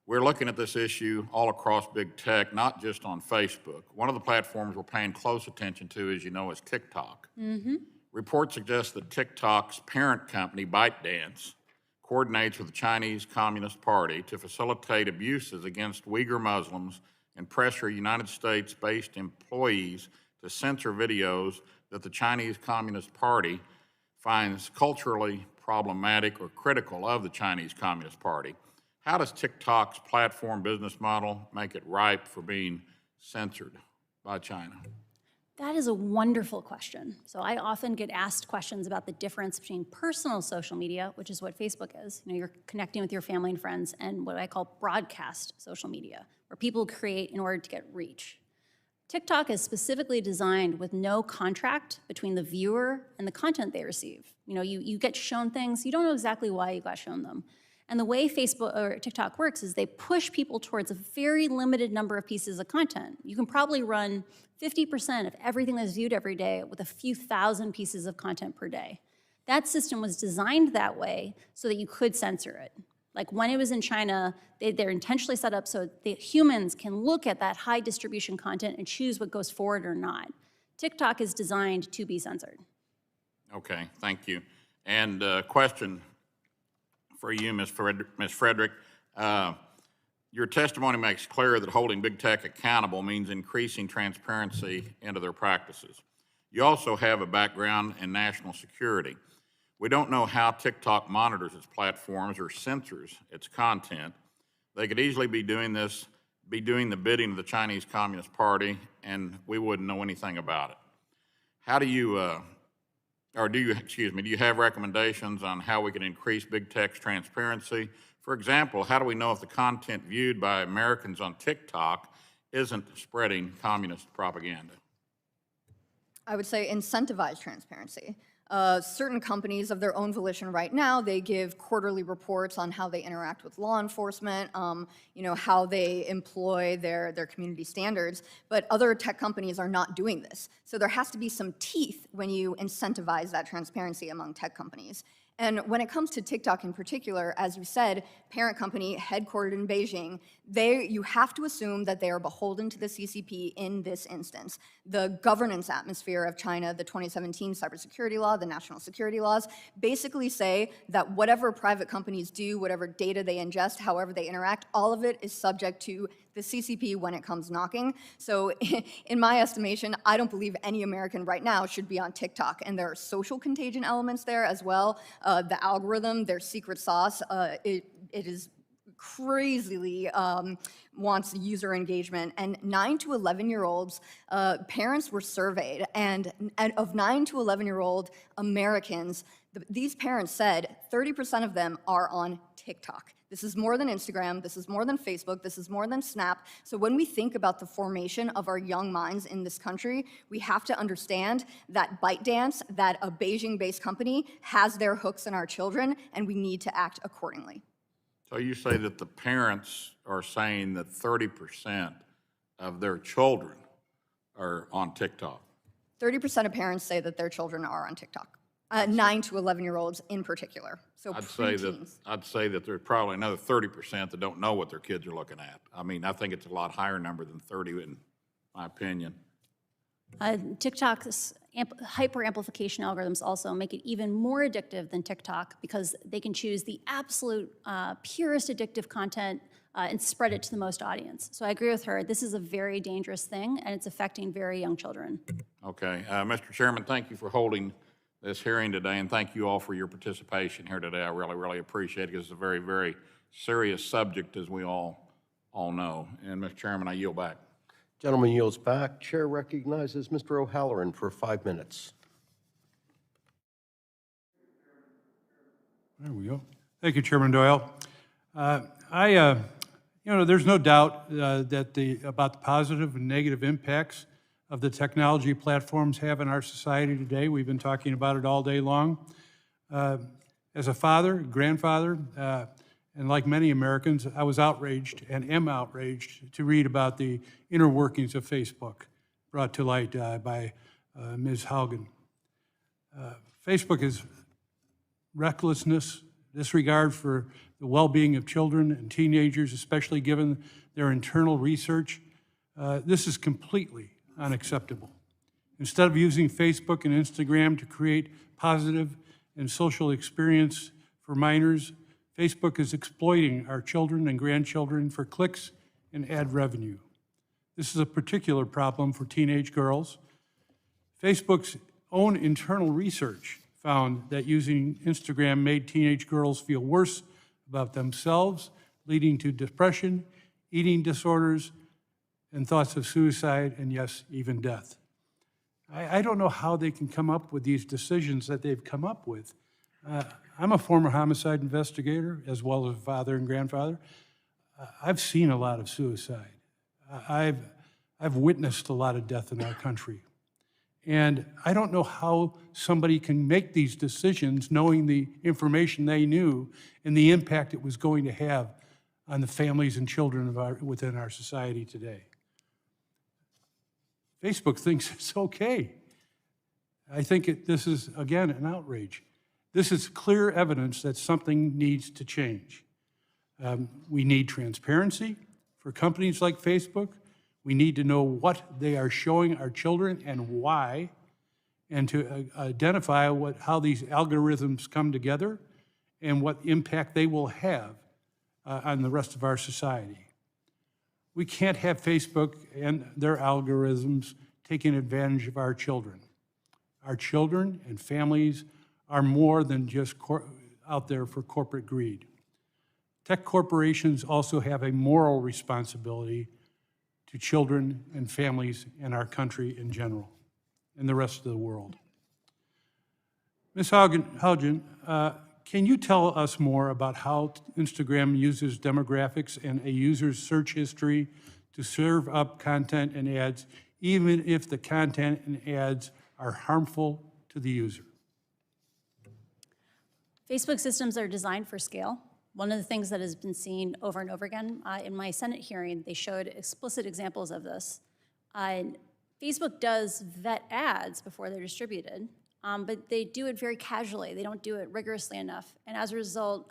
We're looking at this issue all across Big Tech, not just on Facebook. One of the platforms we're paying close attention to, as you know, is TikTok. Mm-hmm. Reports suggest that TikTok's parent company, ByteDance, coordinates with the Chinese Communist Party to facilitate abuses against Uyghur Muslims and pressure United States-based employees to censor videos that the Chinese Communist Party finds culturally problematic or critical of the Chinese Communist Party. How does TikTok's platform business model make it ripe for being censored by China? That is a wonderful question. So I often get asked questions about the difference between personal social media, which is what Facebook is. You're connecting with your family and friends, and what I call broadcast social media, where people create in order to get reach. TikTok is specifically designed with no contract between the viewer and the content they receive. You get shown things, you don't know exactly why you got shown them. And the way Facebook or TikTok works is they push people towards a very limited number of pieces of content. You can probably run 50% of everything that's viewed every day with a few thousand pieces of content per day. That system was designed that way so that you could censor it. Like when it was in China, they're intentionally set up so that humans can look at that high distribution content and choose what goes forward or not. TikTok is designed to be censored. Okay, thank you. And question for you, Ms. Frederick. Your testimony makes clear that holding Big Tech accountable means increasing transparency into their practices. You also have a background in national security. We don't know how TikTok monitors its platforms or censors its content. They could easily be doing the bidding of the Chinese Communist Party, and we wouldn't know anything about it. How do you, do you have recommendations on how we can increase Big Tech's transparency? For example, how do we know if the content viewed by Americans on TikTok isn't spreading communist propaganda? I would say incentivize transparency. Certain companies of their own volition right now, they give quarterly reports on how they interact with law enforcement, how they employ their community standards, but other tech companies are not doing this. So there has to be some teeth when you incentivize that transparency among tech companies. And when it comes to TikTok in particular, as you said, parent company headquartered in Beijing, you have to assume that they are beholden to the CCP in this instance. The governance atmosphere of China, the 2017 cybersecurity law, the national security laws, basically say that whatever private companies do, whatever data they ingest, however they interact, all of it is subject to the CCP when it comes knocking. So in my estimation, I don't believe any American right now should be on TikTok. And there are social contagion elements there as well. The algorithm, their secret sauce, it is crazily wants user engagement. And 9 to 11-year-olds, parents were surveyed, and of 9 to 11-year-old Americans, these parents said 30% of them are on TikTok. This is more than Instagram, this is more than Facebook, this is more than Snap. So when we think about the formation of our young minds in this country, we have to understand that ByteDance, that a Beijing-based company, has their hooks in our children, and we need to act accordingly. So you say that the parents are saying that 30% of their children are on TikTok? 30% of parents say that their children are on TikTok. 9 to 11-year-olds in particular, so preteens. I'd say that there's probably another 30% that don't know what their kids are looking at. I mean, I think it's a lot higher number than 30, in my opinion. TikTok's hyper-amplification algorithms also make it even more addictive than TikTok because they can choose the absolute purest addictive content and spread it to the most audience. So I agree with her. This is a very dangerous thing, and it's affecting very young children. Okay. Mr. Chairman, thank you for holding this hearing today, and thank you all for your participation here today. I really, really appreciate it because it's a very, very serious subject, as we all know. And Mr. Chairman, I yield back. Gentleman yields back. Chair recognizes Mr. O'Halloran for 5 minutes. There we go. Thank you, Chairman Doyle. There's no doubt that about the positive and negative impacts of the technology platforms have in our society today. We've been talking about it all day long. As a father, grandfather, and like many Americans, I was outraged and am outraged to read about the inner workings of Facebook brought to light by Ms. Haugen. Facebook is recklessness, disregard for the well-being of children and teenagers, especially given their internal research. This is completely unacceptable. Instead of using Facebook and Instagram to create positive and social experience for minors, Facebook is exploiting our children and grandchildren for clicks and ad revenue. This is a particular problem for teenage girls. Facebook's own internal research found that using Instagram made teenage girls feel worse about themselves, leading to depression, eating disorders, and thoughts of suicide, and yes, even death. I don't know how they can come up with these decisions that they've come up with. I'm a former homicide investigator, as well as a father and grandfather. I've seen a lot of suicide. I've witnessed a lot of death in our country. And I don't know how somebody can make these decisions knowing the information they knew and the impact it was going to have on the families and children within our society today. Facebook thinks it's okay. I think this is, again, an outrage. This is clear evidence that something needs to change. We need transparency for companies like Facebook. We need to know what they are showing our children and why, and to identify how these algorithms come together and what impact they will have on the rest of our society. We can't have Facebook and their algorithms taking advantage of our children. Our children and families are more than just out there for corporate greed. Tech corporations also have a moral responsibility to children and families in our country in general and the rest of the world. Ms. Haugen, can you tell us more about how Instagram uses demographics and a user's search history to serve up content and ads, even if the content and ads are harmful to the user? Facebook systems are designed for scale. One of the things that has been seen over and over again, in my Senate hearing, they showed explicit examples of this. Facebook does vet ads before they're distributed, but they do it very casually. They don't do it rigorously enough. And as a result,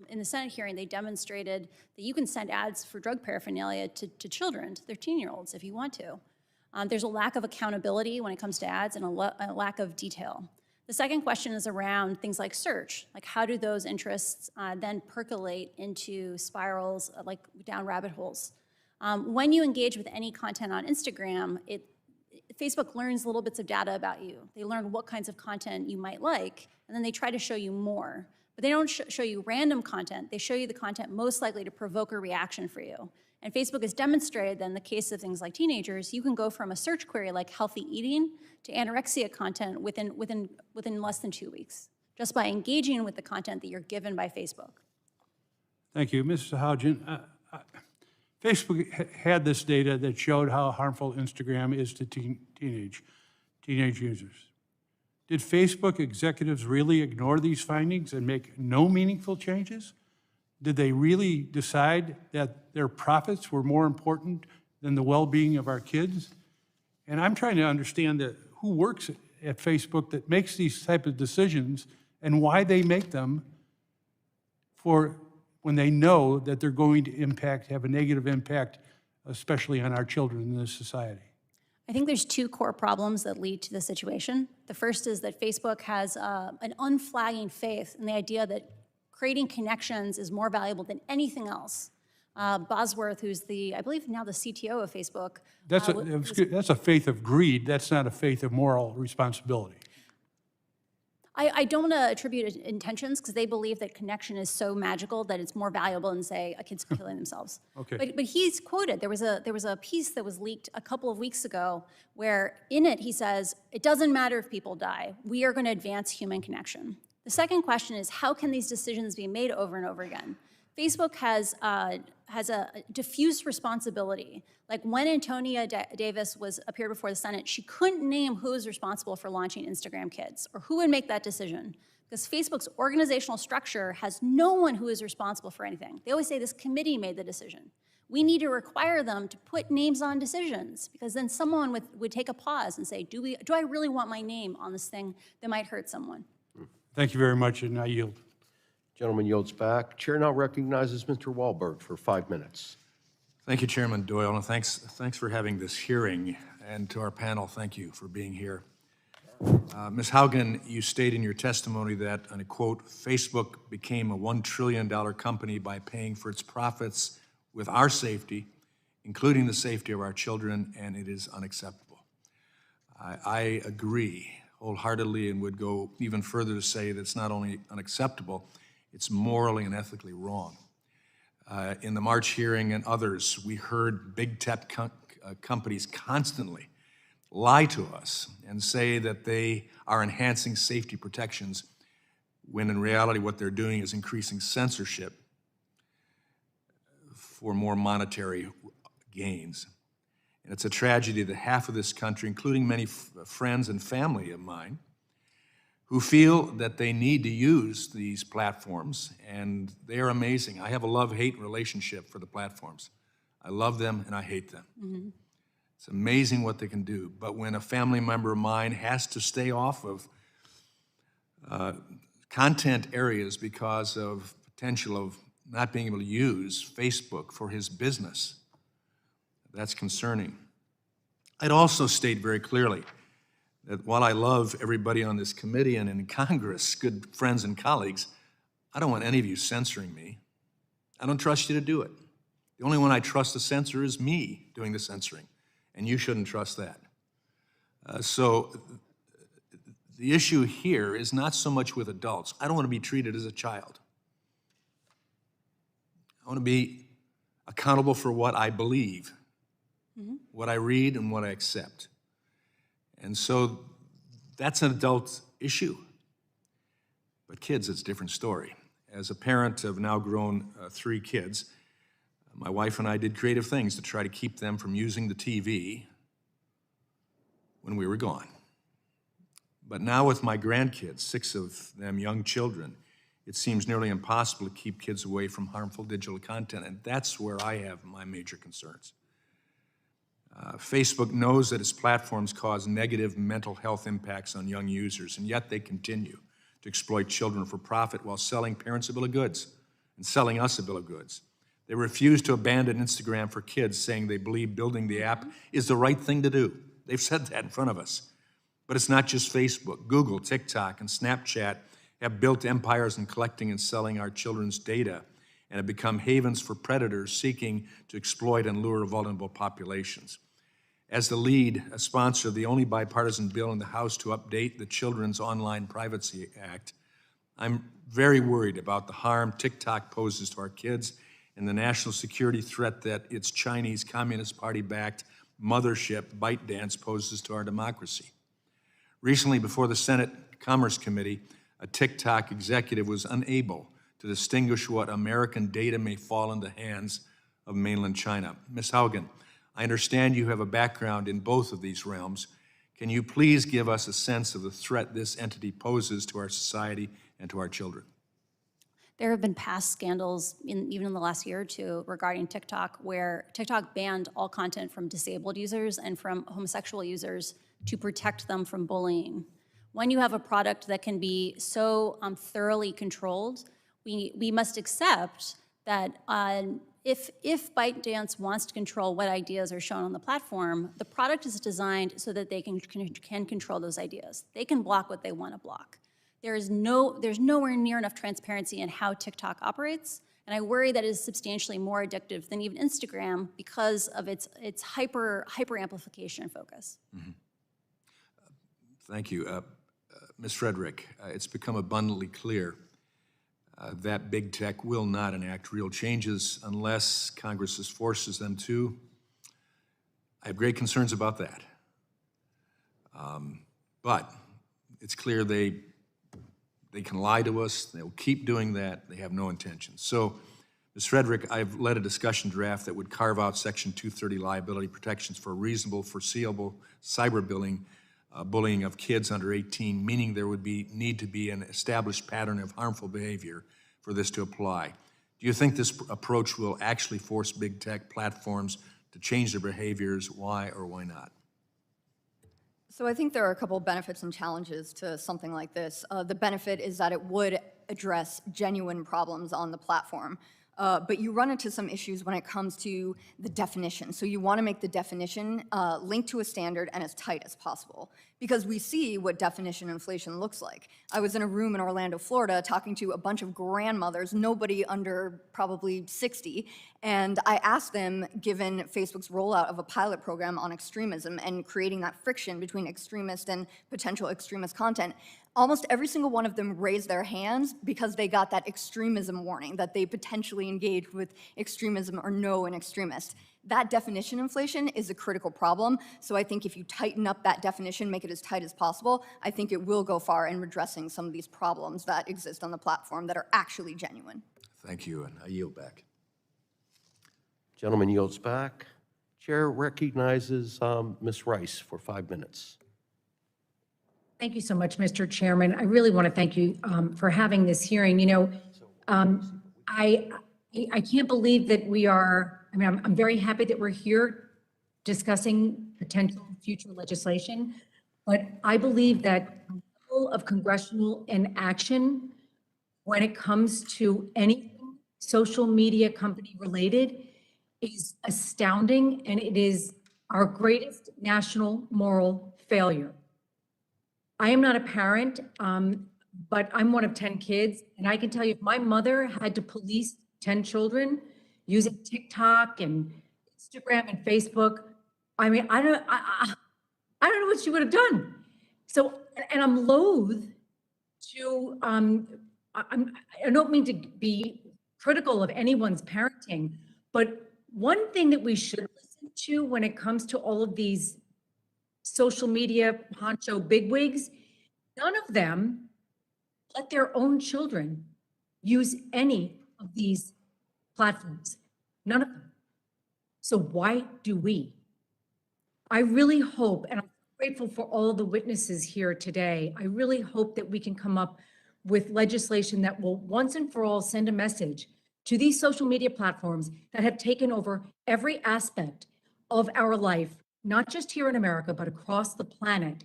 in the Senate hearing, they demonstrated that you can send ads for drug paraphernalia to children, to their 13-year-olds, if you want to. There's a lack of accountability when it comes to ads and a lack of detail. The second question is around things like search, like how do those interests then percolate into spirals, like down rabbit holes? When you engage with any content on Instagram, Facebook learns little bits of data about you. They learn what kinds of content you might like, and then they try to show you more. But they don't show you random content. They show you the content most likely to provoke a reaction for you. And Facebook has demonstrated that in the case of things like teenagers, you can go from a search query like healthy eating to anorexia content within less than 2 weeks, just by engaging with the content that you're given by Facebook. Thank you. Mrs. Haugen, Facebook had this data that showed how harmful Instagram is to teenage users. Did Facebook executives really ignore these findings and make no meaningful changes? Did they really decide that their profits were more important than the well-being of our kids? And I'm trying to understand who works at Facebook that makes these type of decisions and why they make them for when they know that they're going to have a negative impact, especially on our children in this society. I think there's two core problems that lead to the situation. The first is that Facebook has an unflagging faith in the idea that creating connections is more valuable than anything else. Bosworth, who's I believe now the CTO of Facebook. That's a faith of greed. That's not a faith of moral responsibility. I don't want to attribute intentions because they believe that connection is so magical that it's more valuable than, say, a kid's killing themselves. Okay. But he's quoted. There was a piece that was leaked a couple of weeks ago where in it he says, it doesn't matter if people die. We are going to advance human connection. The second question is, how can these decisions be made over and over again? Facebook has a diffuse responsibility. Like when Antonia Davis appeared before the Senate, she couldn't name who was responsible for launching Instagram Kids or who would make that decision because Facebook's organizational structure has no one who is responsible for anything. They always say this committee made the decision. We need to require them to put names on decisions because then someone would take a pause and say, do I really want my name on this thing that might hurt someone? Thank you very much, and I yield. Gentleman yields back. Chair now recognizes Mr. Wahlberg for 5 minutes. Thank you, Chairman Doyle, and thanks for having this hearing. And to our panel, thank you for being here. Ms. Haugen, you state in your testimony that, and I quote, Facebook became a $1 trillion company by paying for its profits with our safety, including the safety of our children, and it is unacceptable. I agree wholeheartedly and would go even further to say that it's not only unacceptable, it's morally and ethically wrong. In the March hearing and others, we heard big tech companies constantly lie to us and say that they are enhancing safety protections when in reality what they're doing is increasing censorship for more monetary gains. And it's a tragedy that half of this country, including many friends and family of mine, who feel that they need to use these platforms, and they are amazing. I have a love-hate relationship for the platforms. I love them and I hate them. Mm-hmm. It's amazing what they can do. But when a family member of mine has to stay off of content areas because of potential of not being able to use Facebook for his business, that's concerning. I'd also state very clearly that while I love everybody on this committee and in Congress, good friends and colleagues, I don't want any of you censoring me. I don't trust you to do it. The only one I trust to censor is me doing the censoring, and you shouldn't trust that. So the issue here is not so much with adults. I don't want to be treated as a child. I want to be accountable for what I believe, what I read, and what I accept. And so that's an adult issue. But kids, it's a different story. As a parent of now grown 3 kids, my wife and I did creative things to try to keep them from using the TV when we were gone. But now with my grandkids, 6 of them young children, it seems nearly impossible to keep kids away from harmful digital content, and that's where I have my major concerns. Facebook knows that its platforms cause negative mental health impacts on young users, and yet they continue to exploit children for profit while selling parents a bill of goods and selling us a bill of goods. They refuse to abandon Instagram for kids, saying they believe building the app is the right thing to do. They've said that in front of us. But it's not just Facebook. Google, TikTok, and Snapchat have built empires in collecting and selling our children's data and have become havens for predators seeking to exploit and lure vulnerable populations. As the lead sponsor of the only bipartisan bill in the House to update the Children's Online Privacy Act, I'm very worried about the harm TikTok poses to our kids and the national security threat that its Chinese Communist Party-backed mothership ByteDance poses to our democracy. Recently, before the Senate Commerce Committee, a TikTok executive was unable to distinguish what American data may fall into hands of mainland China. Ms. Haugen, I understand you have a background in both of these realms. Can you please give us a sense of the threat this entity poses to our society and to our children? There have been past scandals, even in the last year or two, regarding TikTok, where TikTok banned all content from disabled users and from homosexual users to protect them from bullying. When you have a product that can be so thoroughly controlled, we must accept that if ByteDance wants to control what ideas are shown on the platform, the product is designed so that they can control those ideas. They can block what they want to block. There's nowhere near enough transparency in how TikTok operates, and I worry that it is substantially more addictive than even Instagram because of its hyper amplification focus. Mm-hmm. Thank you. Ms. Frederick, it's become abundantly clear that big tech will not enact real changes unless Congress forces them to. I have great concerns about that. But it's clear they can lie to us. They'll keep doing that. They have no intention. So, Ms. Frederick, I've led a discussion draft that would carve out Section 230 liability protections for reasonable, foreseeable cyberbullying bullying of kids under 18, meaning there would need to be an established pattern of harmful behavior for this to apply. Do you think this approach will actually force big tech platforms to change their behaviors? Why or why not? So I think there are a couple of benefits and challenges to something like this. The benefit is that it would address genuine problems on the platform. But you run into some issues when it comes to the definition. So you want to make the definition linked to a standard and as tight as possible, because we see what definition inflation looks like. I was in a room in Orlando, Florida, talking to a bunch of grandmothers, nobody under probably 60, and I asked them, given Facebook's rollout of a pilot program on extremism and creating that friction between extremist and potential extremist content, almost every single one of them raised their hands because they got that extremism warning, that they potentially engaged with extremism or know an extremist. That definition inflation is a critical problem, so I think if you tighten up that definition, make it as tight as possible, I think it will go far in redressing some of these problems that exist on the platform that are actually genuine. Thank you, and I yield back. Gentleman yields back. Chair recognizes Ms. Rice for 5 minutes. Thank you so much, Mr. Chairman. I really want to thank you for having this hearing. You know, I can't believe that we are, I mean, I'm very happy that we're here discussing potential future legislation, but I believe that the level of congressional inaction when it comes to anything social media company related is astounding, and it is our greatest national moral failure. I am not a parent, but I'm one of 10 kids, and I can tell you if my mother had to police 10 children using TikTok and Instagram and Facebook, I mean, I don't know what she would have done. So, and I'm loath to, I don't mean to be critical of anyone's parenting, but one thing that we should listen to when it comes to all of these social media honcho bigwigs, none of them let their own children use any of these platforms. None of them. So why do we? I really hope, and I'm grateful for all the witnesses here today, I really hope that we can come up with legislation that will once and for all send a message to these social media platforms that have taken over every aspect of our life, not just here in America, but across the planet,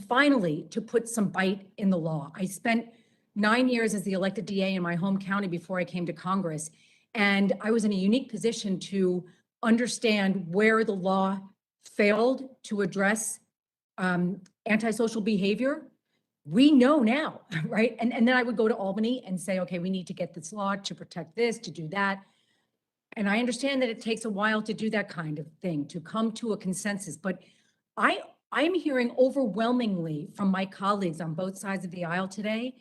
finally to put some bite in the law. I spent 9 years as the elected DA in my home county before I came to Congress, and I was in a unique position to understand where the law failed to address antisocial behavior. We know now, right? And then I would go to Albany and say, okay, we need to get this law to protect this, to do that. And I understand that it takes a while to do that kind of thing, to come to a consensus. But I'm hearing overwhelmingly from my colleagues on both sides of the aisle today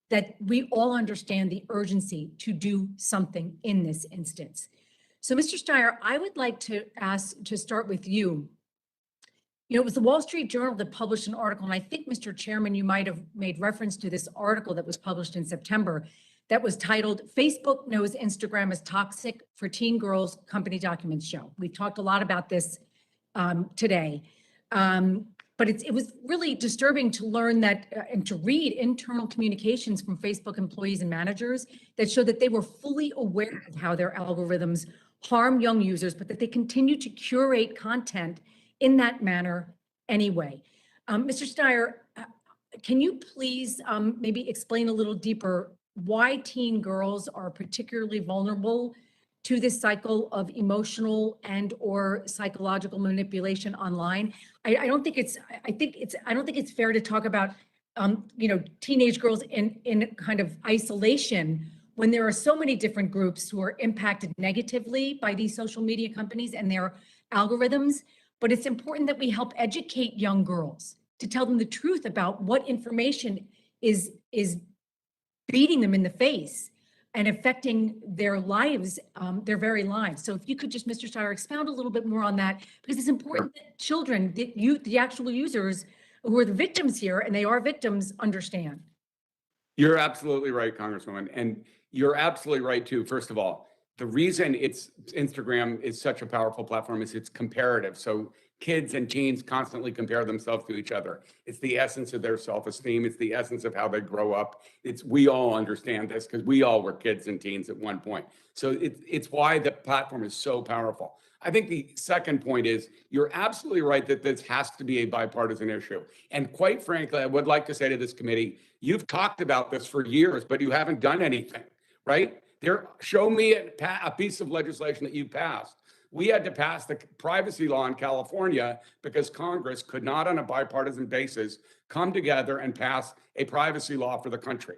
that we all understand the urgency to do something in this instance. So, Mr. Steyer, I would like to ask to start with you. It was the Wall Street Journal that published an article, and I think, Mr. Chairman, you might have made reference to this article that was published in September that was titled, "Facebook Knows Instagram is Toxic for Teen Girls, Company Documents Show." We've talked a lot about this today. But it was really disturbing to learn that and to read internal communications from Facebook employees and managers that show that they were fully aware of how their algorithms harm young users, but that they continue to curate content in that manner anyway. Mr. Steyer, can you please maybe explain a little deeper why teen girls are particularly vulnerable to this cycle of emotional and or psychological manipulation online? I don't think it's fair to talk about teenage girls in kind of isolation when there are so many different groups who are impacted negatively by these social media companies and their algorithms. But it's important that we help educate young girls to tell them the truth about what information is beating them in the face and affecting their lives, their very lives. So if you could just, Mr. Steyer, expound a little bit more on that, because it's important that children, the actual users who are the victims here, and they are victims, understand. You're absolutely right, Congresswoman. And you're absolutely right, too. First of all, the reason Instagram is such a powerful platform is it's comparative. So kids and teens constantly compare themselves to each other. It's the essence of their self-esteem. It's the essence of how they grow up. We all understand this because we all were kids and teens at one point. So it's why the platform is so powerful. I think the second point is you're absolutely right that this has to be a bipartisan issue. And quite frankly, I would like to say to this committee, you've talked about this for years, but you haven't done anything, right? Show me a piece of legislation that you passed. We had to pass the privacy law in California because Congress could not, on a bipartisan basis, come together and pass a privacy law for the country.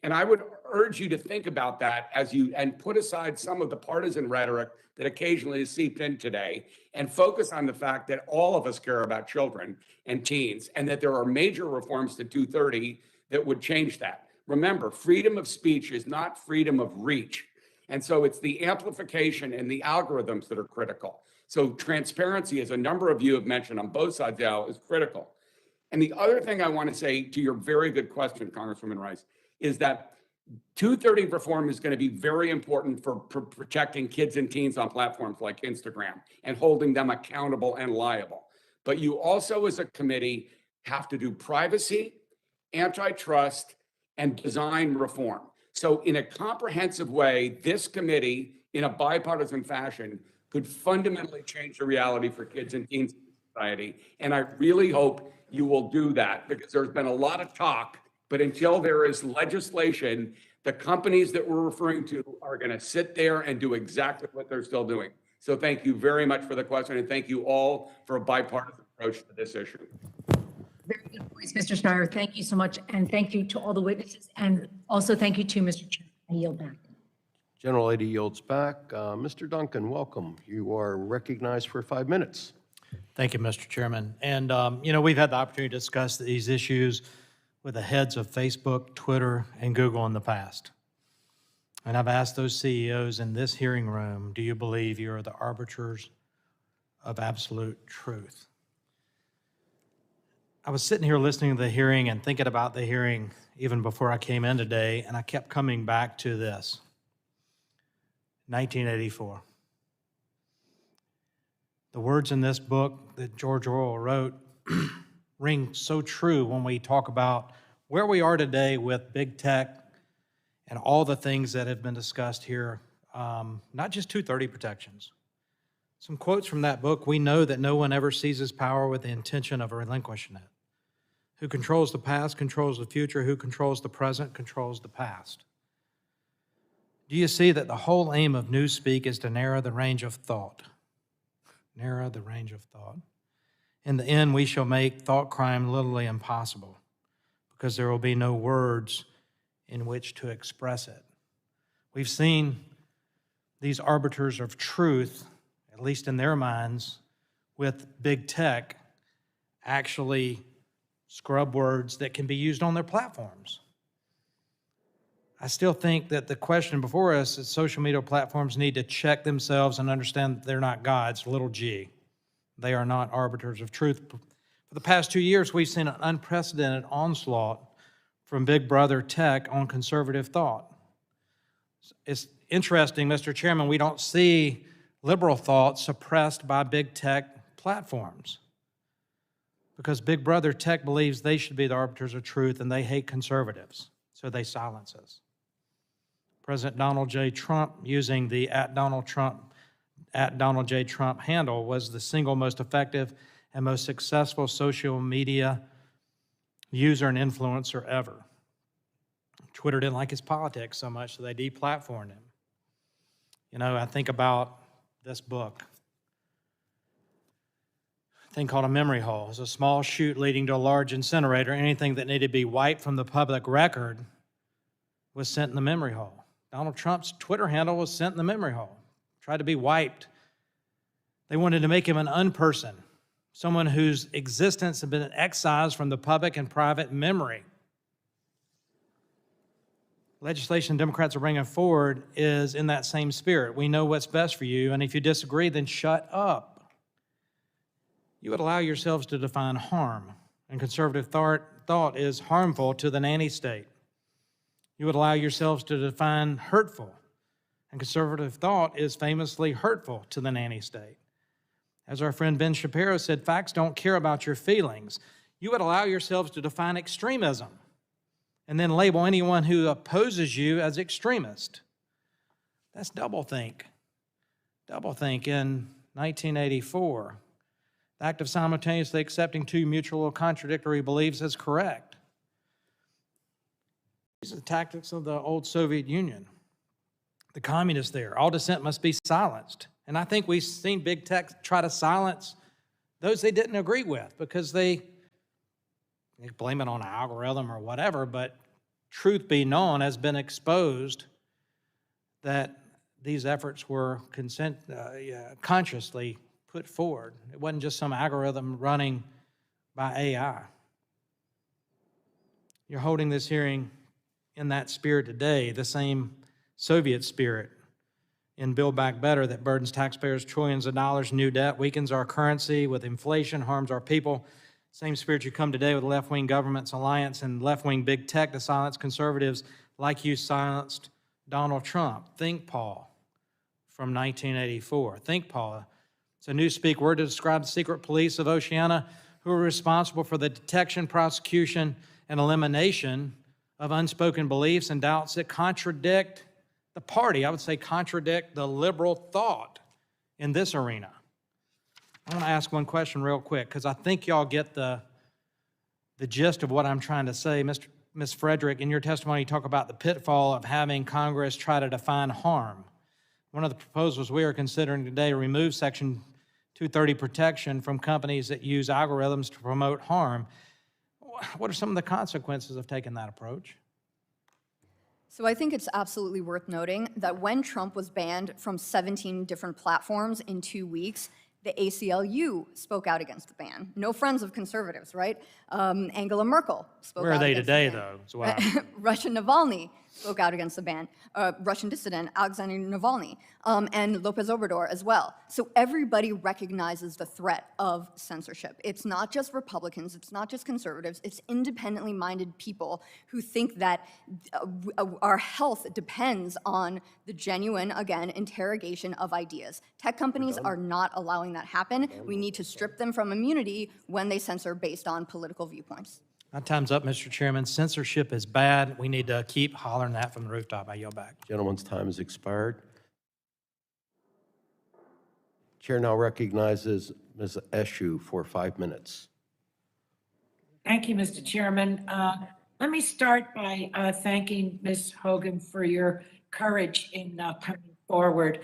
And I would urge you to think about that and put aside some of the partisan rhetoric that occasionally is seeped in today and focus on the fact that all of us care about children and teens and that there are major reforms to 230 that would change that. Remember, freedom of speech is not freedom of reach. And so it's the amplification and the algorithms that are critical. So transparency, as a number of you have mentioned on both sides now, is critical. And the other thing I want to say to your very good question, Congresswoman Rice, is that 230 reform is going to be very important for protecting kids and teens on platforms like Instagram and holding them accountable and liable. But you also, as a committee, have to do privacy, antitrust, and design reform. So in a comprehensive way, this committee, in a bipartisan fashion, could fundamentally change the reality for kids and teens in society. And I really hope you will do that because there's been a lot of talk, but until there is legislation, the companies that we're referring to are going to sit there and do exactly what they're still doing. So thank you very much for the question, and thank you all for a bipartisan approach to this issue. Very good points, Mr. Steyer. Thank you so much. And thank you to all the witnesses. And also thank you to Mr. Chair. I yield back. General Lady yields back. Mr. Duncan, welcome. You are recognized for 5 minutes. Thank you, Mr. Chairman. And, we've had the opportunity to discuss these issues with the heads of Facebook, Twitter, and Google in the past. And I've asked those CEOs in this hearing room, do you believe you are the arbiters of absolute truth? I was sitting here listening to the hearing and thinking about the hearing even before I came in today, and I kept coming back to this. 1984. The words in this book that George Orwell wrote ring so true when we talk about where we are today with big tech and all the things that have been discussed here, not just 230 protections. Some quotes from that book: we know that no one ever seizes power with the intention of relinquishing it. Who controls the past controls the future. Who controls the present controls the past. Do you see that the whole aim of newspeak is to narrow the range of thought? Narrow the range of thought. In the end, we shall make thought crime literally impossible because there will be no words in which to express it. We've seen these arbiters of truth, at least in their minds, with big tech, actually scrub words that can be used on their platforms. I still think that the question before us is social media platforms need to check themselves and understand that they're not gods, little g. They are not arbiters of truth. For the past 2 years, we've seen an unprecedented onslaught from Big Brother tech on conservative thought. It's interesting, Mr. Chairman, we don't see liberal thought suppressed by big tech platforms because Big Brother tech believes they should be the arbiters of truth and they hate conservatives, so they silence us. President Donald J. Trump, using the @Donald J. Trump handle, was the single most effective and most successful social media user and influencer ever. Twitter didn't like his politics so much, so they deplatformed him. You know, I think about this book, a thing called a memory hole. It's a small chute leading to a large incinerator. Anything that needed to be wiped from the public record was sent in the memory hole. Donald Trump's Twitter handle was sent in the memory hole, tried to be wiped. They wanted to make him an unperson, someone whose existence had been excised from the public and private memory. Legislation Democrats are bringing forward is in that same spirit. We know what's best for you, and if you disagree, then shut up. You would allow yourselves to define harm, and conservative thought is harmful to the nanny state. You would allow yourselves to define hurtful, and conservative thought is famously hurtful to the nanny state. As our friend Ben Shapiro said, facts don't care about your feelings. You would allow yourselves to define extremism and then label anyone who opposes you as extremist. That's doublethink. Doublethink in 1984. The act of simultaneously accepting two mutual contradictory beliefs as correct. These are the tactics of the old Soviet Union. The communists there, all dissent must be silenced. And I think we've seen big tech try to silence those they didn't agree with because they blame it on an algorithm or whatever, but truth be known, has been exposed that these efforts were consciously put forward. It wasn't just some algorithm running by AI. You're holding this hearing in that spirit today, the same Soviet spirit in Build Back Better that burdens taxpayers trillions of dollars in new debt, weakens our currency with inflation, harms our people. Same spirit you come today with left-wing government's alliance and left-wing big tech to silence conservatives like you silenced Donald Trump. Think Paul from 1984. Think Paul. It's a newspeak word to describe the secret police of Oceania who are responsible for the detection, prosecution, and elimination of unspoken beliefs and doubts that contradict the party. I would say contradict the liberal thought in this arena. I want to ask one question real quick because I think y'all get the gist of what I'm trying to say. Ms. Frederick, in your testimony, you talk about the pitfall of having Congress try to define harm. One of the proposals we are considering today removes Section 230 protection from companies that use algorithms to promote harm. What are some of the consequences of taking that approach? So I think it's absolutely worth noting that when Trump was banned from 17 different platforms in 2 weeks, the ACLU spoke out against the ban. No friends of conservatives, right? Angela Merkel spoke out. Where are they against today, the ban. though? Is what I'm... Russian Navalny spoke out against the ban. Russian dissident Alexei Navalny and Lopez Obrador as well. So everybody recognizes the threat of censorship. It's not just Republicans, it's not just conservatives, it's independently minded people who think that our health depends on the genuine, again, interrogation of ideas. Tech companies are not allowing that happen. We need to strip them from immunity when they censor based on political viewpoints. My time's up, Mr. Chairman. Censorship is bad. We need to keep hollering that from the rooftop. I yield back. Gentleman's time has expired. Chair now recognizes Ms. Eshoo for 5 minutes. Thank you, Mr. Chairman. Let me start by thanking Ms. Haugen for your courage in coming forward.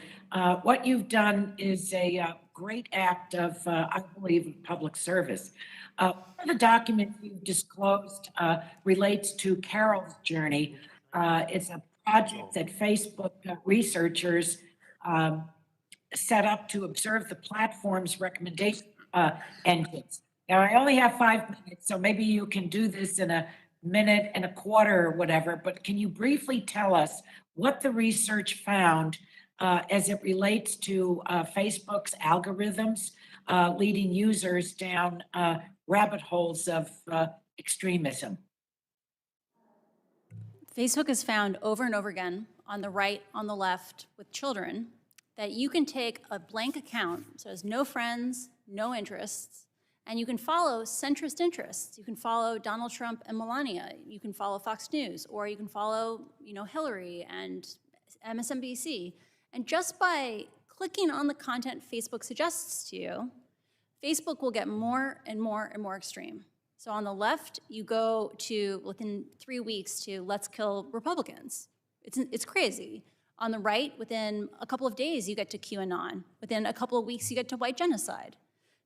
What you've done is a great act of, I believe, public service. One of the documents you've disclosed relates to Carol's journey. It's a project that Facebook researchers set up to observe the platform's recommendation engines. Now, I only have 5 minutes, so maybe you can do this in a minute and a quarter or whatever, but can you briefly tell us what the research found as it relates to Facebook's algorithms leading users down rabbit holes of extremism? Facebook has found over and over again on the right, on the left, with children, that you can take a blank account, so it has no friends, no interests, and you can follow centrist interests. You can follow Donald Trump and Melania. You can follow Fox News, or you can follow, Hillary and MSNBC. And just by clicking on the content Facebook suggests to you, Facebook will get more and more and more extreme. So on the left, you go to, within 3 weeks, to let's kill Republicans. It's crazy. On the right, within a couple of days, you get to QAnon. Within a couple of weeks, you get to white genocide.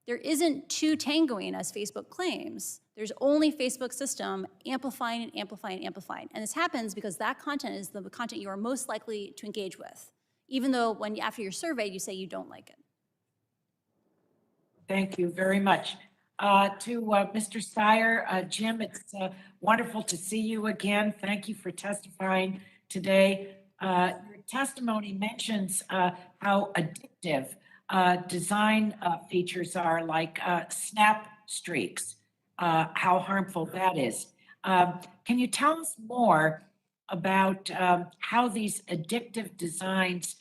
There isn't two tangoing, as Facebook claims. There's only Facebook system amplifying and amplifying and amplifying. And this happens because that content is the content you are most likely to engage with, even though after you're surveyed, you say you don't like it. Thank you very much. To Mr. Steyer, Jim, it's wonderful to see you again. Thank you for testifying today. Your testimony mentions how addictive design features are, like snap streaks, how harmful that is. Can you tell us more about how these addictive designs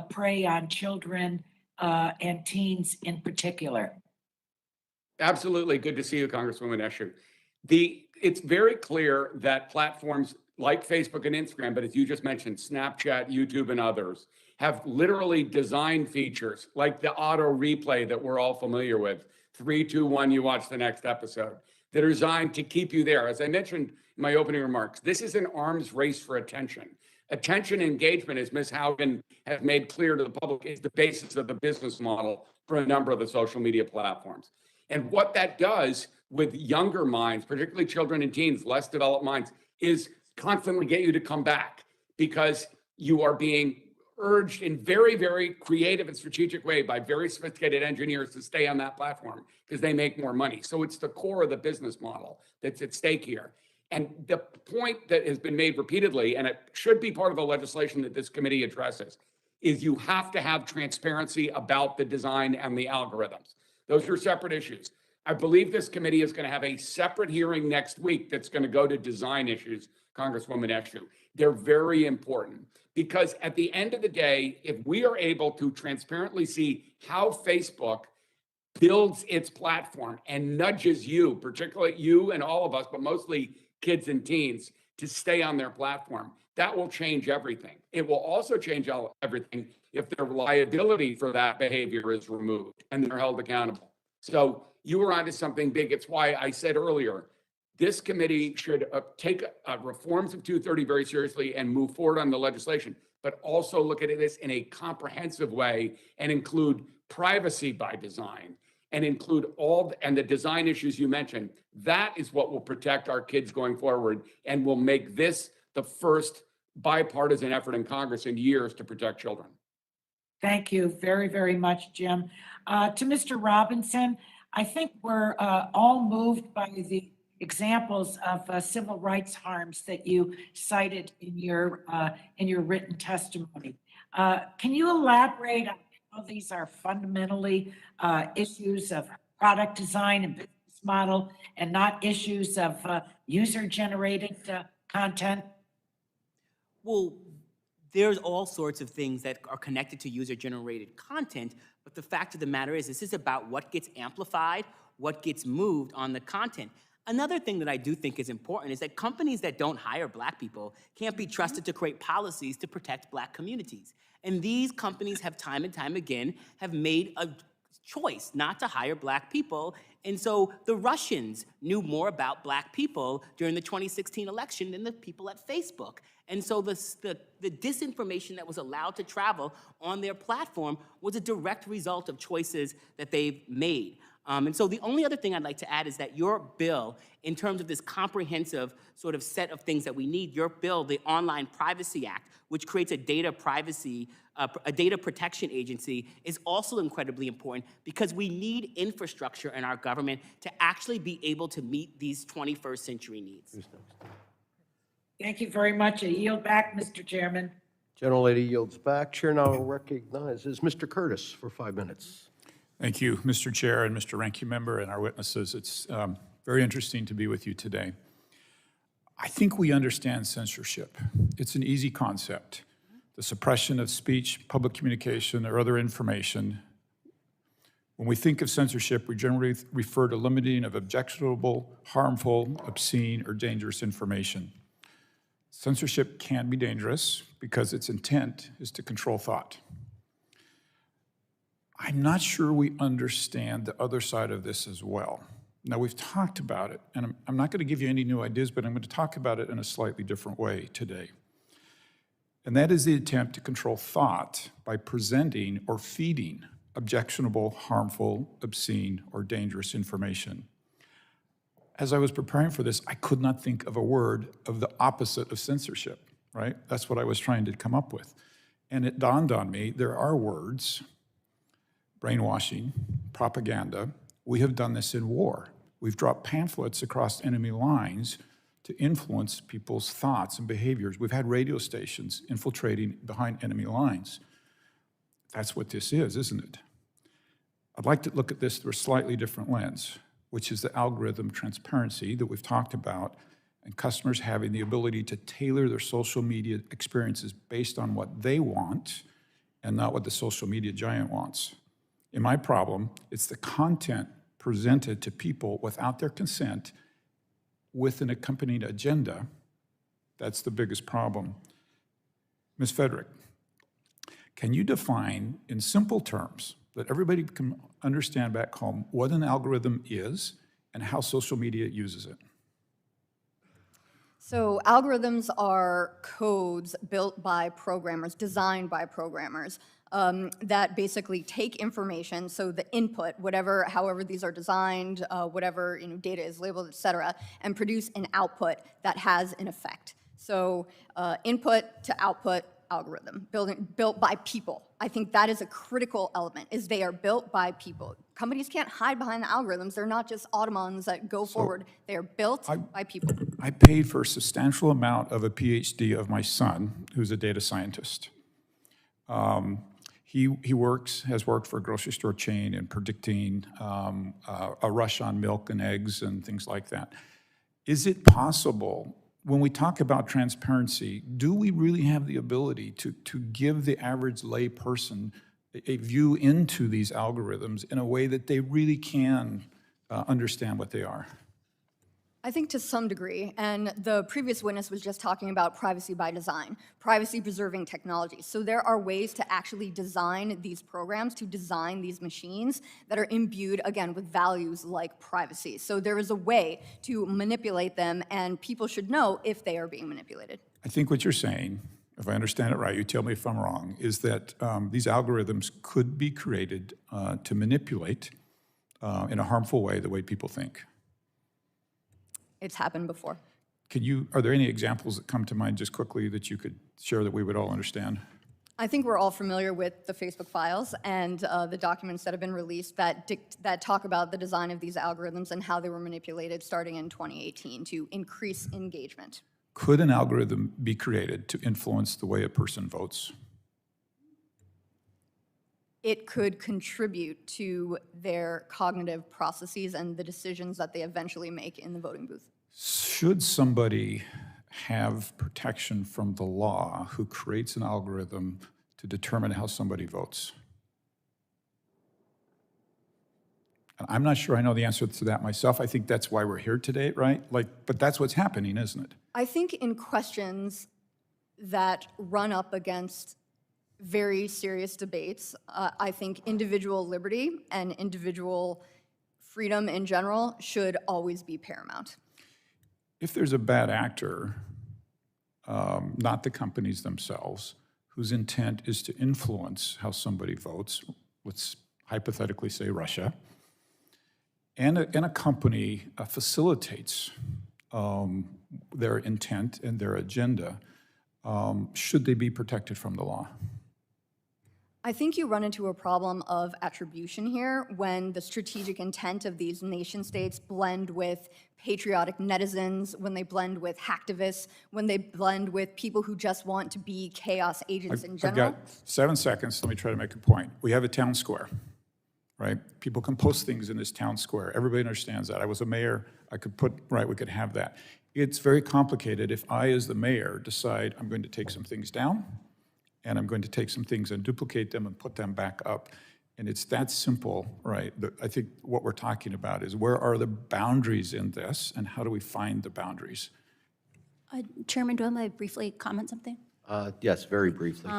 prey on children and teens in particular? Absolutely. Good to see you, Congresswoman Eshoo. It's very clear that platforms like Facebook and Instagram, but as you just mentioned, Snapchat, YouTube, and others, have literally designed features like the auto replay that we're all familiar with. 3, 2, 1, you watch the next episode. That are designed to keep you there. As I mentioned in my opening remarks, this is an arms race for attention. Attention engagement, as Ms. Haugen has made clear to the public, is the basis of the business model for a number of the social media platforms. And what that does with younger minds, particularly children and teens, less developed minds, is constantly get you to come back because you are being urged in very, very creative and strategic way by very sophisticated engineers to stay on that platform because they make more money. So it's the core of the business model that's at stake here. And the point that has been made repeatedly, and it should be part of the legislation that this committee addresses, is you have to have transparency about the design and the algorithms. Those are separate issues. I believe this committee is going to have a separate hearing next week that's going to go to design issues, Congresswoman Eshoo. They're very important because at the end of the day, if we are able to transparently see how Facebook builds its platform and nudges you, particularly you and all of us, but mostly kids and teens, to stay on their platform, that will change everything. It will also change everything if their liability for that behavior is removed and they're held accountable. So you were onto something big. It's why I said earlier, this committee should take reforms of 230 very seriously and move forward on the legislation, but also look at this in a comprehensive way and include privacy by design and include and the design issues you mentioned. That is what will protect our kids going forward and will make this the first bipartisan effort in Congress in years to protect children. Thank you very, very much, Jim. To Mr. Robinson, I think we're all moved by the examples of civil rights harms that you cited in your written testimony. Can you elaborate on how these are fundamentally issues of product design and business model and not issues of user-generated content? Well, there's all sorts of things that are connected to user-generated content, but the fact of the matter is this is about what gets amplified, what gets moved on the content. Another thing that I do think is important is that companies that don't hire Black people can't be trusted to create policies to protect Black communities. And these companies have time and time again have made a choice not to hire Black people. And so the Russians knew more about Black people during the 2016 election than the people at Facebook. And so the disinformation that was allowed to travel on their platform was a direct result of choices that they've made. And so the only other thing I'd like to add is that your bill, in terms of this comprehensive sort of set of things that we need, your bill, the Online Privacy Act, which creates a data protection agency, is also incredibly important because we need infrastructure in our government to actually be able to meet these 21st century needs. Thank you very much. I yield back, Mr. Chairman. Gentlelady yields back. Chair now recognizes Mr. Curtis for 5 minutes. Thank you, Mr. Chair and Mr. Ranking Member and our witnesses. It's very interesting to be with you today. I think we understand censorship. It's an easy concept. The suppression of speech, public communication, or other information. When we think of censorship, we generally refer to limiting of objectionable, harmful, obscene, or dangerous information. Censorship can be dangerous because its intent is to control thought. I'm not sure we understand the other side of this as well. Now, we've talked about it, and I'm not going to give you any new ideas, but I'm going to talk about it in a slightly different way today. And that is the attempt to control thought by presenting or feeding objectionable, harmful, obscene, or dangerous information. As I was preparing for this, I could not think of a word of the opposite of censorship, right? That's what I was trying to come up with. And it dawned on me, there are words: brainwashing, propaganda. We have done this in war. We've dropped pamphlets across enemy lines to influence people's thoughts and behaviors. We've had radio stations infiltrating behind enemy lines. That's what this is, isn't it? I'd like to look at this through a slightly different lens, which is the algorithm transparency that we've talked about, and customers having the ability to tailor their social media experiences based on what they want and not what the social media giant wants. In my problem, it's the content presented to people without their consent with an accompanying agenda. That's the biggest problem. Ms. Frederick, can you define in simple terms that everybody can understand back home what an algorithm is and how social media uses it? So algorithms are codes built by programmers, designed by programmers, that basically take information, so the input, however these are designed, whatever data is labeled, et cetera, and produce an output that has an effect. So input to output algorithm, built by people. I think that is a critical element, is they are built by people. Companies can't hide behind the algorithms. They're not just automatons that go forward. They are built by people. I paid for a substantial amount of a PhD of my son, who's a data scientist. He has worked for a grocery store chain in predicting a rush on milk and eggs and things like that. Is it possible, when we talk about transparency, do we really have the ability to give the average lay person a view into these algorithms in a way that they really can understand what they are? I think to some degree, and the previous witness was just talking about privacy by design, privacy-preserving technology. So there are ways to actually design these programs, to design these machines that are imbued, again, with values like privacy. So there is a way to manipulate them, and people should know if they are being manipulated. I think what you're saying, if I understand it right, you tell me if I'm wrong, is that these algorithms could be created to manipulate in a harmful way the way people think. It's happened before. Are there any examples that come to mind just quickly that you could share that we would all understand? I think we're all familiar with the Facebook files and the documents that have been released that talk about the design of these algorithms and how they were manipulated starting in 2018 to increase engagement. Could an algorithm be created to influence the way a person votes? It could contribute to their cognitive processes and the decisions that they eventually make in the voting booth. Should somebody have protection from the law who creates an algorithm to determine how somebody votes? And I'm not sure I know the answer to that myself. I think that's why we're here today, right? But that's what's happening, isn't it? I think in questions that run up against very serious debates, I think individual liberty and individual freedom in general should always be paramount. If there's a bad actor, not the companies themselves, whose intent is to influence how somebody votes, let's hypothetically say Russia, and a company facilitates their intent and their agenda, should they be protected from the law? I think you run into a problem of attribution here when the strategic intent of these nation states blend with patriotic netizens, when they blend with hacktivists, when they blend with people who just want to be chaos agents in I've general. got 7 seconds. Let me try to make a point. We have a town square, right? People can post things in this town square. Everybody understands that. I was a mayor. I could put, right, we could have that. It's very complicated if I, as the mayor, decide I'm going to take some things down and I'm going to take some things and duplicate them and put them back up. And it's that simple, right? I think what we're talking about is where are the boundaries in this and how do we find the boundaries? Chairman Doyle, may I briefly comment something? Yes, very briefly.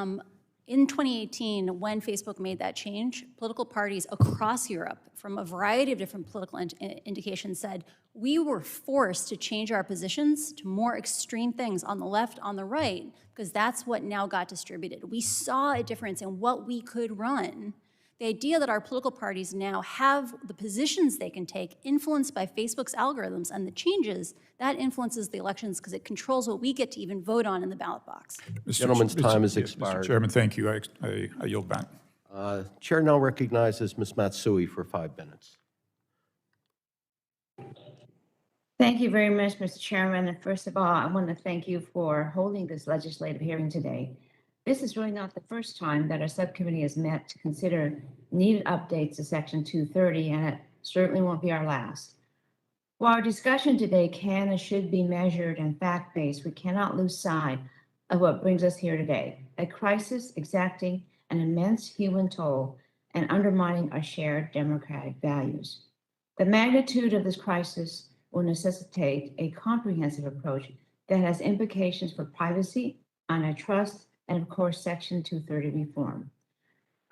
In 2018, when Facebook made that change, political parties across Europe, from a variety of different political indications, said we were forced to change our positions to more extreme things on the left, on the right, because that's what now got distributed. We saw a difference in what we could run. The idea that our political parties now have the positions they can take influenced by Facebook's algorithms and the changes, that influences the elections because it controls what we get to even vote on in the ballot box. Gentleman's time has Yes, expired. Mr. Chairman, thank you. I yield back. Chair now recognizes Ms. Matsui for 5 minutes. Thank you very much, Mr. Chairman. And first of all, I want to thank you for holding this legislative hearing today. This is really not the first time that our subcommittee has met to consider needed updates to Section 230, and it certainly won't be our last. While our discussion today can and should be measured and fact-based, we cannot lose sight of what brings us here today, a crisis exacting an immense human toll and undermining our shared democratic values. The magnitude of this crisis will necessitate a comprehensive approach that has implications for privacy, antitrust, and of course, Section 230 reform.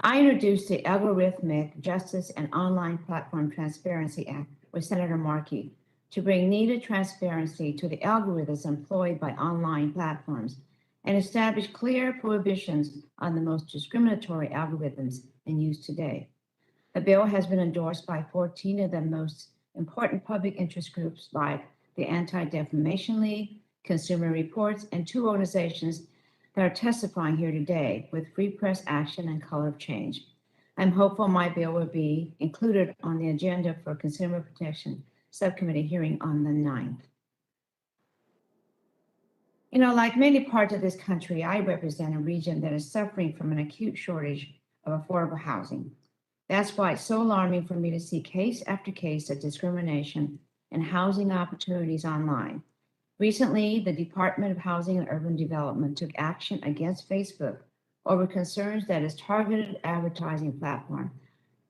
I introduced the Algorithmic Justice and Online Platform Transparency Act with Senator Markey to bring needed transparency to the algorithms employed by online platforms and establish clear prohibitions on the most discriminatory algorithms in use today. The bill has been endorsed by 14 of the most important public interest groups like the Anti-Defamation League, Consumer Reports, and 2 organizations that are testifying here today with Free Press Action and Color of Change. I'm hopeful my bill will be included on the agenda for Consumer Protection Subcommittee hearing on the 9th. You know, like many parts of this country, I represent a region that is suffering from an acute shortage of affordable housing. That's why it's so alarming for me to see case after case of discrimination and housing opportunities online. Recently, the Department of Housing and Urban Development took action against Facebook over concerns that its targeted advertising platform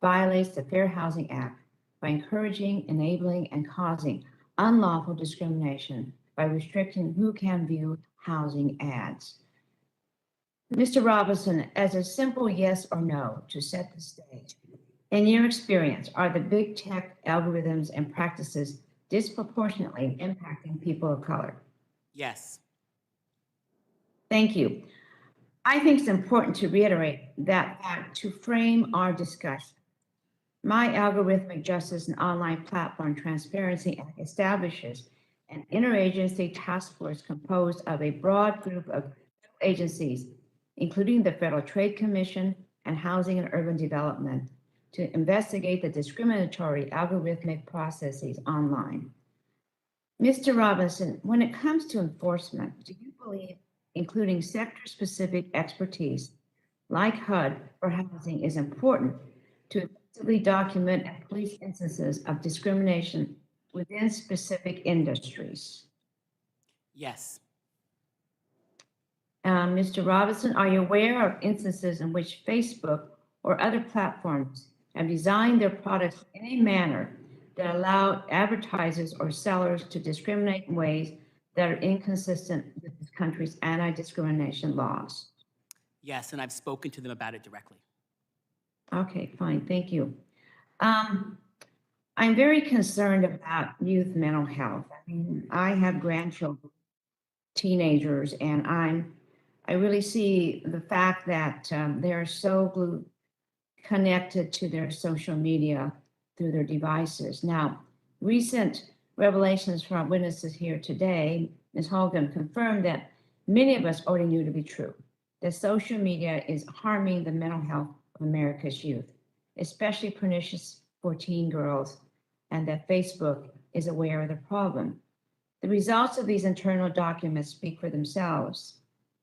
violates the Fair Housing Act by encouraging, enabling, and causing unlawful discrimination by restricting who can view housing ads. Mr. Robinson, as a simple yes or no to set the stage, in your experience, are the big tech algorithms and practices disproportionately impacting people of color? Yes. Thank you. I think it's important to reiterate that fact to frame our discussion. My Algorithmic Justice and Online Platform Transparency Act establishes an interagency task force composed of a broad group of agencies, including the Federal Trade Commission and Housing and Urban Development, to investigate the discriminatory algorithmic processes online. Mr. Robinson, when it comes to enforcement, do you believe including sector-specific expertise like HUD for housing is important to effectively document and police instances of discrimination within specific industries? Yes. Mr. Robinson, are you aware of instances in which Facebook or other platforms have designed their products in a manner that allow advertisers or sellers to discriminate in ways that are inconsistent with this country's anti-discrimination laws? Yes, and I've spoken to them about it directly. Okay, fine, thank you. I'm very concerned about youth mental health. I mean, I have grandchildren, teenagers, and I really see the fact that they're so connected to their social media through their devices. Now, recent revelations from witnesses here today, Ms. Haugen confirmed that many of us already knew to be true, that social media is harming the mental health of America's youth, especially pernicious for teen girls, and that Facebook is aware of the problem. The results of these internal documents speak for themselves.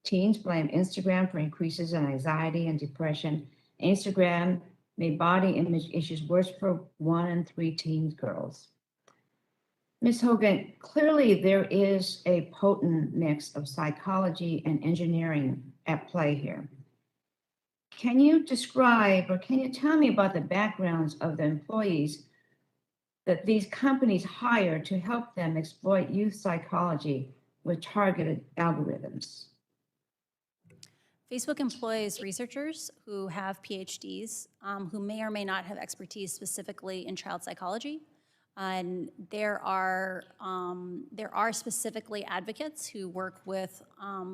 Teens blame Instagram for increases in anxiety and depression. Instagram made body image issues worse for 1 in 3 teen girls. Ms. Haugen, clearly there is a potent mix of psychology and engineering at play here. Can you describe, or can you tell me about the backgrounds of the employees that these companies hire to help them exploit youth psychology with targeted algorithms? Facebook employs researchers who have PhDs, who may or may not have expertise specifically in child psychology. And there are specifically advocates who work with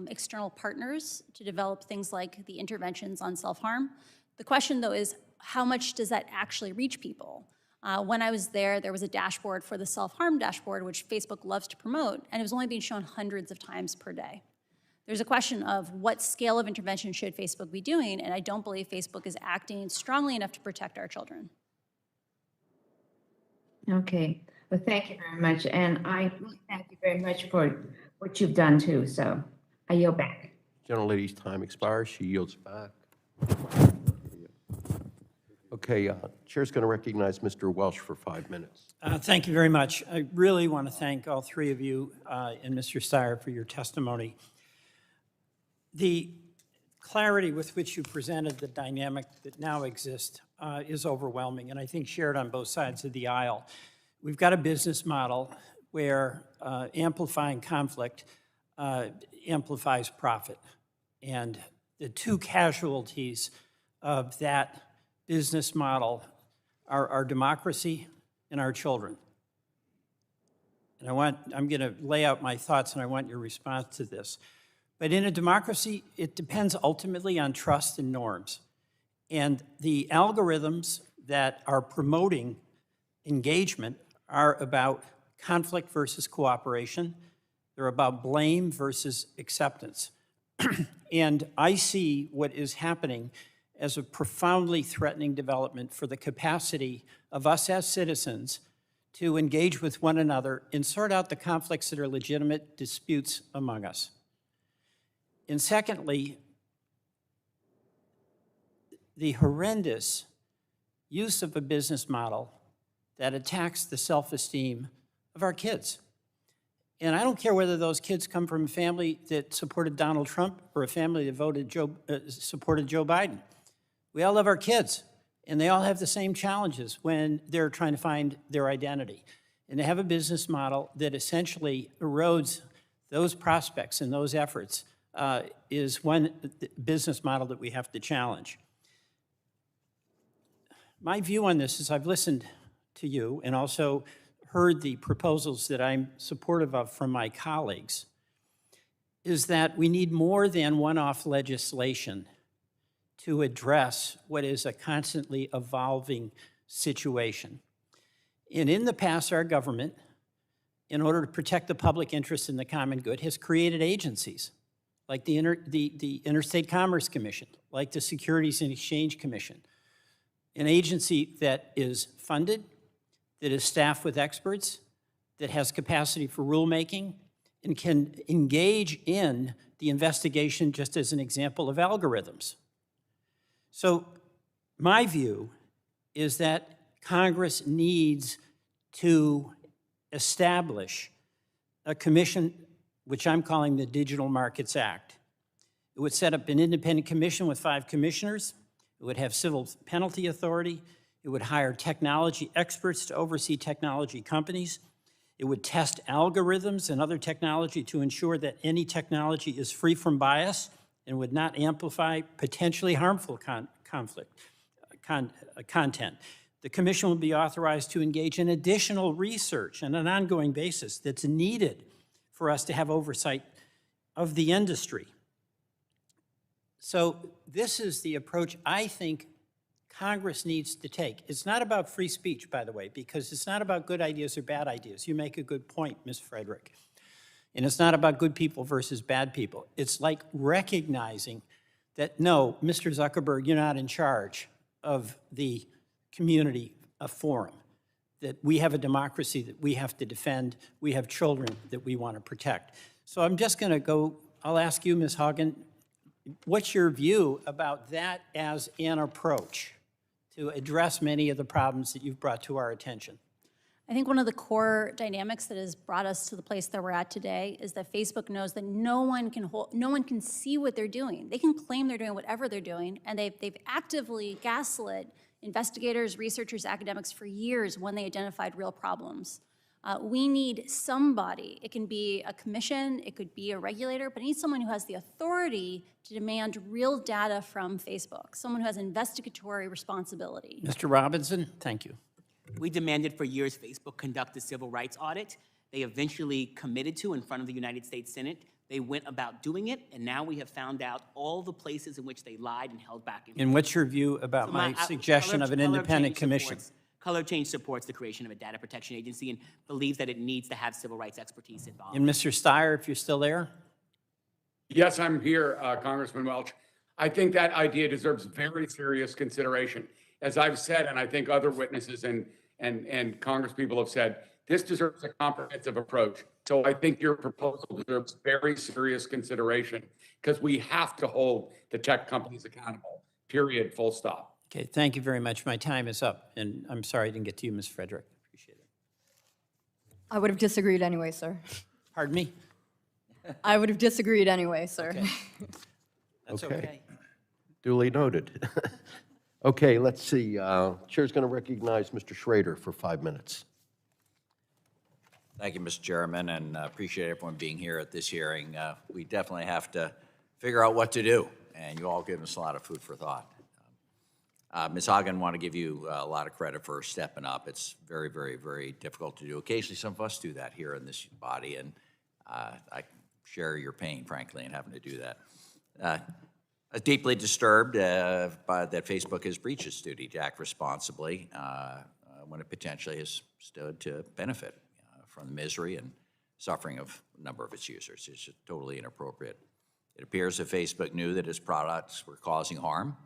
external partners to develop things like the interventions on self-harm. The question, though, is how much does that actually reach people? When I was there was a dashboard for the self-harm dashboard, which Facebook loves to promote, and it was only being shown hundreds of times per day. There's a question of what scale of intervention should Facebook be doing, and I don't believe Facebook is acting strongly enough to protect our children. Okay, well, thank you very much. And I thank you very much for what you've done too. So I yield back. Gentlelady's time expires. She yields back. Okay, Chair's going to recognize Mr. Welsh for 5 minutes. Thank you very much. I really want to thank all three of you and Mr. Steyer for your testimony. The clarity with which you presented the dynamic that now exists is overwhelming, and I think shared on both sides of the aisle. We've got a business model where amplifying conflict amplifies profit, and the two casualties of that business model are our democracy and our children. And I'm going to lay out my thoughts, and I want your response to this. But in a democracy, it depends ultimately on trust and norms. And the algorithms that are promoting engagement are about conflict versus cooperation. They're about blame versus acceptance. And I see what is happening as a profoundly threatening development for the capacity of us as citizens to engage with one another and sort out the conflicts that are legitimate disputes among us. And secondly, the horrendous use of a business model that attacks the self-esteem of our kids. And I don't care whether those kids come from a family that supported Donald Trump or a family that supported Joe Biden. We all love our kids, and they all have the same challenges when they're trying to find their identity. And to have a business model that essentially erodes those prospects and those efforts is one business model that we have to challenge. My view on this is I've listened to you and also heard the proposals that I'm supportive of from my colleagues, is that we need more than one-off legislation to address what is a constantly evolving situation. And in the past, our government, in order to protect the public interest in the common good, has created agencies like the Interstate Commerce Commission, like the Securities and Exchange Commission, an agency that is funded, that is staffed with experts, that has capacity for rulemaking, and can engage in the investigation, just as an example, of algorithms. So my view is that Congress needs to establish a commission, which I'm calling the Digital Markets Act. It would set up an independent commission with 5 commissioners. It would have civil penalty authority. It would hire technology experts to oversee technology companies. It would test algorithms and other technology to ensure that any technology is free from bias and would not amplify potentially harmful content. The commission will be authorized to engage in additional research on an ongoing basis that's needed for us to have oversight of the industry. So this is the approach I think Congress needs to take. It's not about free speech, by the way, because it's not about good ideas or bad ideas. You make a good point, Ms. Frederick. And it's not about good people versus bad people. It's like recognizing that, no, Mr. Zuckerberg, you're not in charge of the community forum, that we have a democracy that we have to defend, we have children that we want to protect. So I'm just going to go, I'll ask you, Ms. Haugen, what's your view about that as an approach to address many of the problems that you've brought to our attention? I think one of the core dynamics that has brought us to the place that we're at today is that Facebook knows that no one can see what they're doing. They can claim they're doing whatever they're doing, and they've actively gaslit investigators, researchers, academics for years when they identified real problems. We need somebody. It can be a commission, it could be a regulator, but it needs someone who has the authority to demand real data from Facebook, someone who has investigatory responsibility. Mr. Robinson, thank you. We demanded for years Facebook conduct a civil rights audit. They eventually committed to in front of the United States Senate. They went about doing it, and now we have found out all the places in which they lied and held back information. And what's your view about my suggestion of an independent commission? Color Change supports the creation of a data protection agency and believes that it needs to have civil rights expertise involved. And Mr. Steyer, if you're still there? Yes, I'm here, Congressman Welch. I think that idea deserves very serious consideration. As I've said, and I think other witnesses and congresspeople have said, this deserves a comprehensive approach. So I think your proposal deserves very serious consideration because we have to hold the tech companies accountable, period, full stop. Okay, thank you very much. My time is up, and I'm sorry I didn't get to you, Ms. Frederick. Appreciate it. I would have disagreed anyway, sir. Pardon me? I would have disagreed anyway, sir. Okay. That's okay. Duly noted. Okay, let's see. Chair's going to recognize Mr. Schrader for 5 minutes. Thank you, Mr. Chairman, and appreciate everyone being here at this hearing. We definitely have to figure out what to do, and you all give us a lot of food for thought. Ms. Haugen, want to give you a lot of credit for stepping up. It's very, very, very difficult to do. Occasionally, some of us do that here in this body, and I share your pain, frankly, in having to do that. I'm deeply disturbed by that Facebook has breached its duty to act responsibly when it potentially has stood to benefit from the misery and suffering of a number of its users. It's just totally inappropriate. It appears that Facebook knew that its products were causing harm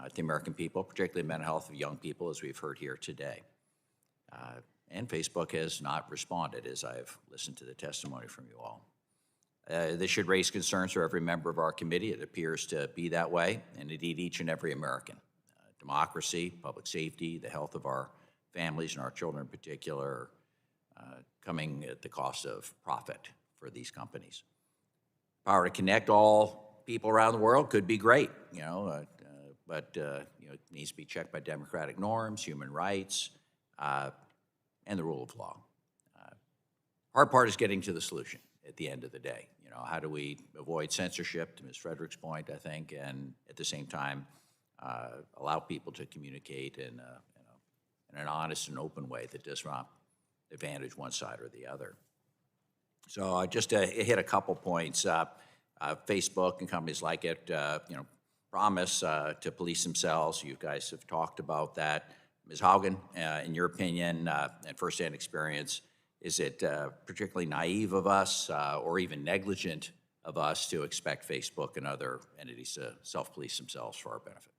to the American people, particularly mental health of young people, as we've heard here today. And Facebook has not responded, as I've listened to the testimony from you all. This should raise concerns for every member of our committee. It appears to be that way, and indeed each and every American. Democracy, public safety, the health of our families and our children in particular are coming at the cost of profit for these companies. Power to connect all people around the world could be great, but it needs to be checked by democratic norms, human rights, and the rule of law. Hard part is getting to the solution at the end of the day. How do we avoid censorship, to Ms. Frederick's point, I think, and at the same time allow people to communicate in an honest and open way that does not advantage one side or the other. So just to hit a couple points, Facebook and companies like it, promise to police themselves. You guys have talked about that. Ms. Haugen, in your opinion and firsthand experience, is it particularly naive of us or even negligent of us to expect Facebook and other entities to self-police themselves for our benefit?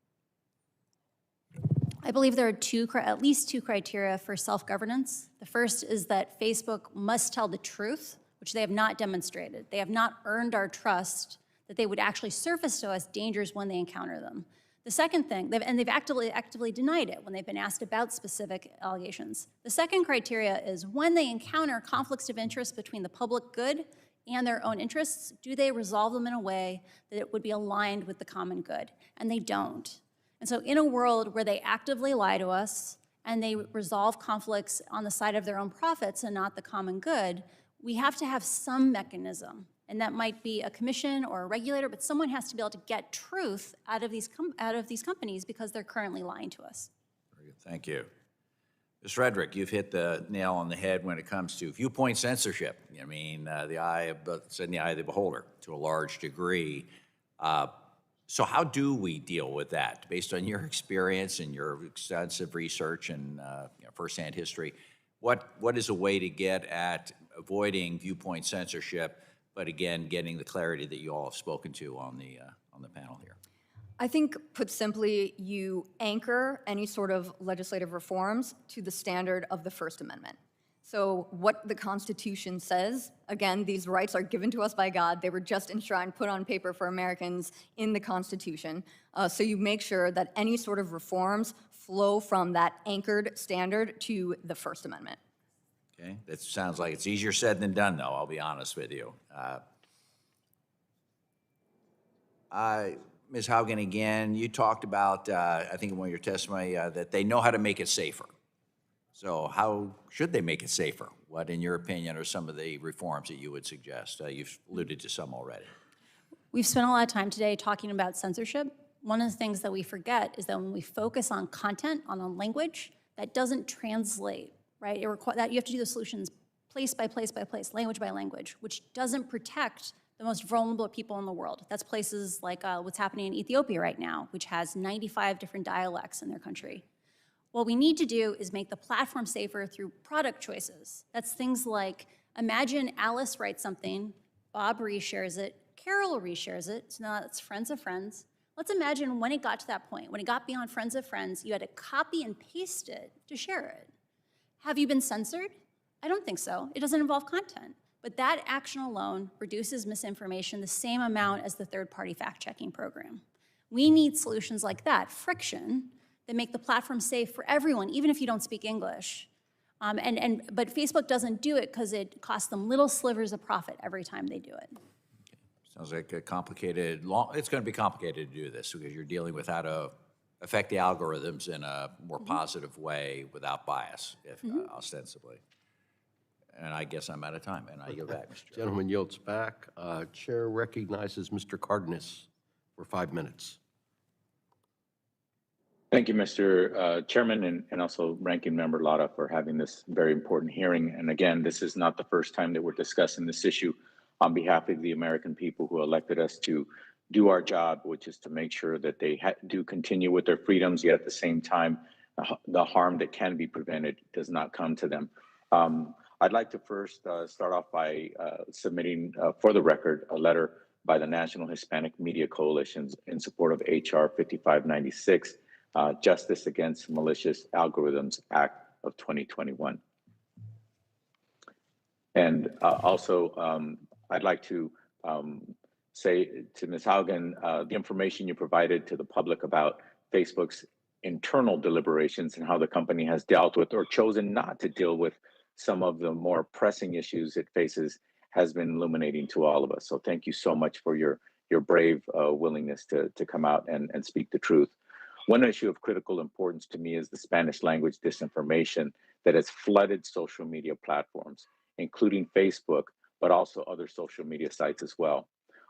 I believe there are at least two criteria for self-governance. The first is that Facebook must tell the truth, which they have not demonstrated. They have not earned our trust that they would actually surface to us dangers when they encounter them. The second thing, they've actively denied it when they've been asked about specific allegations. The second criteria is when they encounter conflicts of interest between the public good and their own interests, do they resolve them in a way that it would be aligned with the common good? And they don't. And so in a world where they actively lie to us and they resolve conflicts on the side of their own profits and not the common good, we have to have some mechanism. And that might be a commission or a regulator, but someone has to be able to get truth out of these companies because they're currently lying to us. Very good. Thank you. Ms. Frederick, you've hit the nail on the head when it comes to viewpoint censorship. I mean, it's in the eye of the beholder to a large degree. So how do we deal with that? Based on your experience and your extensive research and firsthand history, what is a way to get at avoiding viewpoint censorship, but again, getting the clarity that you all have spoken to on the panel here? I think, put simply, you anchor any sort of legislative reforms to the standard of the First Amendment. So what the Constitution says, again, these rights are given to us by God. They were just enshrined, put on paper for Americans in the Constitution. So you make sure that any sort of reforms flow from that anchored standard to the First Amendment. Okay, that sounds like it's easier said than done, though, I'll be honest with you. Ms. Haugen, again, you talked about, I think in one of your testimony, that they know how to make it safer. So how should they make it safer? What, in your opinion, are some of the reforms that you would suggest? You've alluded to some already. We've spent a lot of time today talking about censorship. One of the things that we forget is that when we focus on content, on language, that doesn't translate, right? That you have to do the solutions place by place by place, language by language, which doesn't protect the most vulnerable people in the world. That's places like what's happening in Ethiopia right now, which has 95 different dialects in their country. What we need to do is make the platform safer through product choices. That's things like, imagine Alice writes something, Bob reshares it, Carol reshares it, so now it's friends of friends. Let's imagine when it got to that point, when it got beyond friends of friends, you had to copy and paste it to share it. Have you been censored? I don't think so. It doesn't involve content. But that action alone reduces misinformation the same amount as the third-party fact-checking program. We need solutions like that, friction, that make the platform safe for everyone, even if you don't speak English. But Facebook doesn't do it because it costs them little slivers of profit every time they do it. Sounds like a complicated, it's going to be complicated to do this because you're dealing with how to affect the algorithms in a more positive way without bias, ostensibly. And I guess I'm out of time, and I yield back, Mr. Chairman. Gentleman yields back. Chair recognizes Mr. Cardenas for 5 minutes. Thank you, Mr. Chairman, and also Ranking Member Latta for having this very important hearing. And again, this is not the first time that we're discussing this issue on behalf of the American people who elected us to do our job, which is to make sure that they do continue with their freedoms, yet at the same time, the harm that can be prevented does not come to them. I'd like to first start off by submitting, for the record, a letter by the National Hispanic Media Coalition in support of HR 5596, Justice Against Malicious Algorithms Act of 2021. And also, I'd like to say to Ms. Haugen, the information you provided to the public about Facebook's internal deliberations and how the company has dealt with or chosen not to deal with some of the more pressing issues it faces has been illuminating to all of us. So thank you so much for your brave willingness to come out and speak the truth. One issue of critical importance to me is the Spanish language disinformation that has flooded social media platforms, including Facebook, but also other social media sites as well.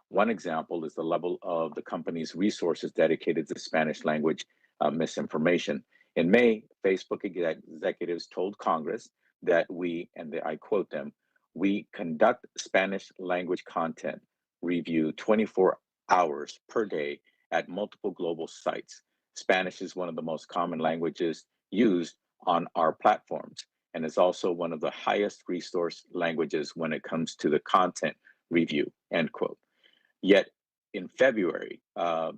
One example is the level of the company's resources dedicated to Spanish language misinformation. In May, Facebook executives told Congress that I quote them, we conduct Spanish language content review 24 hours per day at multiple global sites. Spanish is one of the most common languages used on our platforms and is also one of the highest resource languages when it comes to the content review, end quote. Yet in February of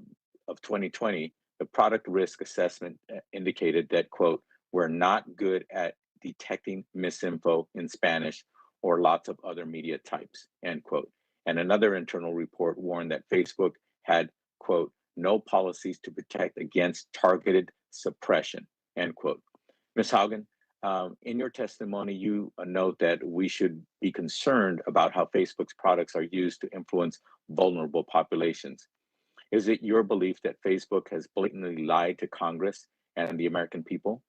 2020, the product risk assessment indicated that, quote, we're not good at detecting misinfo in Spanish or lots of other media types, end quote. And another internal report warned that Facebook had, quote, no policies to protect against targeted suppression, end quote. Ms. Haugen, in your testimony, you note that we should be concerned about how Facebook's products are used to influence vulnerable populations. Is it your belief that Facebook has blatantly lied to Congress and the American people?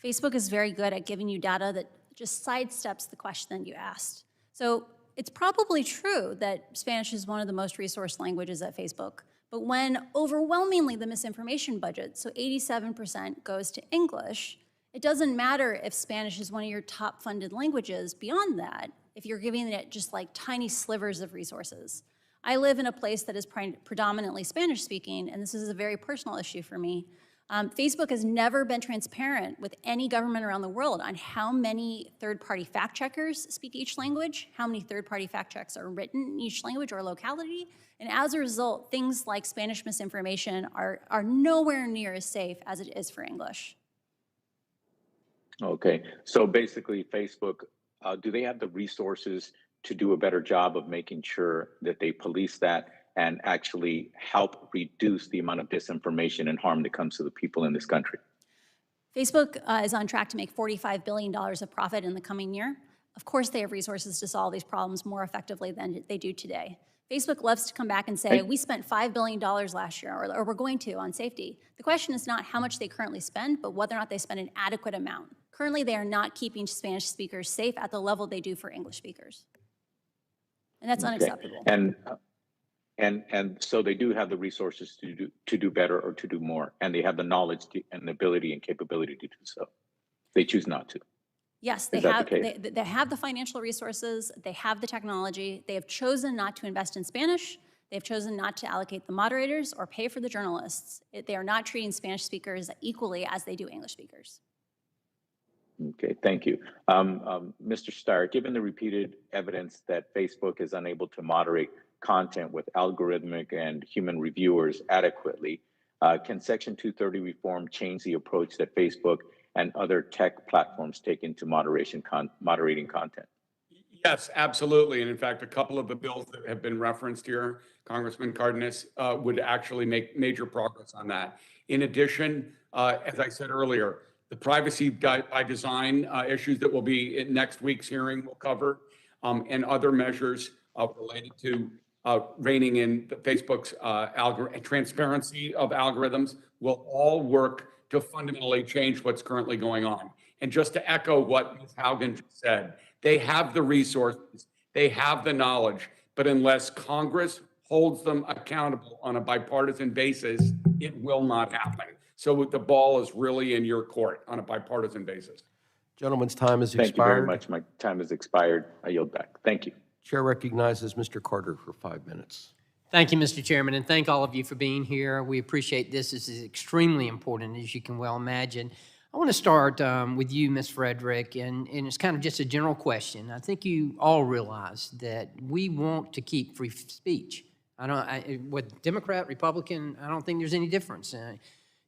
Facebook is very good at giving you data that just sidesteps the question you asked. So it's probably true that Spanish is one of the most resourced languages at Facebook, but when overwhelmingly the misinformation budget, so 87% goes to English, it doesn't matter if Spanish is one of your top funded languages beyond that, if you're giving it just like tiny slivers of resources. I live in a place that is predominantly Spanish-speaking, and this is a very personal issue for me. Facebook has never been transparent with any government around the world on how many third-party fact checkers speak each language, how many third-party fact checks are written in each language or locality, and as a result, things like Spanish misinformation are nowhere near as safe as it is for English. Okay, so basically Facebook, do they have the resources to do a better job of making sure that they police that and actually help reduce the amount of disinformation and harm that comes to the people in this country? Facebook is on track to make $45 billion of profit in the coming year. Of course, they have resources to solve these problems more effectively than they do today. Facebook loves to come back and say, we spent $5 billion last year, or we're going to on safety. The question is not how much they currently spend, but whether or not they spend an adequate amount. Currently, they are not keeping Spanish speakers safe at the level they do for English speakers. And that's unacceptable. And so they do have the resources to do better or to do more, and they have the knowledge and the ability and capability to do so. They choose not to. Yes, they have the financial resources, they have the technology, they have chosen not to invest in Spanish, they have chosen not to allocate the moderators or pay for the journalists. They are not treating Spanish speakers equally as they do English speakers. Okay, thank you. Mr. Steyer, given the repeated evidence that Facebook is unable to moderate content with algorithmic and human reviewers adequately, can Section 230 reform change the approach that Facebook and other tech platforms take into moderating content? Yes, absolutely. And in fact, a couple of the bills that have been referenced here, Congressman Cardenas, would actually make major progress on that. In addition, as I said earlier, the privacy by design issues that will be in next week's hearing will cover, and other measures related to reining in Facebook's transparency of algorithms will all work to fundamentally change what's currently going on. And just to echo what Ms. Haugen just said, they have the resources, they have the knowledge, but unless Congress holds them accountable on a bipartisan basis, it will not happen. So the ball is really in your court on a bipartisan basis. Gentleman's time has expired. Thank you very much. My time has expired. I yield back. Thank you. Chair recognizes Mr. Carter for 5 minutes. Thank you, Mr. Chairman, and thank all of you for being here. We appreciate this. This is extremely important, as you can well imagine. I want to start with you, Ms. Frederick, and it's kind of just a general question. I think you all realize that we want to keep free speech. With Democrat, Republican, I don't think there's any difference. If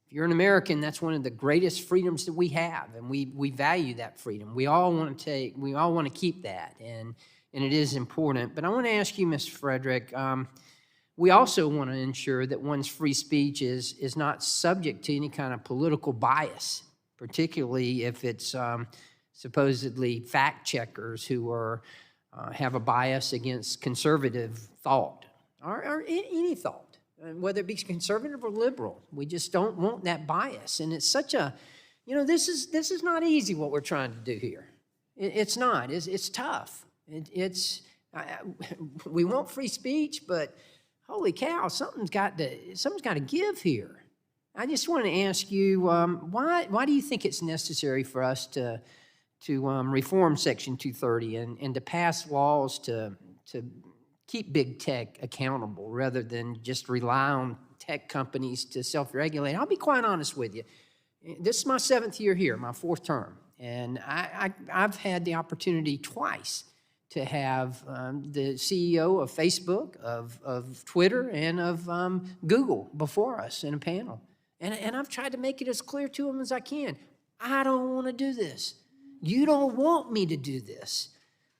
you're an American, that's one of the greatest freedoms that we have, and we value that freedom. We all want to keep that, and it is important. But I want to ask you, Ms. Frederick, we also want to ensure that one's free speech is not subject to any kind of political bias, particularly if it's supposedly fact checkers who have a bias against conservative thought or any thought, whether it be conservative or liberal. We just don't want that bias. And it's such a, this is not easy what we're trying to do here. It's not. It's tough. We want free speech, but holy cow, something's got to give here. I just want to ask you, why do you think it's necessary for us to reform Section 230 and to pass laws to keep big tech accountable rather than just rely on tech companies to self-regulate? I'll be quite honest with you. This is my 7th year here, my 4th term, and I've had the opportunity twice to have the CEO of Facebook, of Twitter, and of Google before us in a panel. And I've tried to make it as clear to them as I can. I don't want to do this. You don't want me to do this.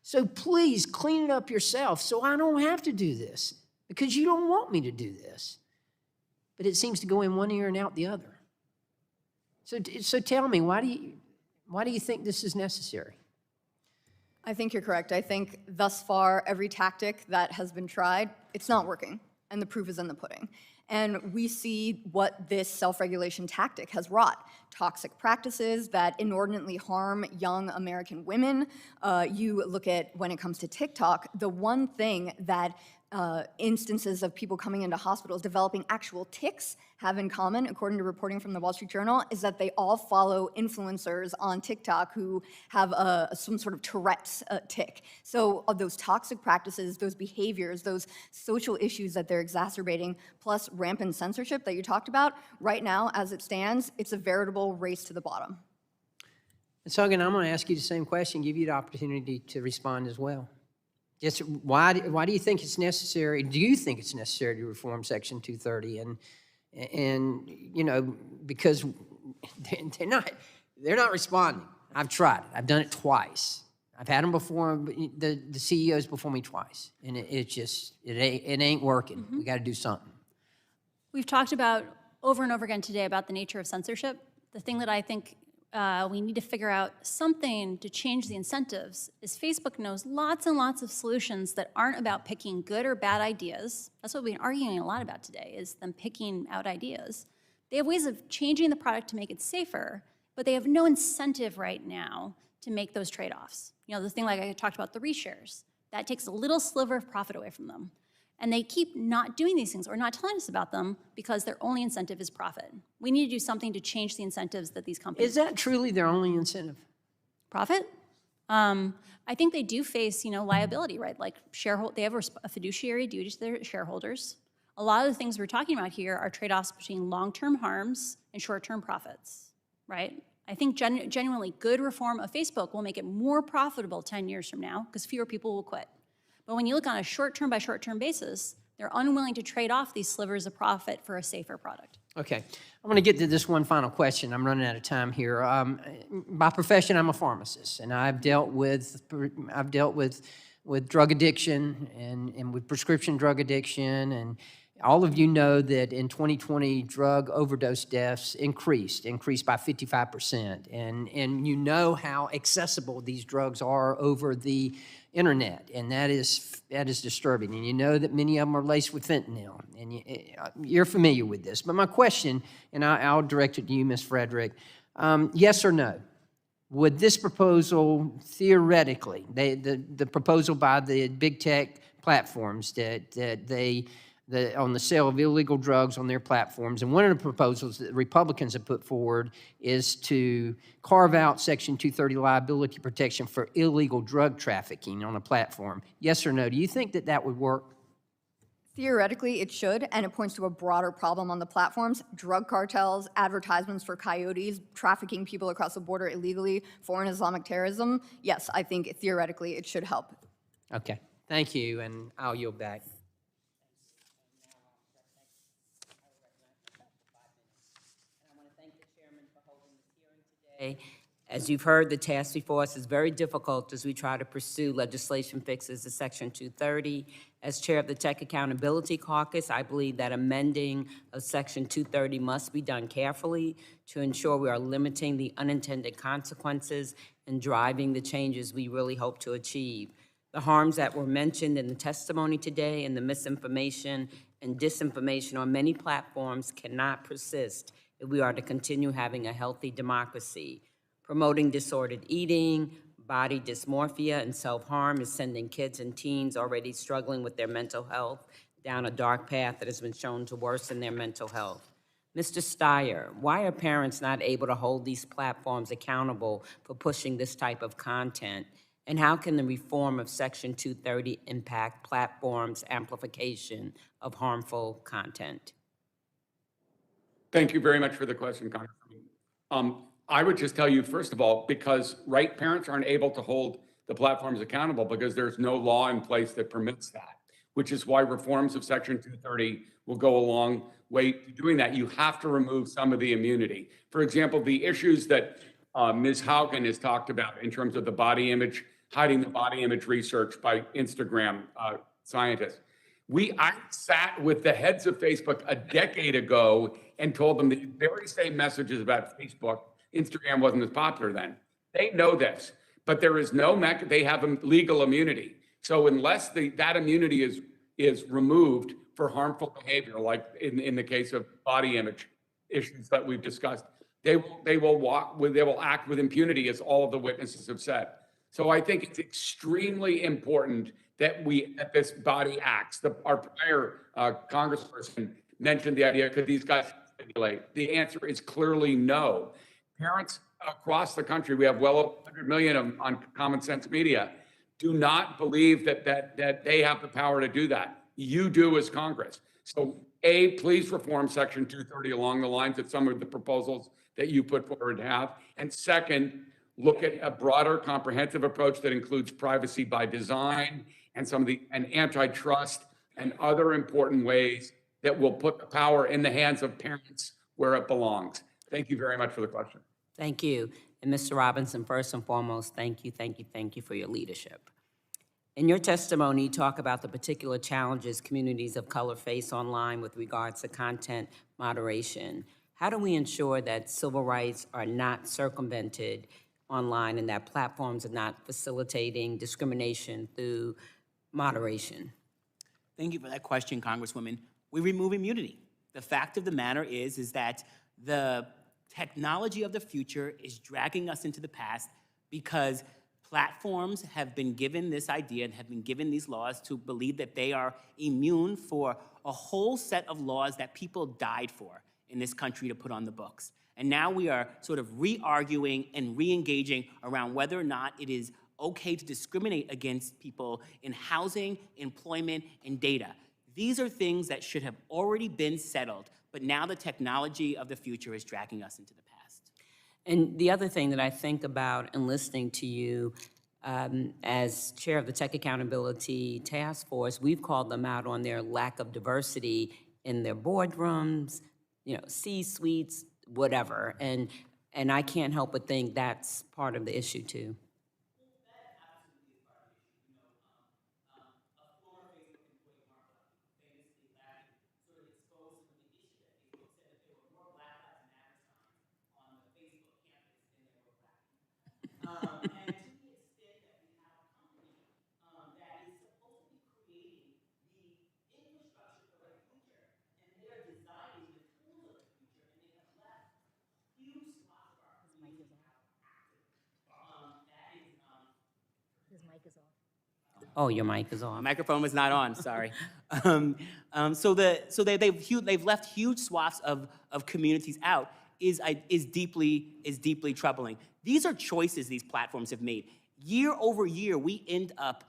So please clean it up yourself so I don't have to do this, because you don't want me to do this. But it seems to go in one ear and out the other. So tell me, why do you think this is necessary? I think you're correct. I think thus far, every tactic that has been tried, it's not working, and the proof is in the pudding. And we see what this self-regulation tactic has wrought. Toxic practices that inordinately harm young American women. You look at, when it comes to TikTok, the one thing that instances of people coming into hospitals developing actual tics have in common, according to reporting from the Wall Street Journal, is that they all follow influencers on TikTok who have some sort of Tourette's tic. So of those toxic practices, those behaviors, those social issues that they're exacerbating, plus rampant censorship that you talked about, right now, as it stands, it's a veritable race to the bottom. Ms. Haugen, I'm going to ask you the same question, give you the opportunity to respond as well. Just why do you think it's necessary? Do you think it's necessary to reform Section 230? And you know, because they're not responding. I've tried it. I've done it twice. I've had them before, the CEOs before me twice, and it ain't working. We got to do something. We've talked about over and over again today about the nature of censorship. The thing that I think we need to figure out something to change the incentives is Facebook knows lots and lots of solutions that aren't about picking good or bad ideas. That's what we've been arguing a lot about today, is them picking out ideas. They have ways of changing the product to make it safer, but they have no incentive right now to make those trade-offs. You know, the thing like I talked about, the reshares, that takes a little sliver of profit away from them. And they keep not doing these things or not telling us about them because their only incentive is profit. We need to do something to change the incentives that these companies. Is that truly their only incentive? Profit? I think they do face, liability, right? Like they have a fiduciary duty to their shareholders. A lot of the things we're talking about here are trade-offs between long-term harms and short-term profits, right? I think genuinely good reform of Facebook will make it more profitable 10 years from now because fewer people will quit. But when you look on a short-term by short-term basis, they're unwilling to trade off these slivers of profit for a safer product. Okay, I'm going to get to this one final question. I'm running out of time here. By profession, I'm a pharmacist, and I've dealt with drug addiction and with prescription drug addiction, and all of you know that in 2020, drug overdose deaths increased by 55%, and you know how accessible these drugs are over the internet, and that is disturbing. And you know that many of them are laced with fentanyl, and you're familiar with this. But my question, and I'll direct it to you, Ms. Frederick, yes or no? Would this proposal theoretically, the proposal by the big tech platforms that on the sale of illegal drugs on their platforms, and one of the proposals that the Republicans have put forward is to carve out Section 230 liability protection for illegal drug trafficking on a platform. Yes or no? Do you think that would work? Theoretically, it should, and it points to a broader problem on the platforms: drug cartels, advertisements for coyotes, trafficking people across the border illegally, foreign Islamic terrorism. Yes, I think theoretically it should help. Okay, thank you, and I'll yield back. As you've heard, the task before us is very difficult as we try to pursue legislation fixes to Section 230. As chair of the Tech Accountability Caucus, I believe that amending of Section 230 must be done carefully to ensure we are limiting the unintended consequences and driving the changes we really hope to achieve. The harms that were mentioned in the testimony today and the misinformation and disinformation on many platforms cannot persist if we are to continue having a healthy democracy. Promoting disordered eating, body dysmorphia, and self-harm is sending kids and teens already struggling with their mental health down a dark path that has been shown to worsen their mental health. Mr. Steyer, why are parents not able to hold these platforms accountable for pushing this type of content? And how can the reform of Section 230 impact platforms' amplification of harmful content? Thank you very much for the question, Congressman. I would just tell you, first of all, because parents aren't able to hold the platforms accountable because there's no law in place that permits that, which is why reforms of Section 230 will go a long way to doing that. You have to remove some of the immunity. For example, the issues that Ms. Haugen has talked about in terms of the body image, hiding the body image research by Instagram scientists. I sat with the heads of Facebook a decade ago and told them the very same messages about Facebook. Instagram wasn't as popular then. They know this, but there is no they have legal immunity. So unless that immunity is removed for harmful behavior, like in the case of body image issues that we've discussed, they will act with impunity, as all of the witnesses have said. So I think it's extremely important that this body acts. Our prior congressperson mentioned the idea, could these guys regulate? The answer is clearly no. Parents across the country, we have well over 100 million on Common Sense Media, do not believe that they have the power to do that. You do as Congress. So A, please reform Section 230 along the lines of some of the proposals that you put forward to have. And second, look at a broader comprehensive approach that includes privacy by design and and antitrust and other important ways that will put the power in the hands of parents where it belongs. Thank you very much for the question. Thank you. And Mr. Robinson, first and foremost, thank you for your leadership. In your testimony, you talk about the particular challenges communities of color face online with regards to content moderation. How do we ensure that civil rights are not circumvented online and that platforms are not facilitating discrimination through moderation? Thank you for that question, Congresswoman. We remove immunity. The fact of the matter is that the technology of the future is dragging us into the past because platforms have been given this idea and have been given these laws to believe that they are immune for a whole set of laws that people died for in this country to put on the books. And now we are sort of re-arguing and re-engaging around whether or not it is okay to discriminate against people in housing, employment, and data. These are things that should have already been settled, but now the technology of the future is dragging us into the past. And the other thing that I think about in listening to you as chair of the Tech Accountability Task Force, we've called them out on their lack of diversity in their boardrooms, C-suites, whatever. And I can't help but think that's part of the issue too. Oh, your mic is on. My microphone was not on, sorry. So they've left huge swaths of communities out is deeply troubling. These are choices these platforms have made. Year over year, we end up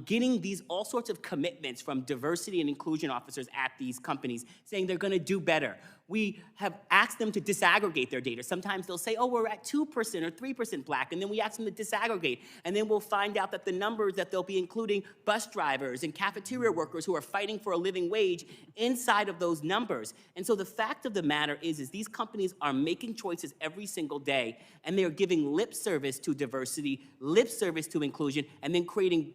getting these all sorts of commitments from diversity and inclusion officers at these companies saying they're gonna do better. We have asked them to disaggregate their data. Sometimes they'll say, oh, we're at 2% or 3% Black, and then we ask them to disaggregate, and then we'll find out that the numbers that they'll be including bus drivers and cafeteria workers who are fighting for a living wage inside of those numbers. And so the fact of the matter is these companies are making choices every single day, and they're giving lip service to diversity, lip service to inclusion, and then creating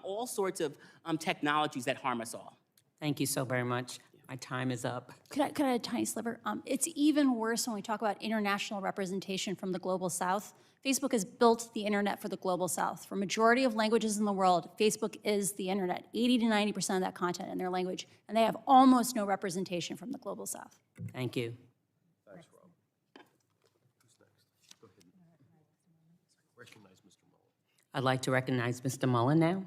all sorts of technologies that harm us all. Thank you so very much. My time is up. Could I add a tiny sliver? It's even worse when we talk about international representation from the Global South. Facebook has built the internet for the Global South. For a majority of languages in the world, Facebook is the internet, 80 to 90% of that content in their language, and they have almost no representation from the Global South. Thank you. Thanks, Rob. Who's next? Go ahead. Recognize Mr. Mullen. I'd like to recognize Mr. Mullen now.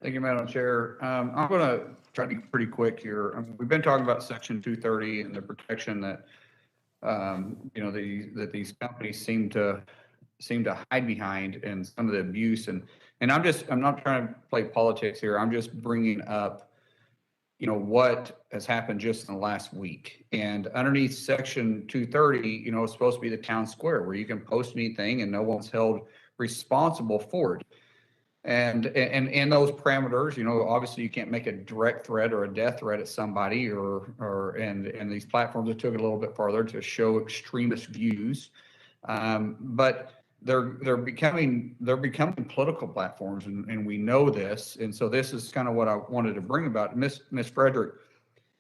Thank you, Madam Chair. I'm going to try to be pretty quick here. We've been talking about Section 230 and the protection that that these companies seem to hide behind, and some of the abuse. And I'm not trying to play politics here. I'm just bringing up what has happened just in the last week. And underneath Section 230, it's supposed to be the town square where you can post anything and no one's held responsible for it. And in those parameters, obviously you can't make a direct threat or a death threat at somebody, and these platforms have took it a little bit farther to show extremist views, but they're becoming political platforms, and we know this. And so this is kind of what I wanted to bring about. Miss Frederick,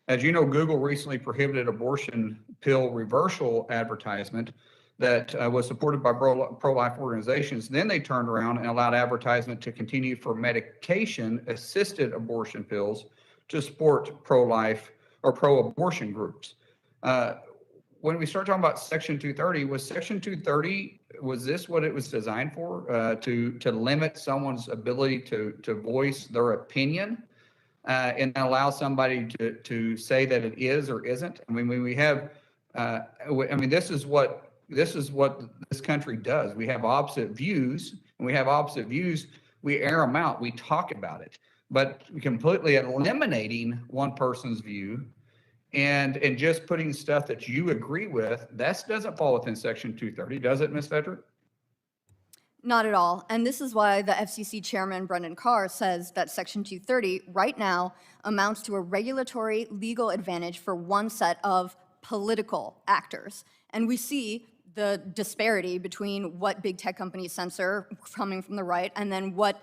as you know, Google recently prohibited abortion pill reversal advertisement that was supported by pro-life organizations. Then they turned around and allowed advertisement to continue for medication-assisted abortion pills to support pro-life or pro-abortion groups. When we start talking about Section 230, was Section 230 was this what it was designed for? To limit someone's ability to voice their opinion and allow somebody to say that it is or isn't? I mean, when we have, I mean, this is what this country does. We have opposite views, and we have opposite views. We air them out. We talk about it, but completely eliminating one person's view and just putting stuff that you agree with, that doesn't fall within Section 230, does it, Ms. Frederick? Not at all. And this is why the FCC chairman, Brendan Carr, says that Section 230 right now amounts to a regulatory legal advantage for one set of political actors. And we see the disparity between what big tech companies censor coming from the right and then what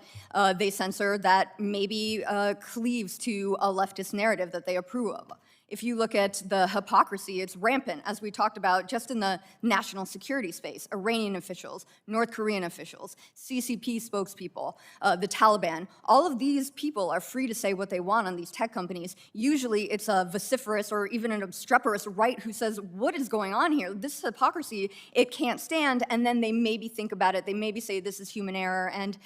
they censor that maybe cleaves to a leftist narrative that they approve of. If you look at the hypocrisy, it's rampant, as we talked about, just in the national security space. Iranian officials, North Korean officials, CCP spokespeople, the Taliban. All of these people are free to say what they want on these tech companies. Usually it's a vociferous or even an obstreperous right who says, what is going on here? This hypocrisy, it can't stand. And then they maybe think about it. They maybe say this is human error and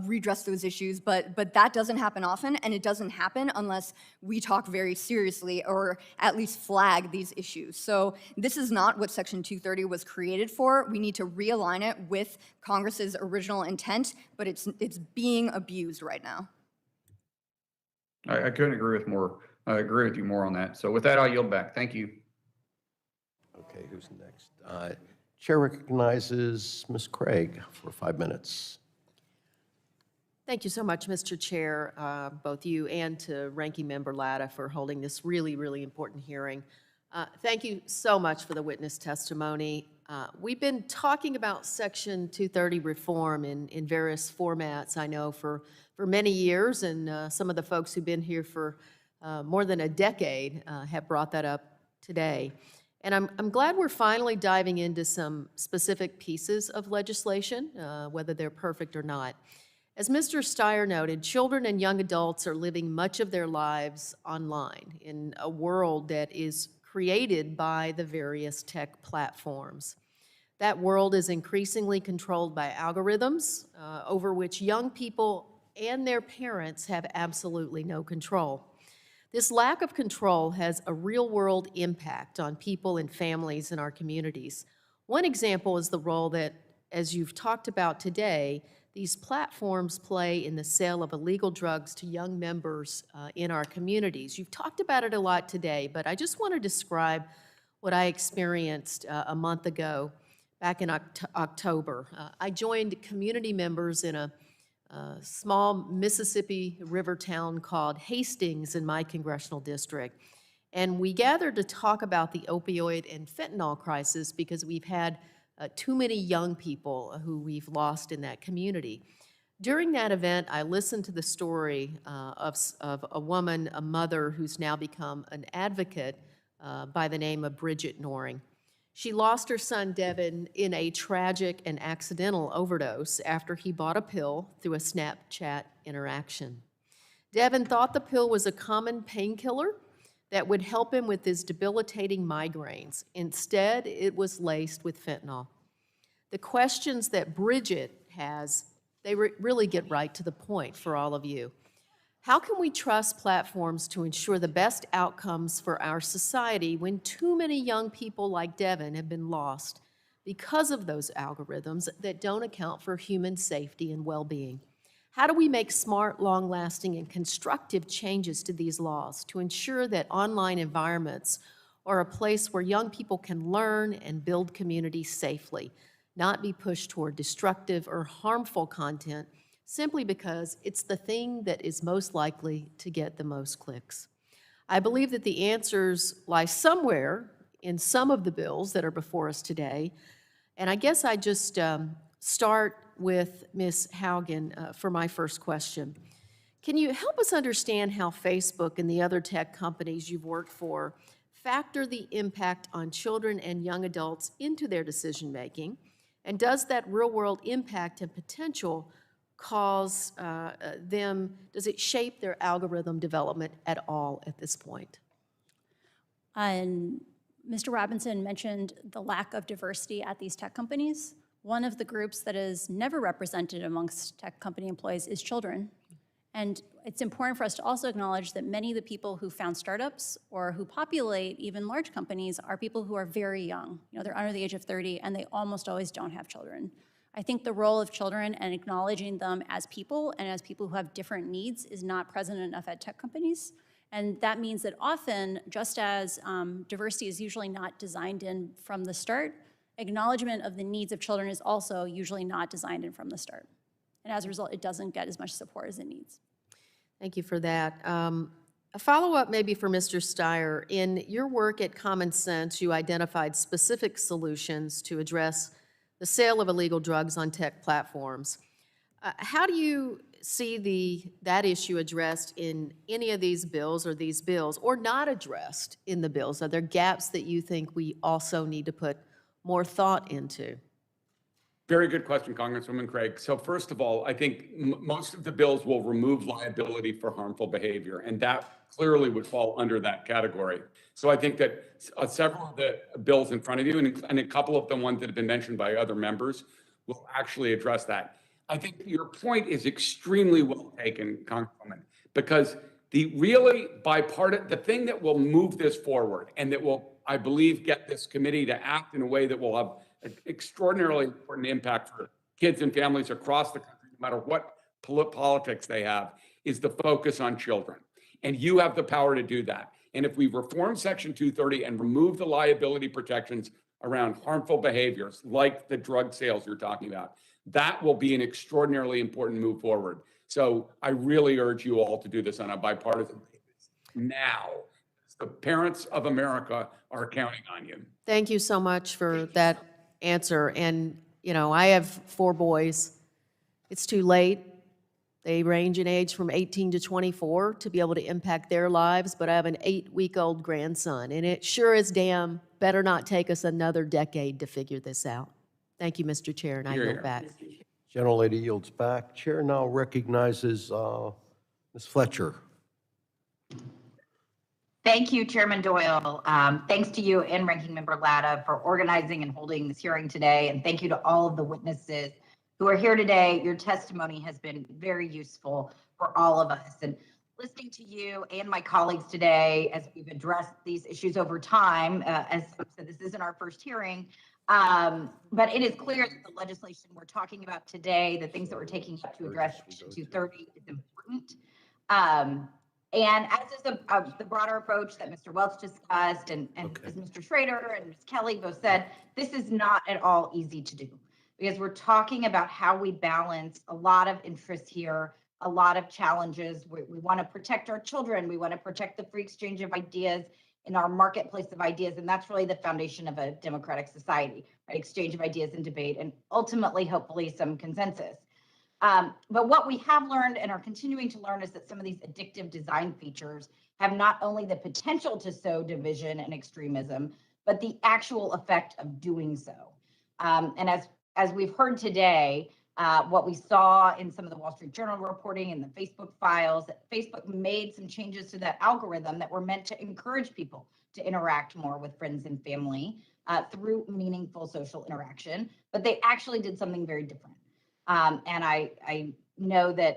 redress those issues. But that doesn't happen often, and it doesn't happen unless we talk very seriously or at least flag these issues. So this is not what Section 230 was created for. We need to realign it with Congress's original intent, but it's being abused right now. I couldn't agree with more. I agree with you more on that. So with that, I'll yield back. Thank you. Okay, who's next? Chair recognizes Ms. Craig for 5 minutes. Thank you so much, Mr. Chair, both you and to Ranking Member Latta for holding this really, really important hearing. Thank you so much for the witness testimony. We've been talking about Section 230 reform in various formats, I know, for many years, and some of the folks who've been here for more than a decade have brought that up today. And I'm glad we're finally diving into some specific pieces of legislation, whether they're perfect or not. As Mr. Steyer noted, children and young adults are living much of their lives online in a world that is created by the various tech platforms. That world is increasingly controlled by algorithms over which young people and their parents have absolutely no control. This lack of control has a real-world impact on people and families in our communities. One example is the role that, as you've talked about today, these platforms play in the sale of illegal drugs to young members in our communities. You've talked about it a lot today, but I just want to describe what I experienced a month ago, back in October. I joined community members in a small Mississippi River town called Hastings in my congressional district. And we gathered to talk about the opioid and fentanyl crisis because we've had too many young people who we've lost in that community. During that event, I listened to the story of a woman, a mother, who's now become an advocate by the name of Bridget Noring. She lost her son, Devin, in a tragic and accidental overdose after he bought a pill through a Snapchat interaction. Devin thought the pill was a common painkiller that would help him with his debilitating migraines. Instead, it was laced with fentanyl. The questions that Bridget has, they really get right to the point for all of you. How can we trust platforms to ensure the best outcomes for our society when too many young people like Devin have been lost because of those algorithms that don't account for human safety and well-being? How do we make smart, long-lasting, and constructive changes to these laws to ensure that online environments are a place where young people can learn and build community safely, not be pushed toward destructive or harmful content simply because it's the thing that is most likely to get the most clicks? I believe that the answers lie somewhere in some of the bills that are before us today, and I guess I just start with Ms. Haugen for my first question. Can you help us understand how Facebook and the other tech companies you've worked for factor the impact on children and young adults into their decision-making? And does that real-world impact and potential cause does it shape their algorithm development at all at this point? And Mr. Robinson mentioned the lack of diversity at these tech companies. One of the groups that is never represented amongst tech company employees is children. And it's important for us to also acknowledge that many of the people who found startups or who populate even large companies are people who are very young. You know, they're under the age of 30 and they almost always don't have children. I think the role of children and acknowledging them as people and as people who have different needs is not present enough at tech companies. And that means that often, just as diversity is usually not designed in from the start, acknowledgement of the needs of children is also usually not designed in from the start. And as a result, it doesn't get as much support as it needs. Thank you for that. A follow-up maybe for Mr. Steyer. In your work at Common Sense, you identified specific solutions to address the sale of illegal drugs on tech platforms. How do you see that issue addressed in any of these bills, or not addressed in the bills? Are there gaps that you think we also need to put more thought into? Very good question, Congresswoman Craig. So first of all, I think most of the bills will remove liability for harmful behavior, and that clearly would fall under that category. So I think that several of the bills in front of you, and a couple of the ones that have been mentioned by other members, will actually address that. I think your point is extremely well taken, Congresswoman, because the thing that will move this forward and that will, I believe, get this committee to act in a way that will have an extraordinarily important impact for kids and families across the country, no matter what politics they have, is the focus on children. And you have the power to do that. And if we reform Section 230 and remove the liability protections around harmful behaviors, like the drug sales you're talking about, that will be an extraordinarily important move forward. So I really urge you all to do this on a bipartisan basis now. The parents of America are counting on you. Thank you so much for that answer. And, you know, I have 4 boys. It's too late. They range in age from 18 to 24 to be able to impact their lives, but I have an 8-week-old grandson, and it sure as damn better not take us another decade to figure this out. Thank you, Mr. Chair, and I yield back. Gentlelady yields back. Chair now recognizes Ms. Fletcher. Thank you, Chairman Doyle. Thanks to you and Ranking Member Latta for organizing and holding this hearing today. And thank you to all of the witnesses who are here today. Your testimony has been very useful for all of us. And listening to you and my colleagues today as we've addressed these issues over time, as I said, this isn't our first hearing, but it is clear that the legislation we're talking about today, the things that we're taking up to address Section 230 is important. And as is the broader approach that Mr. Welch discussed and as Mr. Schrader and Ms. Kelly both said, this is not at all easy to do because we're talking about how we balance a lot of interests here, a lot of challenges. We want to protect our children. We want to protect the free exchange of ideas in our marketplace of ideas. And that's really the foundation of a democratic society, right? Exchange of ideas and debate, and ultimately, hopefully, some consensus. But what we have learned and are continuing to learn is that some of these addictive design features have not only the potential to sow division and extremism, but the actual effect of doing so. And as we've heard today, what we saw in some of the Wall Street Journal reporting and the Facebook files, that Facebook made some changes to that algorithm that were meant to encourage people to interact more with friends and family through meaningful social interaction, but they actually did something very different. And I know that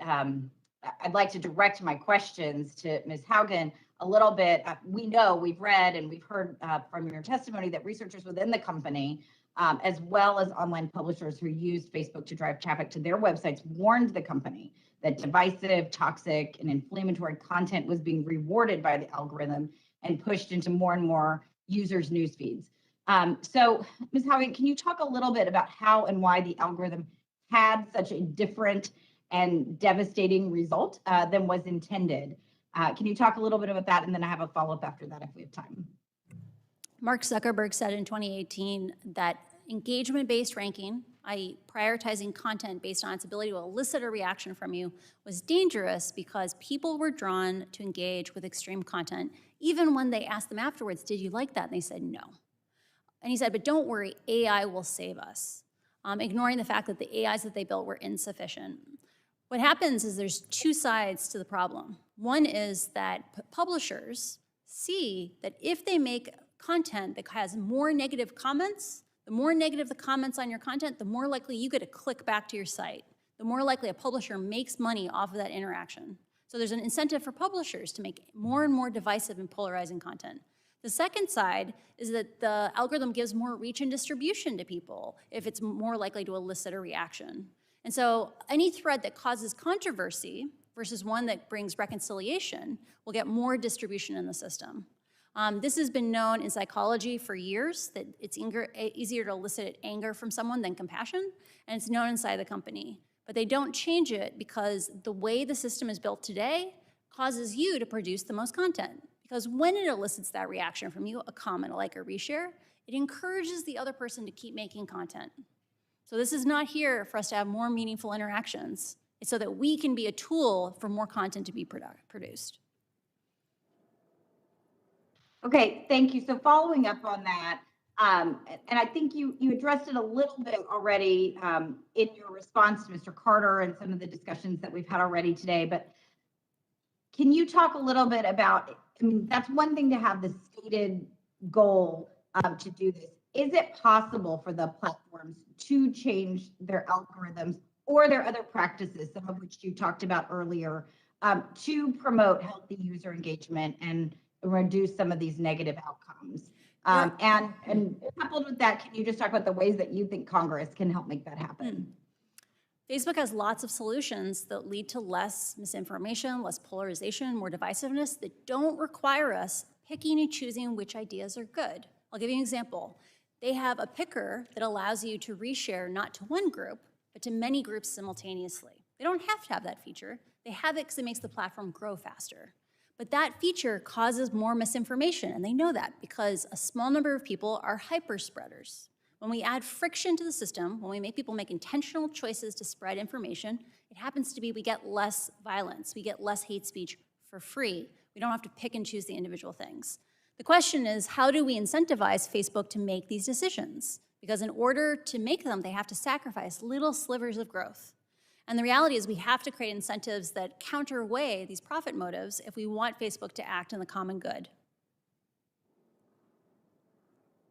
I'd like to direct my questions to Ms. Haugen a little bit. We've read and we've heard from your testimony that researchers within the company, as well as online publishers who used Facebook to drive traffic to their websites, warned the company that divisive, toxic, and inflammatory content was being rewarded by the algorithm and pushed into more and more users' news feeds. So, Ms. Haugen, can you talk a little bit about how and why the algorithm had such a different and devastating result than was intended? Can you talk a little bit about that? And then I have a follow-up after that if we have time. Mark Zuckerberg said in 2018 that engagement-based ranking, i.e. prioritizing content based on its ability to elicit a reaction from you, was dangerous because people were drawn to engage with extreme content, even when they asked them afterwards, did you like that? And they said no. And he said, but don't worry, AI will save us. Ignoring the fact that the AIs that they built were insufficient. What happens is there's 2 sides to the problem. One is that publishers see that if they make content that has more negative comments, The more negative the comments on your content, the more likely you get a click back to your site. The more likely a publisher makes money off of that interaction. So there's an incentive for publishers to make more and more divisive and polarizing content. The second side is that the algorithm gives more reach and distribution to people if it's more likely to elicit a reaction. And so any thread that causes controversy versus one that brings reconciliation will get more distribution in the system. This has been known in psychology for years, that it's easier to elicit anger from someone than compassion, and it's known inside the company. But they don't change it because the way the system is built today causes you to produce the most content. Because when it elicits that reaction from you, a comment, a like, or reshare, it encourages the other person to keep making content. So this is not here for us to have more meaningful interactions. It's so that we can be a tool for more content to be produced. Okay, thank you. So following up on that, and I think you addressed it a little bit already in your response to Mr. Carter and some of the discussions that we've had already today, but can you talk a little bit about, I mean, that's one thing to have the stated goal to do this. Is it possible for the platforms to change their algorithms or their other practices, some of which you talked about earlier, to promote healthy user engagement and reduce some of these negative outcomes? And coupled with that, can you just talk about the ways that you think Congress can help make that happen? Facebook has lots of solutions that lead to less misinformation, less polarization, more divisiveness that don't require us picking and choosing which ideas are good. I'll give you an example. They have a picker that allows you to reshare not to one group, but to many groups simultaneously. They don't have to have that feature. They have it because it makes the platform grow faster. But that feature causes more misinformation, and they know that because a small number of people are hyper spreaders. When we add friction to the system, when we make people make intentional choices to spread information, it happens to be we get less violence, we get less hate speech for free. We don't have to pick and choose the individual things. The question is, how do we incentivize Facebook to make these decisions? Because in order to make them, they have to sacrifice little slivers of growth. And the reality is we have to create incentives that counterweigh these profit motives if we want Facebook to act in the common good.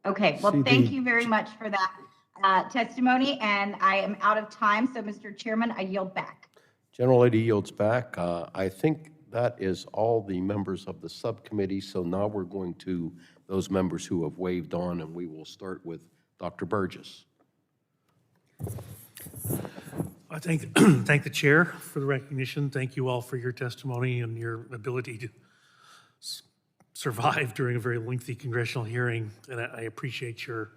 Okay, well, thank you very much for that testimony, and I am out of time, so Mr. Chairman, I yield back. General Lady yields back. I think that is all the members of the subcommittee, so now we're going to those members who have waved on, and we will start with Dr. Burgess. I thank the chair for the recognition. Thank you all for your testimony and your ability to survive during a very lengthy congressional hearing, and I appreciate your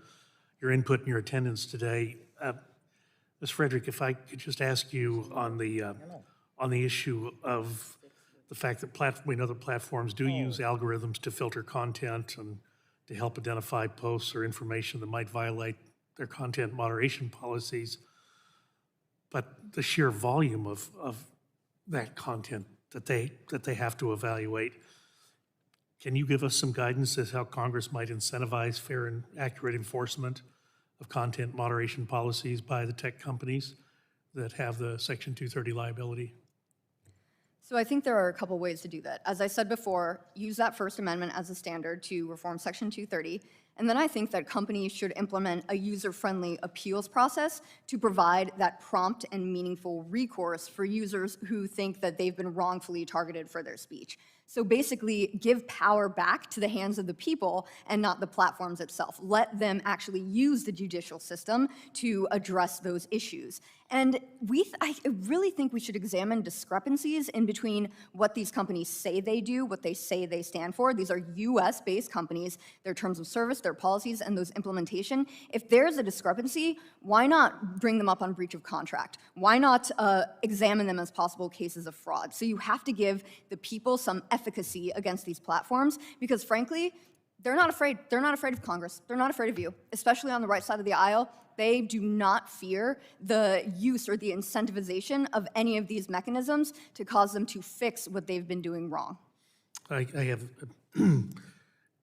input and your attendance today. Ms. Frederick, if I could just ask you on the issue of the fact that we know that platforms do use algorithms to filter content and to help identify posts or information that might violate their content moderation policies, but the sheer volume of that content that they have to evaluate. Can you give us some guidance as how Congress might incentivize fair and accurate enforcement of content moderation policies by the tech companies that have the Section 230 liability? So I think there are a couple ways to do that. As I said before, use that First Amendment as a standard to reform Section 230. And then I think that companies should implement a user-friendly appeals process to provide that prompt and meaningful recourse for users who think that they've been wrongfully targeted for their speech. So basically, give power back to the hands of the people and not the platforms itself. Let them actually use the judicial system to address those issues. And I really think we should examine discrepancies in between what these companies say they do, what they say they stand for. These are US-based companies, their terms of service, their policies, and those implementation. If there's a discrepancy, why not bring them up on breach of contract? Why not examine them as possible cases of fraud? So you have to give the people some efficacy against these platforms because, frankly, they're not afraid. They're not afraid of Congress. They're not afraid of you, especially on the right side of the aisle. They do not fear the use or the incentivization of any of these mechanisms to cause them to fix what they've been doing wrong. I have an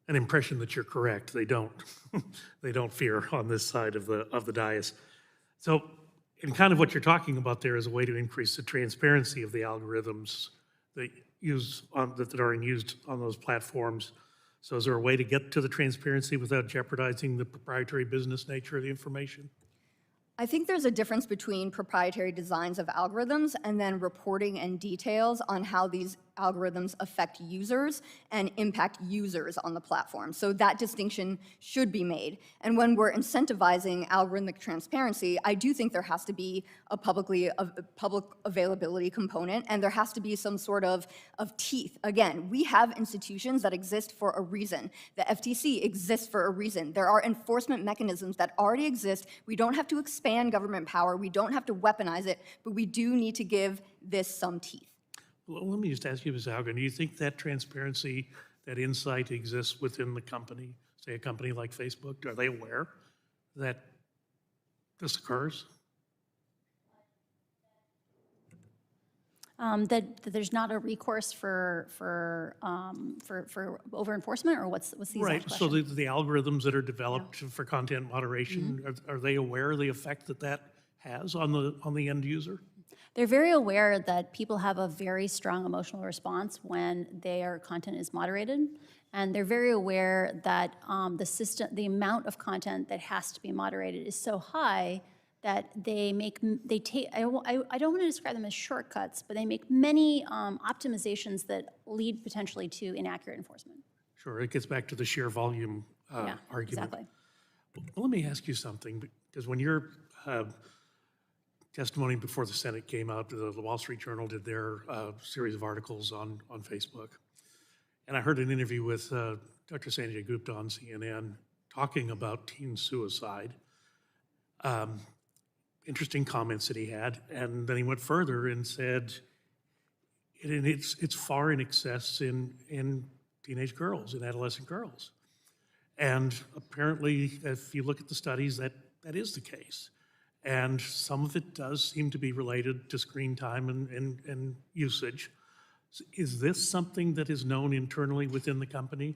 impression that you're correct. They don't fear on this side of the dais. So, and kind of what you're talking about there is a way to increase the transparency of the algorithms that are used on those platforms So is there a way to get to the transparency without jeopardizing the proprietary business nature of the information? I think there's a difference between proprietary designs of algorithms and then reporting and details on how these algorithms affect users and impact users on the platform. So that distinction should be made. And when we're incentivizing algorithmic transparency, I do think there has to be a public availability component, and there has to be some sort of teeth. Again, we have institutions that exist for a reason. The FTC exists for a reason. There are enforcement mechanisms that already exist. We don't have to expand government power. We don't have to weaponize it, but we do need to give this some teeth. Well, let me just ask you, Ms. Haugen, do you think that transparency, that insight exists within the company, say a company like Facebook? Are they aware that this occurs? That there's not a recourse for over enforcement, or what's the exact Right, so question? the algorithms that are developed for content moderation, are they aware of the effect that that has on the end user? They're very aware that people have a very strong emotional response when their content is moderated, and they're very aware that the amount of content that has to be moderated is so high that I don't want to describe them as shortcuts, but they make many optimizations that lead potentially to inaccurate enforcement. Sure, it gets back to the sheer volume Yeah, argument. exactly. Well, let me ask you something, because when your testimony before the Senate came out, the Wall Street Journal did their series of articles on Facebook. And I heard an interview with Dr. Sanjay Gupta on CNN talking about teen suicide. Interesting comments that he had. And then he went further and said, it's far in excess in teenage girls, in adolescent girls. And apparently, if you look at the studies, that is the case. And some of it does seem to be related to screen time and usage. Is this something that is known internally within the company?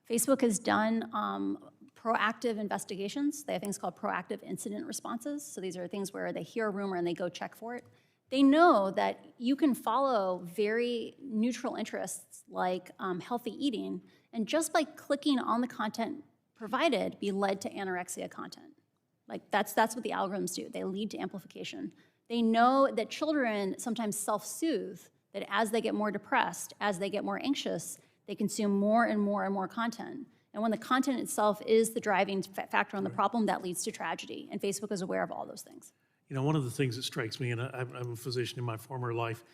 Facebook has done proactive investigations. They have things called proactive incident responses. So these are things where they hear a rumor and they go check for it. They know that you can follow very neutral interests like healthy eating, and just by clicking on the content provided, be led to anorexia content. Like that's what the algorithms do. They lead to amplification. They know that children sometimes self-soothe, that as they get more depressed, as they get more anxious, they consume more and more and more content. And when the content itself is the driving factor on the problem, that leads to tragedy. And Facebook is aware of all those things. You know, one of the things that strikes me, and I'm a physician in my former life,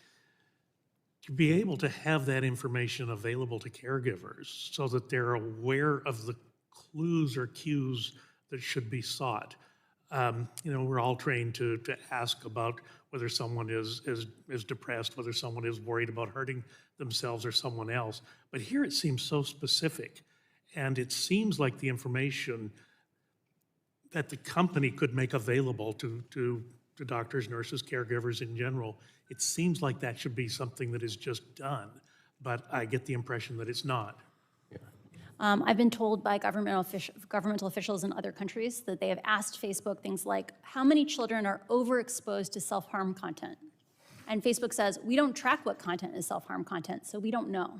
to be able to have that information available to caregivers so that they're aware of the clues or cues that should be sought. You know, we're all trained to ask about whether someone is depressed, whether someone is worried about hurting themselves or someone else. But here it seems so specific. And it seems like the information that the company could make available to doctors, nurses, caregivers in general, it seems like that should be something that is just done. But I get the impression that it's not. I've been told by governmental officials in other countries that they have asked Facebook things like, how many children are overexposed to self-harm content? And Facebook says, we don't track what content is self-harm content, so we don't know.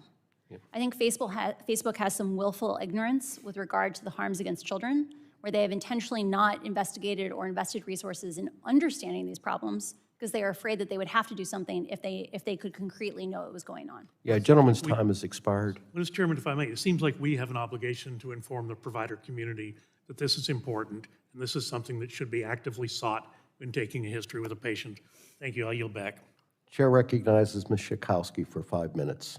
Yeah. I think Facebook has some willful ignorance with regard to the harms against children, where they have intentionally not investigated or invested resources in understanding these problems because they are afraid that they would have to do something if they could concretely know what was going on. Yeah, gentleman's time has expired. Mr. Chairman, if I may, it seems like we have an obligation to inform the provider community that this is important and this is something that should be actively sought when taking a history with a patient. Thank you. I'll yield back. Chair recognizes Ms. Schakowsky for 5 minutes.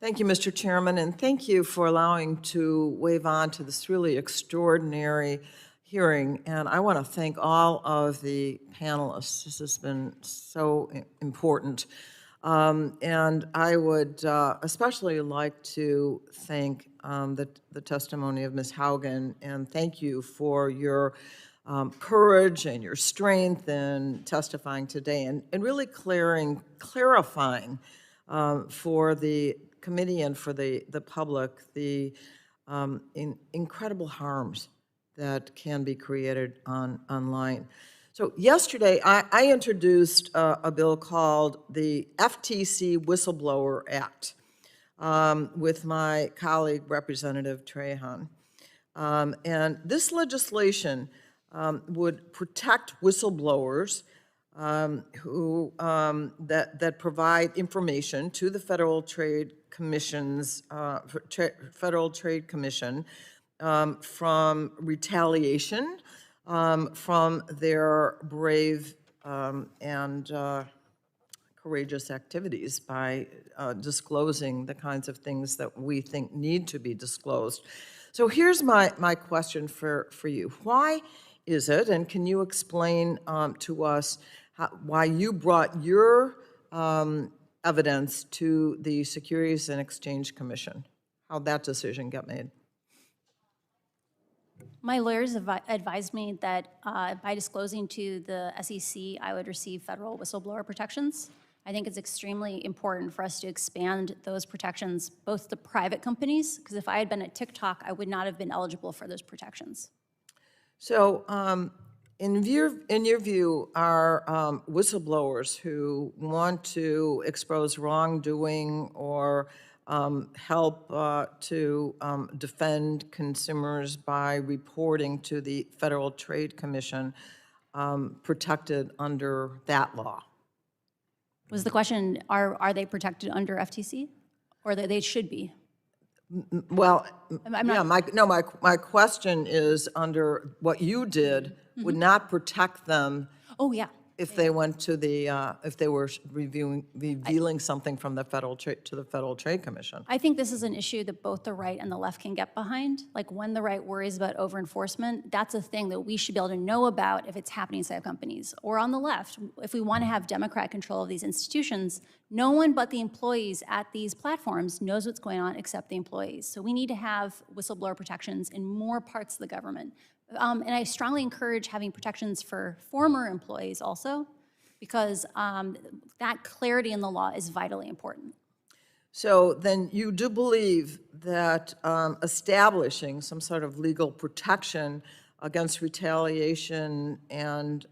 Thank you, Mr. Chairman, and thank you for allowing to wave on to this really extraordinary hearing. And I want to thank all of the panelists. This has been so important. And I would especially like to thank the testimony of Ms. Haugen, and thank you for your courage and your strength in testifying today and really clarifying for the committee and for the public the incredible harms that can be created online. So yesterday, I introduced a bill called the FTC Whistleblower Act. with my colleague, Representative Trahan. And this legislation would protect whistleblowers that provide information to the Federal Trade Commission's Federal Trade Commission from retaliation from their brave and courageous activities by disclosing the kinds of things that we think need to be disclosed. So here's my question for you. Why is it, and can you explain to us why you brought your evidence to the Securities and Exchange Commission, how that decision got made? My lawyers advised me that by disclosing to the SEC, I would receive federal whistleblower protections. I think it's extremely important for us to expand those protections, both to private companies, because if I had been at TikTok, I would not have been eligible for those protections. So in your view, are whistleblowers who want to expose wrongdoing or help to defend consumers by reporting to the Federal Trade Commission protected under that law? Was the question, are they protected under FTC? Or that they should be? Well, yeah, my question is under what you did would not protect them. Oh, yeah. If they went to the, if they were revealing something from the Federal Trade Commission. I think this is an issue that both the right and the left can get behind. Like when the right worries about over-enforcement, that's a thing that we should be able to know about if it's happening inside companies. Or on the left, if we want to have Democrat control of these institutions, no one but the employees at these platforms knows what's going on except the employees. So we need to have whistleblower protections in more parts of the government. And I strongly encourage having protections for former employees also, because that clarity in the law is vitally important. So then you do believe that establishing some sort of legal protection against retaliation and,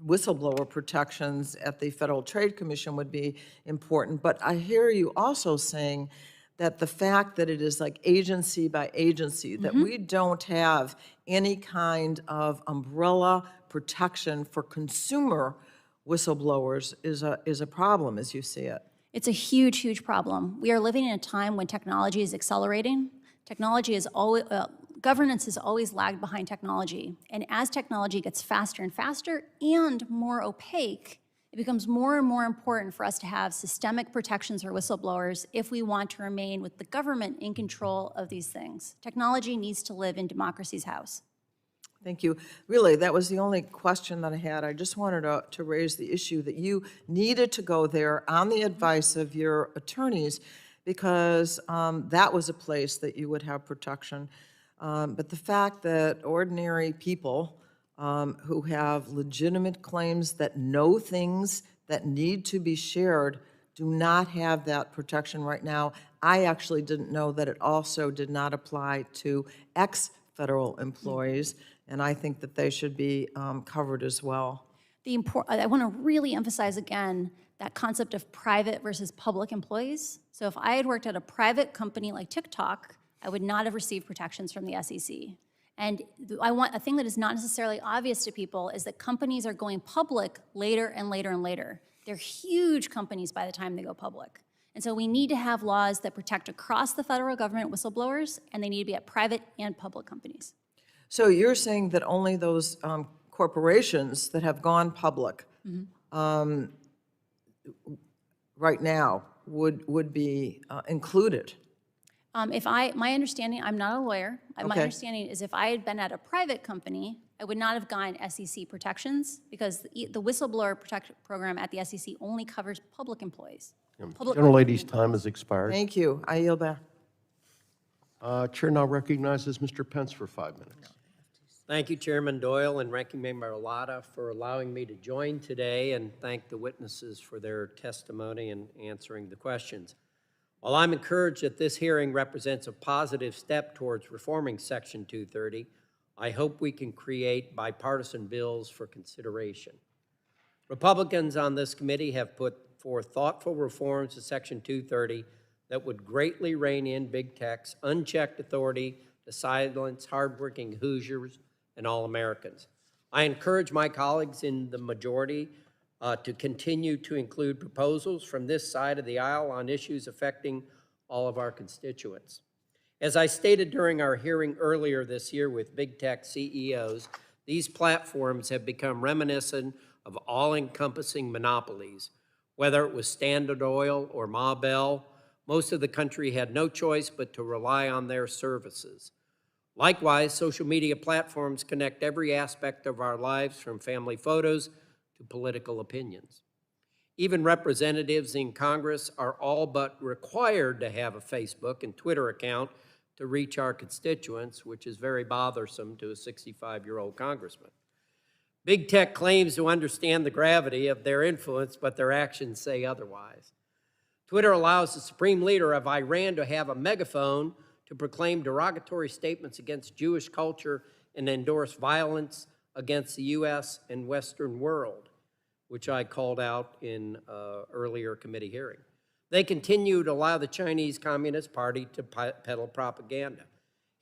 whistleblower protections at the Federal Trade Commission would be important. But I hear you also saying that the fact that it is like agency by agency, that we don't have any kind of umbrella protection for consumer whistleblowers is a problem as you see it. It's a huge, huge problem. We are living in a time when technology is accelerating. Technology is always, governance has always lagged behind technology. And as technology gets faster and faster and more opaque, it becomes more and more important for us to have systemic protections for whistleblowers if we want to remain with the government in control of these things. Technology needs to live in democracy's house. Thank you. Really, that was the only question that I had. I just wanted to raise the issue that you needed to go there on the advice of your attorneys because that was a place that you would have protection. But the fact that ordinary people who have legitimate claims that know things that need to be shared do not have that protection right now. I actually didn't know that it also did not apply to ex-federal employees, and I think that they should be covered as well. I want to really emphasize again that concept of private versus public employees. So if I had worked at a private company like TikTok, I would not have received protections from the SEC. And I want a thing that is not necessarily obvious to people is that companies are going public later and later and later. They're huge companies by the time they go public. And so we need to have laws that protect across the federal government whistleblowers, and they need to be at private and public companies. So you're saying that only those corporations that have gone public right now would be included? My understanding, I'm not a lawyer, my Okay. understanding is if I had been at a private company, I would not have gotten SEC protections because the whistleblower protection program at the SEC only covers public employees. Gentlelady's time has expired. Thank you. I yield back. Chair now recognizes Mr. Pence for 5 minutes. Thank you, Chairman Doyle and Ranking Member Latta, for allowing me to join today, and thank the witnesses for their testimony and answering the questions. While I'm encouraged that this hearing represents a positive step towards reforming Section 230, I hope we can create bipartisan bills for consideration. Republicans on this committee have put for thoughtful reforms to Section 230 that would greatly rein in big tech's unchecked authority to silence hardworking Hoosiers and all Americans. I encourage my colleagues in the majority to continue to include proposals from this side of the aisle on issues affecting all of our constituents. As I stated during our hearing earlier this year with big tech CEOs, these platforms have become reminiscent of all-encompassing monopolies. Whether it was Standard Oil or Ma Bell, most of the country had no choice but to rely on their services. Likewise, social media platforms connect every aspect of our lives, from family photos to political opinions. Even representatives in Congress are all but required to have a Facebook and Twitter account to reach our constituents, which is very bothersome to a 65-year-old congressman. Big tech claims to understand the gravity of their influence, but their actions say otherwise. Twitter allows the supreme leader of Iran to have a megaphone to proclaim derogatory statements against Jewish culture and endorse violence against the U.S. and Western world, which I called out in earlier committee hearing. They continue to allow the Chinese Communist Party to peddle propaganda.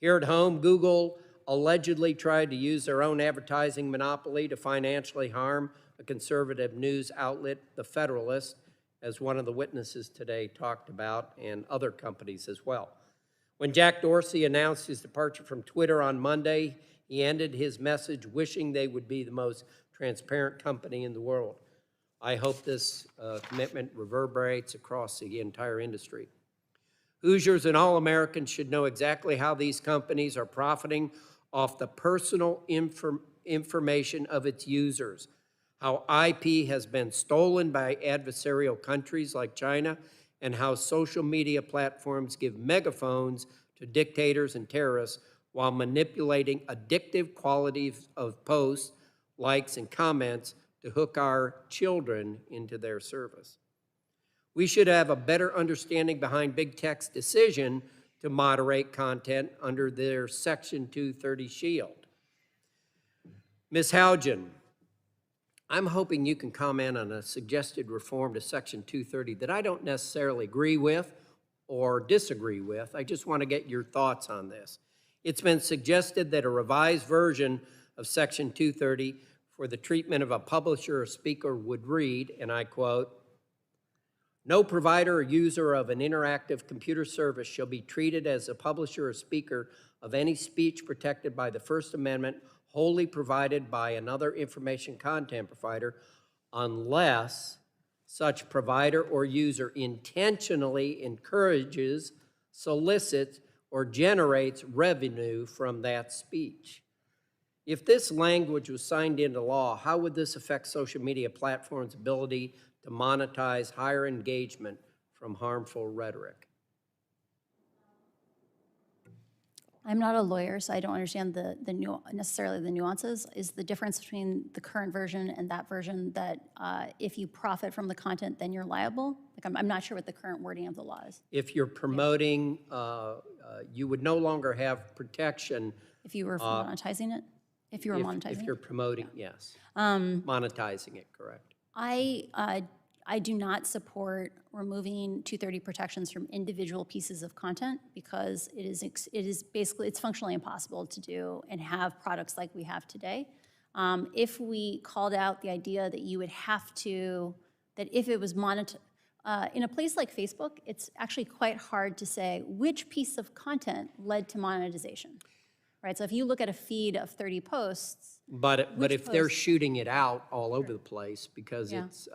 Here at home, Google allegedly tried to use their own advertising monopoly to financially harm a conservative news outlet, The Federalist, as one of the witnesses today talked about, and other companies as well. When Jack Dorsey announced his departure from Twitter on Monday, he ended his message wishing they would be the most transparent company in the world. I hope this commitment reverberates across the entire industry. Hoosiers and all Americans should know exactly how these companies are profiting off the personal information of its users, how IP has been stolen by adversarial countries like China, and how social media platforms give megaphones to dictators and terrorists while manipulating addictive qualities of posts, likes, and comments to hook our children into their service. We should have a better understanding behind big tech's decision to moderate content under their Section 230 shield. Ms. Haugen, I'm hoping you can comment on a suggested reform to Section 230 that I don't necessarily agree with or disagree with. I just want to get your thoughts on this. It's been suggested that a revised version of Section 230 for the treatment of a publisher or speaker would read, and I quote, "No provider or user of an interactive computer service shall be treated as a publisher or speaker of any speech protected by the First Amendment wholly provided by another information content provider unless such provider or user intentionally encourages, solicits, or generates revenue from that speech." If this language was signed into law, how would this affect social media platforms' ability to monetize higher engagement from harmful rhetoric? I'm not a lawyer, so I don't understand necessarily the nuances. Is the difference between the current version and that version that if you profit from the content, then you're liable? Like, I'm not sure what the current wording of the law is. If you're promoting, you would no longer have protection. If you were monetizing it? If you were monetizing it? If you're promoting, yes. Monetizing it, correct. I do not support removing 230 protections from individual pieces of content because it is basically, it's functionally impossible to do and have products like we have today. If we called out the idea that you would have to, that if it was in a place like Facebook, it's actually quite hard to say which piece of content led to monetization. Right, so if you look at a feed of 30 posts, but if they're shooting it out all over the place because it's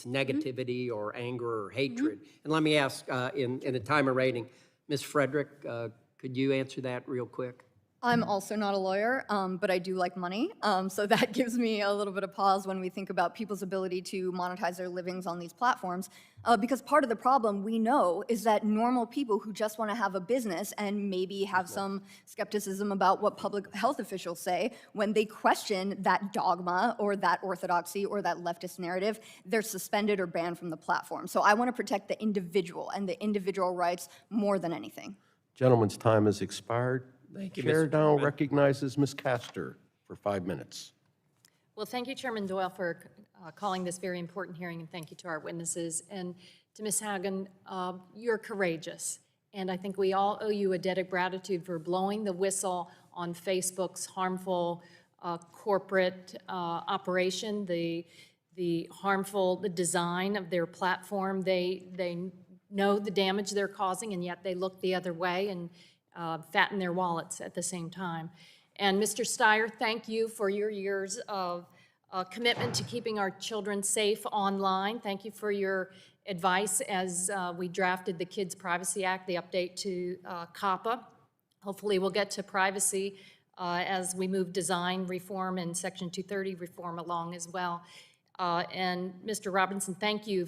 negativity or anger or hatred, and let me ask in the timer rating, Ms. Frederick, could you answer that real quick? I'm also not a lawyer, but I do like money. So that gives me a little bit of pause when we think about people's ability to monetize their livings on these platforms. Because part of the problem we know is that normal people who just want to have a business and maybe have some skepticism about what public health officials say, when they question that dogma or that orthodoxy or that leftist narrative, they're suspended or banned from the platform. So I want to protect the individual and the individual rights more than anything. Gentleman's time has expired. Thank you, Chair Mr. now Chairman. recognizes Ms. Castor for 5 minutes. Well, thank you, Chairman Doyle, for calling this very important hearing, and thank you to our witnesses. And to Ms. Haugen, you're courageous, and I think we all owe you a debt of gratitude for blowing the whistle on Facebook's harmful corporate operation, the design of their platform. They know the damage they're causing, and yet they look the other way and fatten their wallets at the same time. And Mr. Steyer, thank you for your years of commitment to keeping our children safe online. Thank you for your advice as we drafted the Kids Privacy Act, the update to COPPA. Hopefully we'll get to privacy as we move design reform and Section 230 reform along as well. And Mr. Robinson, thank you.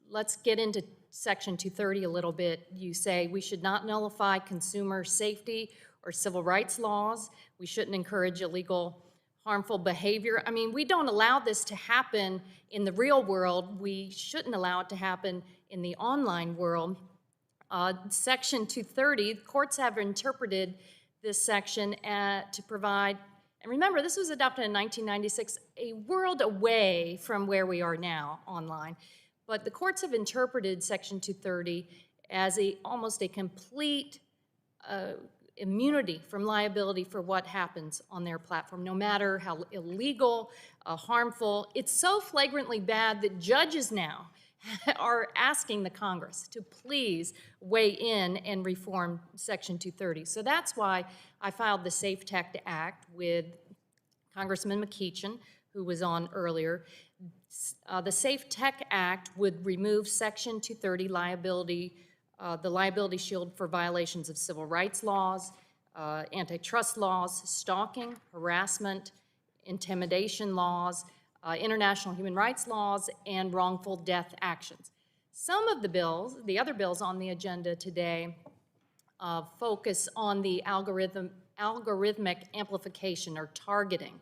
Let's get into Section 230 a little bit. You say we should not nullify consumer safety or civil rights laws. We shouldn't encourage illegal, harmful behavior. I mean, we don't allow this to happen in the real world. We shouldn't allow it to happen in the online world. Section 230, courts have interpreted this section to provide, and remember, this was adopted in 1996, a world away from where we are now online. But the courts have interpreted Section 230 as almost a complete immunity from liability for what happens on their platform, no matter how illegal, harmful. It's so flagrantly bad that judges now are asking the Congress to please weigh in and reform Section 230. So that's why I filed the Safe Tech Act with Congressman McKeachin, who was on earlier. The Safe Tech Act would remove Section 230 liability, the liability shield for violations of civil rights laws, antitrust laws, stalking, harassment, intimidation laws, international human rights laws, and wrongful death actions. Some of the bills, the other bills on the agenda today, focus on the algorithmic amplification or targeting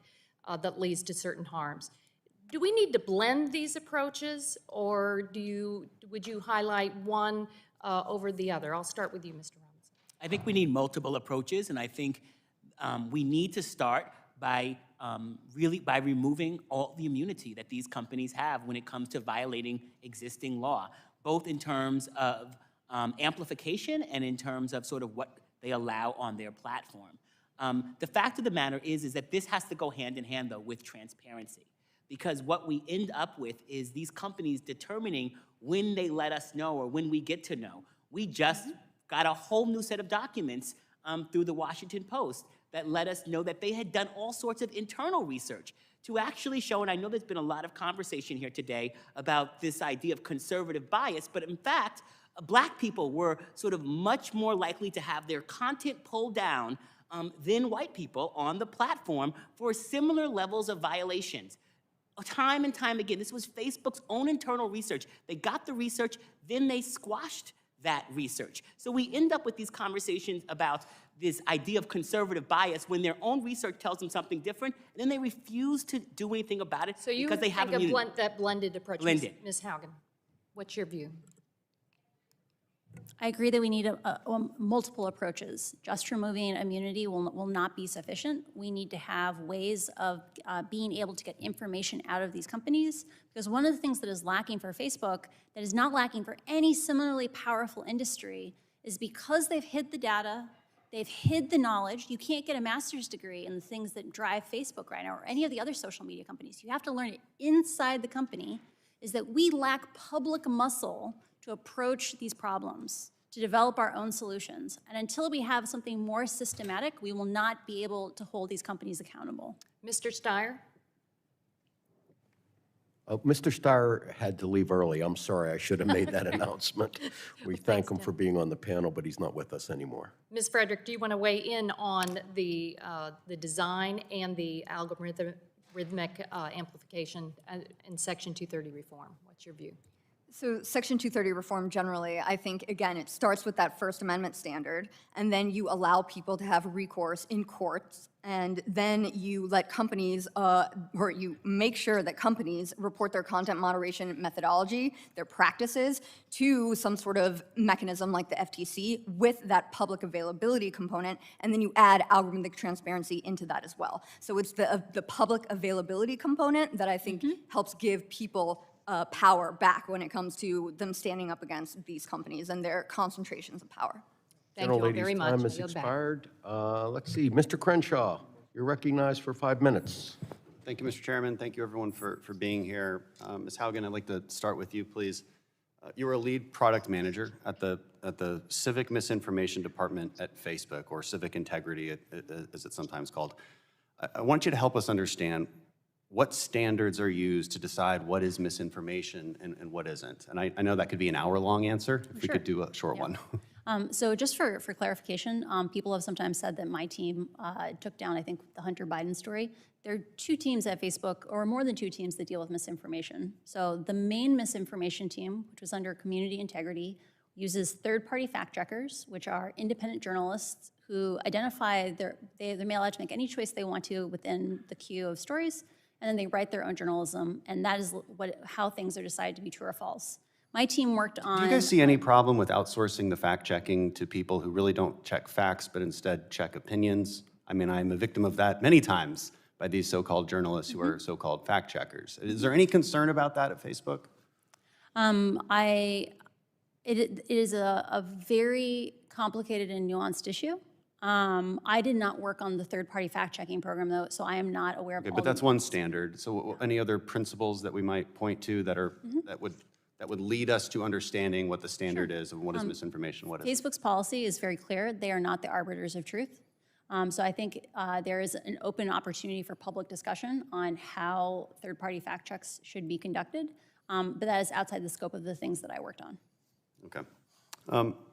that leads to certain harms. Do we need to blend these approaches, or would you highlight one over the other? I'll start with you, Mr. Robinson. I think we need multiple approaches, and I think we need to start by by removing all the immunity that these companies have when it comes to violating existing law, both in terms of amplification and in terms of sort of what they allow on their platform. The fact of the matter is that this has to go hand in hand, though, with transparency. Because what we end up with is these companies determining when they let us know or when we get to know. We just got a whole new set of documents through the Washington Post that let us know that they had done all sorts of internal research to actually show, and I know there's been a lot of conversation here today about this idea of conservative bias, but in fact, Black people were sort of much more likely to have their content pulled down than white people on the platform for similar levels of violations. Time and time again, this was Facebook's own internal research. They got the research, then they squashed that research. So we end up with these conversations about this idea of conservative bias when their own research tells them something different, and then they refuse to do anything about it because they have immunity. So you think that blended approach, Blended. Ms. Haugen, what's your view? I agree that we need multiple approaches. Just removing immunity will not be sufficient. We need to have ways of being able to get information out of these companies, because one of the things that is lacking for Facebook, that is not lacking for any similarly powerful industry, is because they've hid the data, they've hid the knowledge. You can't get a master's degree in the things that drive Facebook right now or any of the other social media companies. You have to learn it inside the company, is that we lack public muscle to approach these problems, to develop our own solutions. And until we have something more systematic, we will not be able to hold these companies accountable. Mr. Steyer? Mr. Steyer had to leave early. I'm sorry, I should have made that announcement. We thank him for being on the panel, but he's not with us anymore. Ms. Frederick, do you want to weigh in on the design and the algorithmic amplification in Section 230 reform? What's your view? So Section 230 reform generally, I think, again, it starts with that First Amendment standard, and then you allow people to have recourse in courts, and then you let companies, or you make sure that companies report their content moderation methodology, their practices, to some sort of mechanism like the FTC with that public availability component, and then you add algorithmic transparency into that as well. So it's the public availability component that I think helps give people power back when it comes to them standing up against these companies and their concentrations of power. Thank you all Gentlelady's very much. time I has yield back. expired. Let's see, Mr. Crenshaw, you're recognized for 5 minutes. Thank you, Mr. Chairman. Thank you, everyone, for being here. Ms. Haugen, I'd like to start with you, please. You were a lead product manager at the Civic Misinformation Department at Facebook, or Civic Integrity, as it's sometimes called. I want you to help us understand what standards are used to decide what is misinformation and what isn't. And I know that could be an hour-long answer, if we could do a short one. So just for clarification, people have sometimes said that my team took down, I think, the Hunter Biden story. There are 2 teams at Facebook, or more than 2 teams, that deal with misinformation. So the main misinformation team, which was under Community Integrity, uses third-party fact-checkers, which are independent journalists who identify they're allowed to make any choice they want to within the queue of stories, and then they write their own journalism, and that is how things are decided to be true or false. My team worked on... Do you guys see any problem with outsourcing the fact-checking to people who really don't check facts, but instead check opinions? I mean, I'm a victim of that many times by these so-called journalists who are so-called fact-checkers. Is there any concern about that at Facebook? It is a very complicated and nuanced issue. I did not work on the third-party fact-checking program, though, so I am not aware of all But that's one standard. So any other principles that we might point to that are that would lead us to understanding what the standard is of what is misinformation, what is Facebook's policy is very clear. They are not the arbiters of truth. So I think there is an open opportunity for public discussion on how third-party fact checks should be conducted, but that is outside the scope of the things that I worked on. Okay.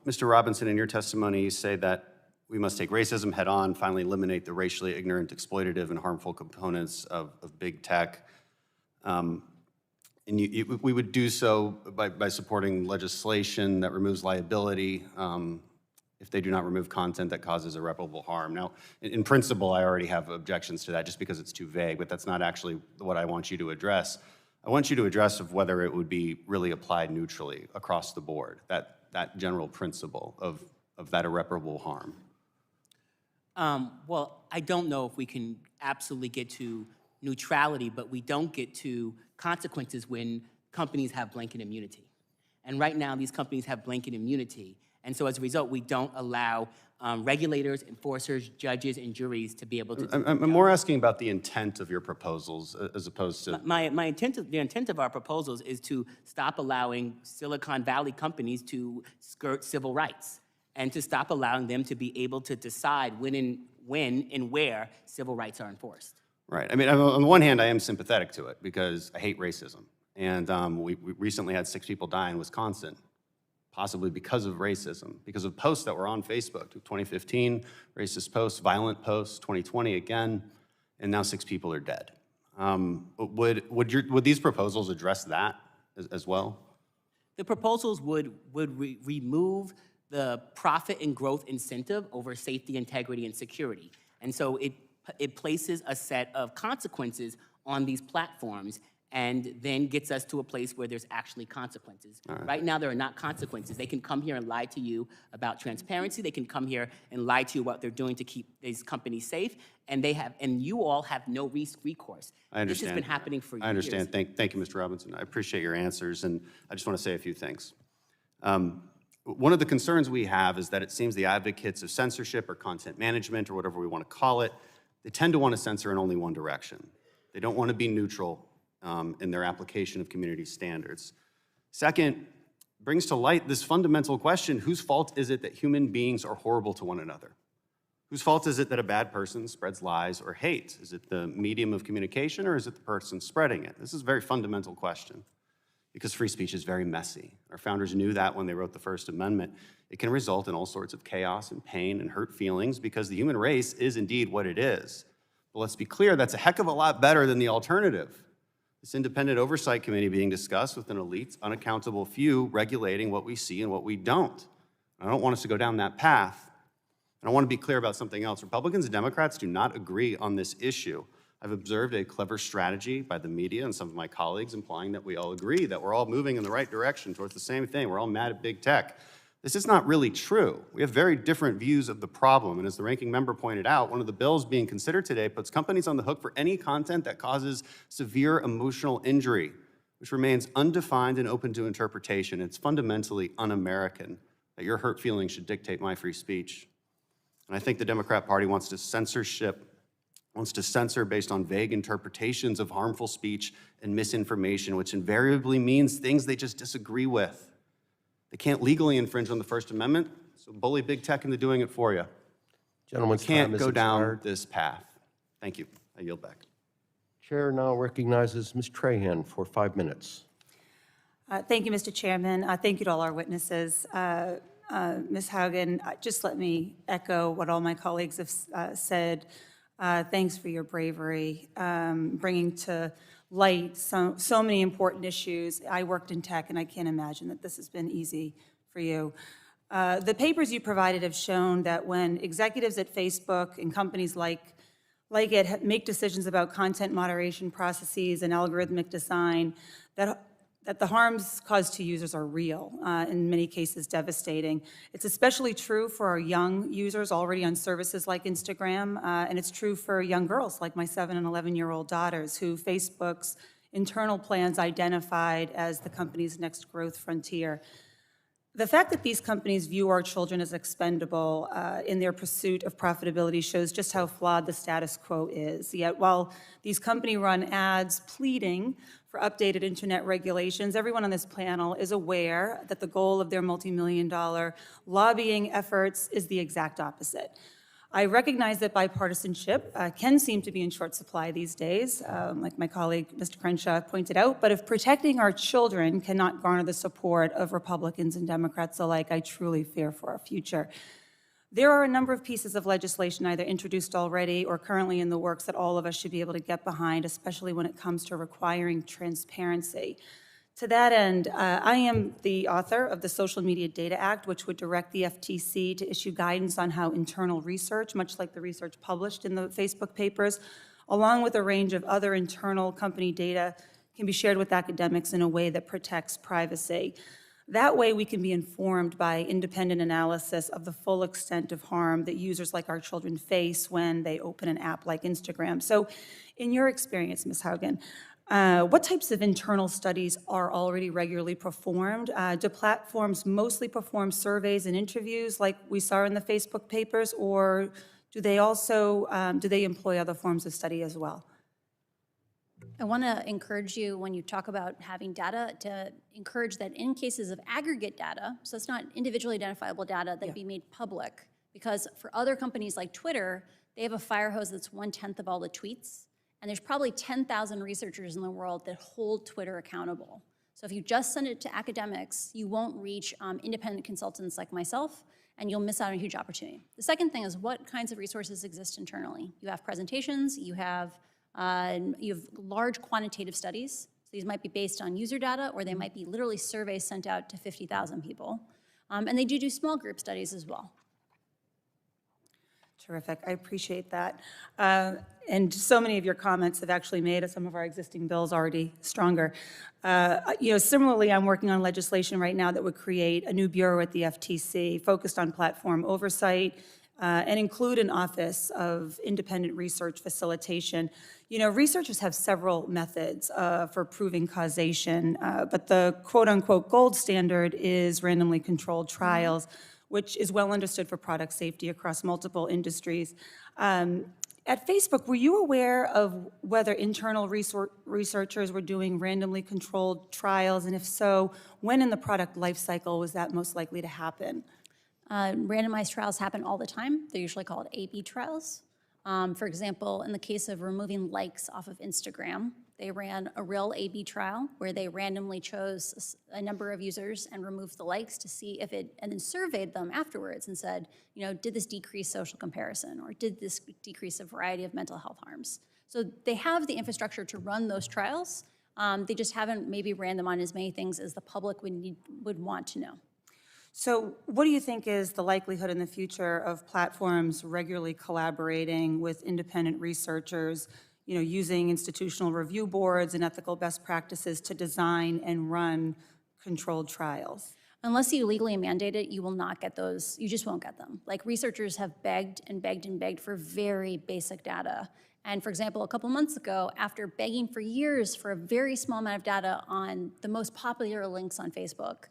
Mr. Robinson, in your testimony, you say that we must take racism head-on, finally eliminate the racially ignorant, exploitative, and harmful components of big tech. And we would do so by supporting legislation that removes liability if they do not remove content that causes irreparable harm. Now, in principle, I already have objections to that just because it's too vague, but that's not actually what I want you to address. I want you to address of whether it would be really applied neutrally across the board, that general principle of that irreparable harm. Well, I don't know if we can absolutely get to neutrality, but we don't get to consequences when companies have blanket immunity. And right now, these companies have blanket immunity. And so as a result, we don't allow regulators, enforcers, judges, and juries to be able to do I'm more asking about the intent of your proposals as opposed to... The intent of our proposals is to stop allowing Silicon Valley companies to skirt civil rights, and to stop allowing them to be able to decide when and where civil rights are enforced. Right. I mean, on the one hand, I am sympathetic to it because I hate racism. And we recently had 6 people die in Wisconsin, possibly because of racism, because of posts that were on Facebook. 2015, racist posts, violent posts, 2020 again, and now 6 people are dead. Would these proposals address that as well? The proposals would remove the profit and growth incentive over safety, integrity, and security. And so it places a set of consequences on these platforms and then gets us to a place where there's actually consequences. Right now, there are not consequences. They can come here and lie to you about transparency. They can come here and lie to you what they're doing to keep these companies safe, and you all have no recourse. I understand. This has been happening for years. I understand. Thank you, Mr. Robinson. I appreciate your answers, and I just want to say a few things. One of the concerns we have is that it seems the advocates of censorship or content management or whatever we want to call it, they tend to want to censor in only one direction. They don't want to be neutral in their application of community standards. Second, brings to light this fundamental question: whose fault is it that human beings are horrible to one another? Whose fault is it that a bad person spreads lies or hate? Is it the medium of communication, or is it the person spreading it? This is a very fundamental question, because free speech is very messy. Our founders knew that when they wrote the First Amendment. It can result in all sorts of chaos and pain and hurt feelings because the human race is indeed what it is. But let's be clear, that's a heck of a lot better than the alternative. This independent oversight committee being discussed with an elite, unaccountable few regulating what we see and what we don't. I don't want us to go down that path. And I want to be clear about something else. Republicans and Democrats do not agree on this issue. I've observed a clever strategy by the media and some of my colleagues implying that we all agree, that we're all moving in the right direction towards the same thing. We're all mad at big tech. This is not really true. We have very different views of the problem. And as the ranking member pointed out, one of the bills being considered today puts companies on the hook for any content that causes severe emotional injury, which remains undefined and open to interpretation. It's fundamentally un-American that your hurt feelings should dictate my free speech. And I think the Democrat Party wants to censor based on vague interpretations of harmful speech and misinformation, which invariably means things they just disagree with. They can't legally infringe on the First Amendment, so bully big tech into doing it for you. Gentleman's You can't time is go down expired. this path. Thank you. I yield back. Chair now recognizes Ms. Trahan for 5 minutes. Thank you, Mr. Chairman. Thank you to all our witnesses. Ms. Haugen, just let me echo what all my colleagues have said. Thanks for your bravery, bringing to light so many important issues. I worked in tech, and I can't imagine that this has been easy for you. The papers you provided have shown that when executives at Facebook and companies like it make decisions about content moderation processes and algorithmic design, that the harms caused to users are real, in many cases devastating. It's especially true for our young users already on services like Instagram, and it's true for young girls like my 7 and 11-year-old daughters who Facebook's internal plans identified as the company's next growth frontier. The fact that these companies view our children as expendable in their pursuit of profitability shows just how flawed the status quo is. Yet while these company-run ads pleading for updated internet regulations, everyone on this panel is aware that the goal of their multi-million-dollar lobbying efforts is the exact opposite. I recognize that bipartisanship can seem to be in short supply these days, like my colleague, Mr. Crenshaw, pointed out, but if protecting our children cannot garner the support of Republicans and Democrats alike, I truly fear for our future. There are a number of pieces of legislation either introduced already or currently in the works that all of us should be able to get behind, especially when it comes to requiring transparency. To that end, I am the author of the Social Media Data Act, which would direct the FTC to issue guidance on how internal research, much like the research published in the Facebook papers, along with a range of other internal company data, can be shared with academics in a way that protects privacy. That way, we can be informed by independent analysis of the full extent of harm that users like our children face when they open an app like Instagram. So, in your experience, Ms. Haugen, what types of internal studies are already regularly performed? Do platforms mostly perform surveys and interviews like we saw in the Facebook papers, or do they also employ other forms of study as well? I want to encourage you, when you talk about having data, to encourage that in cases of aggregate data, so it's not individually identifiable data, that be made public. Because for other companies like Twitter, they have a fire hose that's 1/10 of all the tweets. And there's probably 10,000 researchers in the world that hold Twitter accountable. So if you just send it to academics, you won't reach independent consultants like myself, and you'll miss out on a huge opportunity. The second thing is, what kinds of resources exist internally? You have presentations, you have large quantitative studies. So these might be based on user data, or they might be literally surveys sent out to 50,000 people. And they do small group studies as well. Terrific, I appreciate that. And so many of your comments have actually made some of our existing bills already stronger. Similarly, I'm working on legislation right now that would create a new bureau at the FTC focused on platform oversight and include an office of independent research facilitation. Researchers have several methods for proving causation, but the quote-unquote gold standard is randomly controlled trials, which is well understood for product safety across multiple industries. At Facebook, were you aware of whether internal researchers were doing randomly controlled trials? And if so, when in the product life cycle was that most likely to happen? Randomized trials happen all the time. They're usually called A/B trials. For example, in the case of removing likes off of Instagram, they ran a real A/B trial where they randomly chose a number of users and removed the likes to see if and then surveyed them afterwards and said, did this decrease social comparison, or did this decrease a variety of mental health harms? So they have the infrastructure to run those trials. They just haven't maybe ran them on as many things as the public would want to know. So what do you think is the likelihood in the future of platforms regularly collaborating with independent researchers, using institutional review boards and ethical best practices to design and run controlled trials? Unless you legally mandate it, you will not get those. You just won't get them. Like, researchers have begged and begged and begged for very basic data. And for example, a couple months ago, after begging for years for a very small amount of data on the most popular links on Facebook,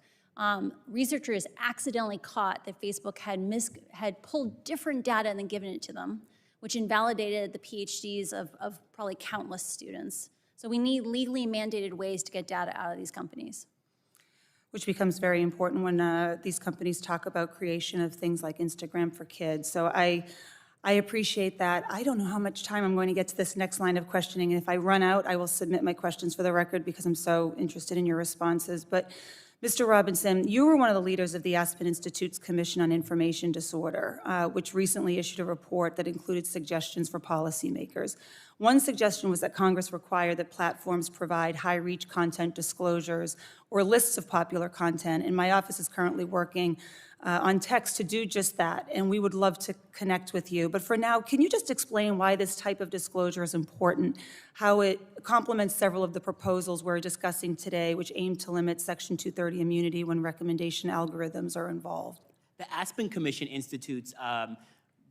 researchers accidentally caught that Facebook had pulled different data and then given it to them, which invalidated the PhDs of probably countless students. So we need legally mandated ways to get data out of these companies. Which becomes very important when these companies talk about creation of things like Instagram for kids. So I appreciate that. I don't know how much time I'm going to get to this next line of questioning, and if I run out, I will submit my questions for the record because I'm so interested in your responses. But Mr. Robinson, you were one of the leaders of the Aspen Institute's Commission on Information Disorder, which recently issued a report that included suggestions for policymakers. One suggestion was that Congress require that platforms provide high-reach content disclosures or lists of popular content, and my office is currently working on text to do just that, and we would love to connect with you. But for now, can you just explain why this type of disclosure is important, how it complements several of the proposals we're discussing today, which aim to limit Section 230 immunity when recommendation algorithms are involved? The Aspen Commission Institutes,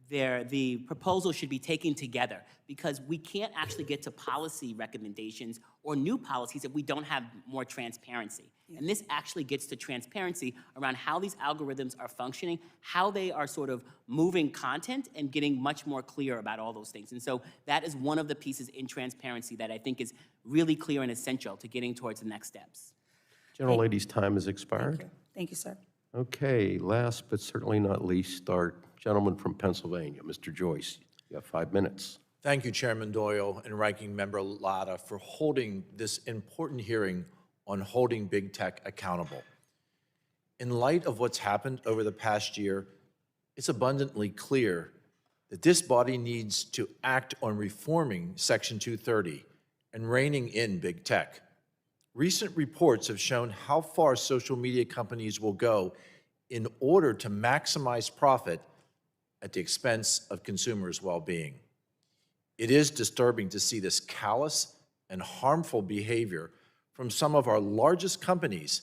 the proposal should be taken together because we can't actually get to policy recommendations or new policies if we don't have more transparency. Yeah. And this actually gets to transparency around how these algorithms are functioning, how they are sort of moving content and getting much more clear about all those things. And so that is one of the pieces in transparency that I think is really clear and essential to getting towards the next steps. Gentlelady's time has expired. Thank you, sir. Okay, last but certainly not least, our gentleman from Pennsylvania, Mr. Joyce. You have 5 minutes. Thank you, Chairman Doyle and Ranking Member Latta, for holding this important hearing on holding big tech accountable. In light of what's happened over the past year, it's abundantly clear that this body needs to act on reforming Section 230 and reining in big tech. Recent reports have shown how far social media companies will go in order to maximize profit at the expense of consumers' well-being. It is disturbing to see this callous and harmful behavior from some of our largest companies.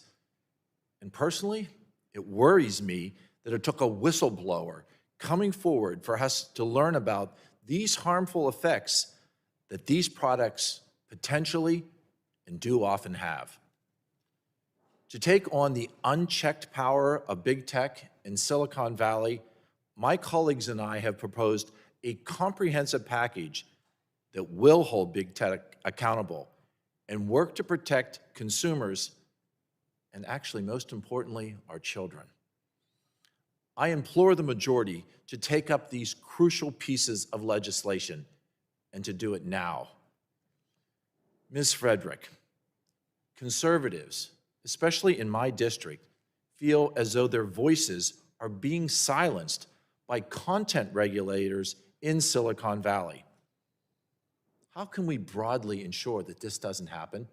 And personally, it worries me that it took a whistleblower coming forward for us to learn about these harmful effects that these products potentially and do often have. To take on the unchecked power of big tech in Silicon Valley, my colleagues and I have proposed a comprehensive package that will hold big tech accountable and work to protect consumers and actually, most importantly, our children. I implore the majority to take up these crucial pieces of legislation and to do it now. Ms. Frederick, conservatives, especially in my district, feel as though their voices are being silenced by content regulators in Silicon Valley. How can we broadly ensure that this doesn't happen?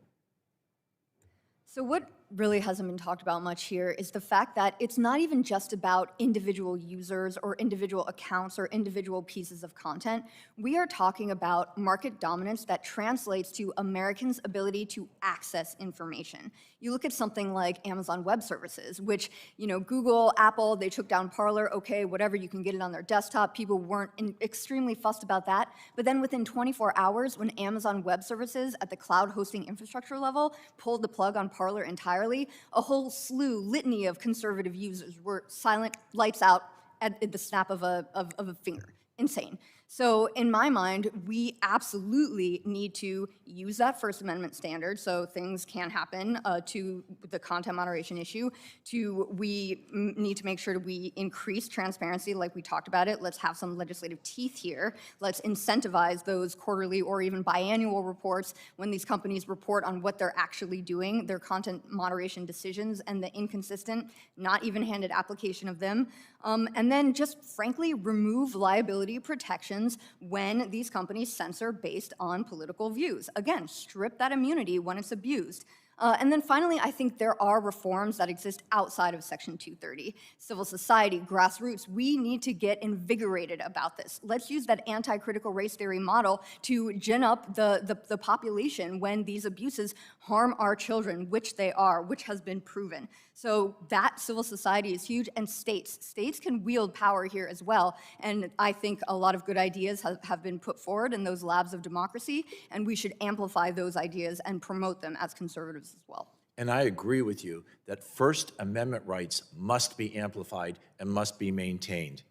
So what really hasn't been talked about much here is the fact that it's not even just about individual users or individual accounts or individual pieces of content. We are talking about market dominance that translates to Americans' ability to access information. You look at something like Amazon Web Services, which, Google, Apple, they took down Parler, okay, whatever, you can get it on their desktop. People weren't extremely fussed about that. But then within 24 hours, when Amazon Web Services at the cloud hosting infrastructure level pulled the plug on Parler entirely, a whole litany of conservative users were silent, lights out at the snap of a finger. Insane. So in my mind, we absolutely need to use that First Amendment standard so things can happen to the content moderation issue. We need to make sure we increase transparency like we talked about it. Let's have some legislative teeth here. Let's incentivize those quarterly or even biannual reports when these companies report on what they're actually doing, their content moderation decisions, and the inconsistent, not even-handed application of them. And then just frankly remove liability protections violations when these companies censor based on political views. Again, strip that immunity when it's abused. And then finally, I think there are reforms that exist outside of Section 230. Civil society, grassroots, we need to get invigorated about this. Let's use that anti-critical race theory model to gin up the population when these abuses harm our children, which they are, which has been proven. So that civil society is huge, and states can wield power here as well. And I think a lot of good ideas have been put forward in those labs of democracy, and we should amplify those ideas and promote them as conservatives as well. And I agree with you that First Amendment rights must be amplified and must be maintained.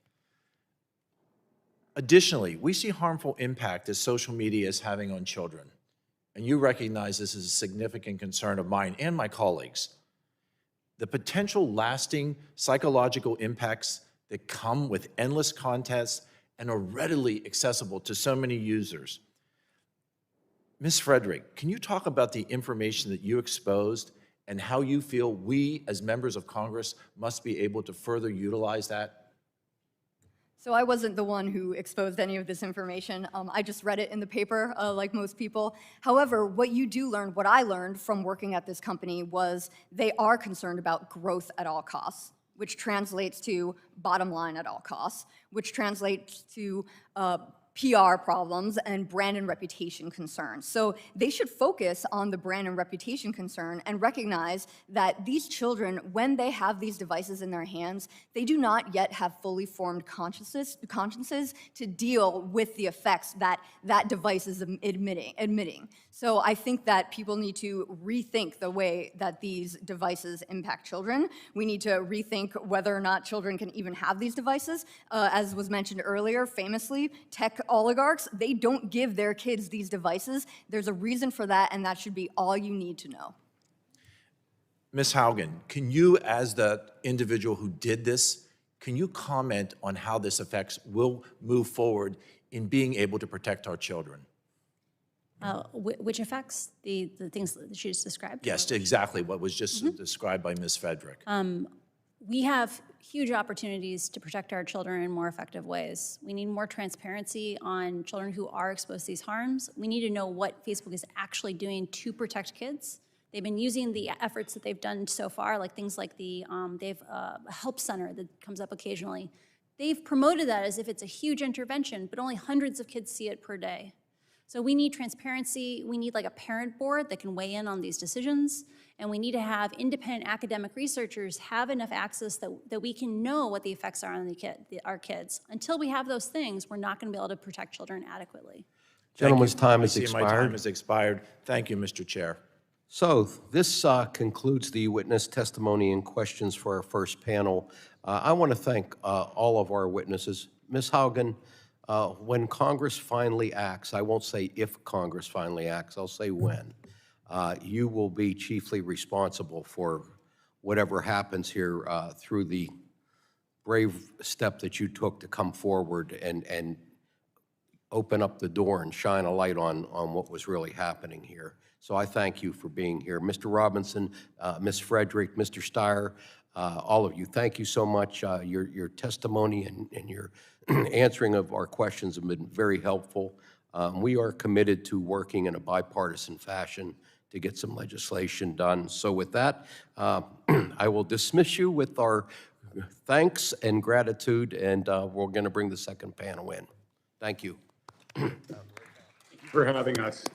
Additionally, we see harmful impact that social media is having on children. And you recognize this as a significant concern of mine and my colleagues. The potential lasting psychological impacts that come with endless contests and are readily accessible to so many users. Ms. Frederick, can you talk about the information that you exposed and how you feel we, as members of Congress, must be able to further utilize that? So I wasn't the one who exposed any of this information. I just read it in the paper, like most people. However, what you do learn, what I learned from working at this company was they are concerned about growth at all costs, which translates to bottom line at all costs, which translates to PR problems and brand and reputation concerns. So they should focus on the brand and reputation concern and recognize that these children, when they have these devices in their hands, they do not yet have fully formed consciences to deal with the effects that that device is admitting. So I think that people need to rethink the way that these devices impact children. We need to rethink whether or not children can even have these devices. As was mentioned earlier, famously, tech oligarchs, they don't give their kids these devices. There's a reason for that, and that should be all you need to know. Ms. Haugen, can you, as the individual who did this, can you comment on how this affects will move forward in being able to protect our children? Which affects the things that she just described? Yes, exactly what was just described by Ms. Frederick. We have huge opportunities to protect our children in more effective ways. We need more transparency on children who are exposed to these harms. We need to know what Facebook is actually doing to protect kids. They've been using the efforts that they've done so far, like things like they have a help center that comes up occasionally. They've promoted that as if it's a huge intervention, but only hundreds of kids see it per day. So we need transparency. We need like a parent board that can weigh in on these decisions. And we need to have independent academic researchers have enough access that we can know what the effects are on our kids. Until we have those things, we're not going to be able to protect children adequately. Gentleman's time has My expired. time has expired. Thank you, Mr. Chair. So this concludes the witness testimony and questions for our first panel. I want to thank all of our witnesses. Ms. Haugen, when Congress finally acts, I won't say if Congress finally acts, I'll say when, you will be chiefly responsible for whatever happens here through the brave step that you took to come forward and open up the door and shine a light on what was really happening here. So I thank you for being here. Mr. Robinson, Ms. Frederick, Mr. Steyer, all of you, thank you so much. Your testimony and your answering of our questions have been very helpful. We are committed to working in a bipartisan fashion to get some legislation done. So with that, I will dismiss you with our thanks and gratitude, and we're going to bring the second panel in. Thank you. Thank you for having us.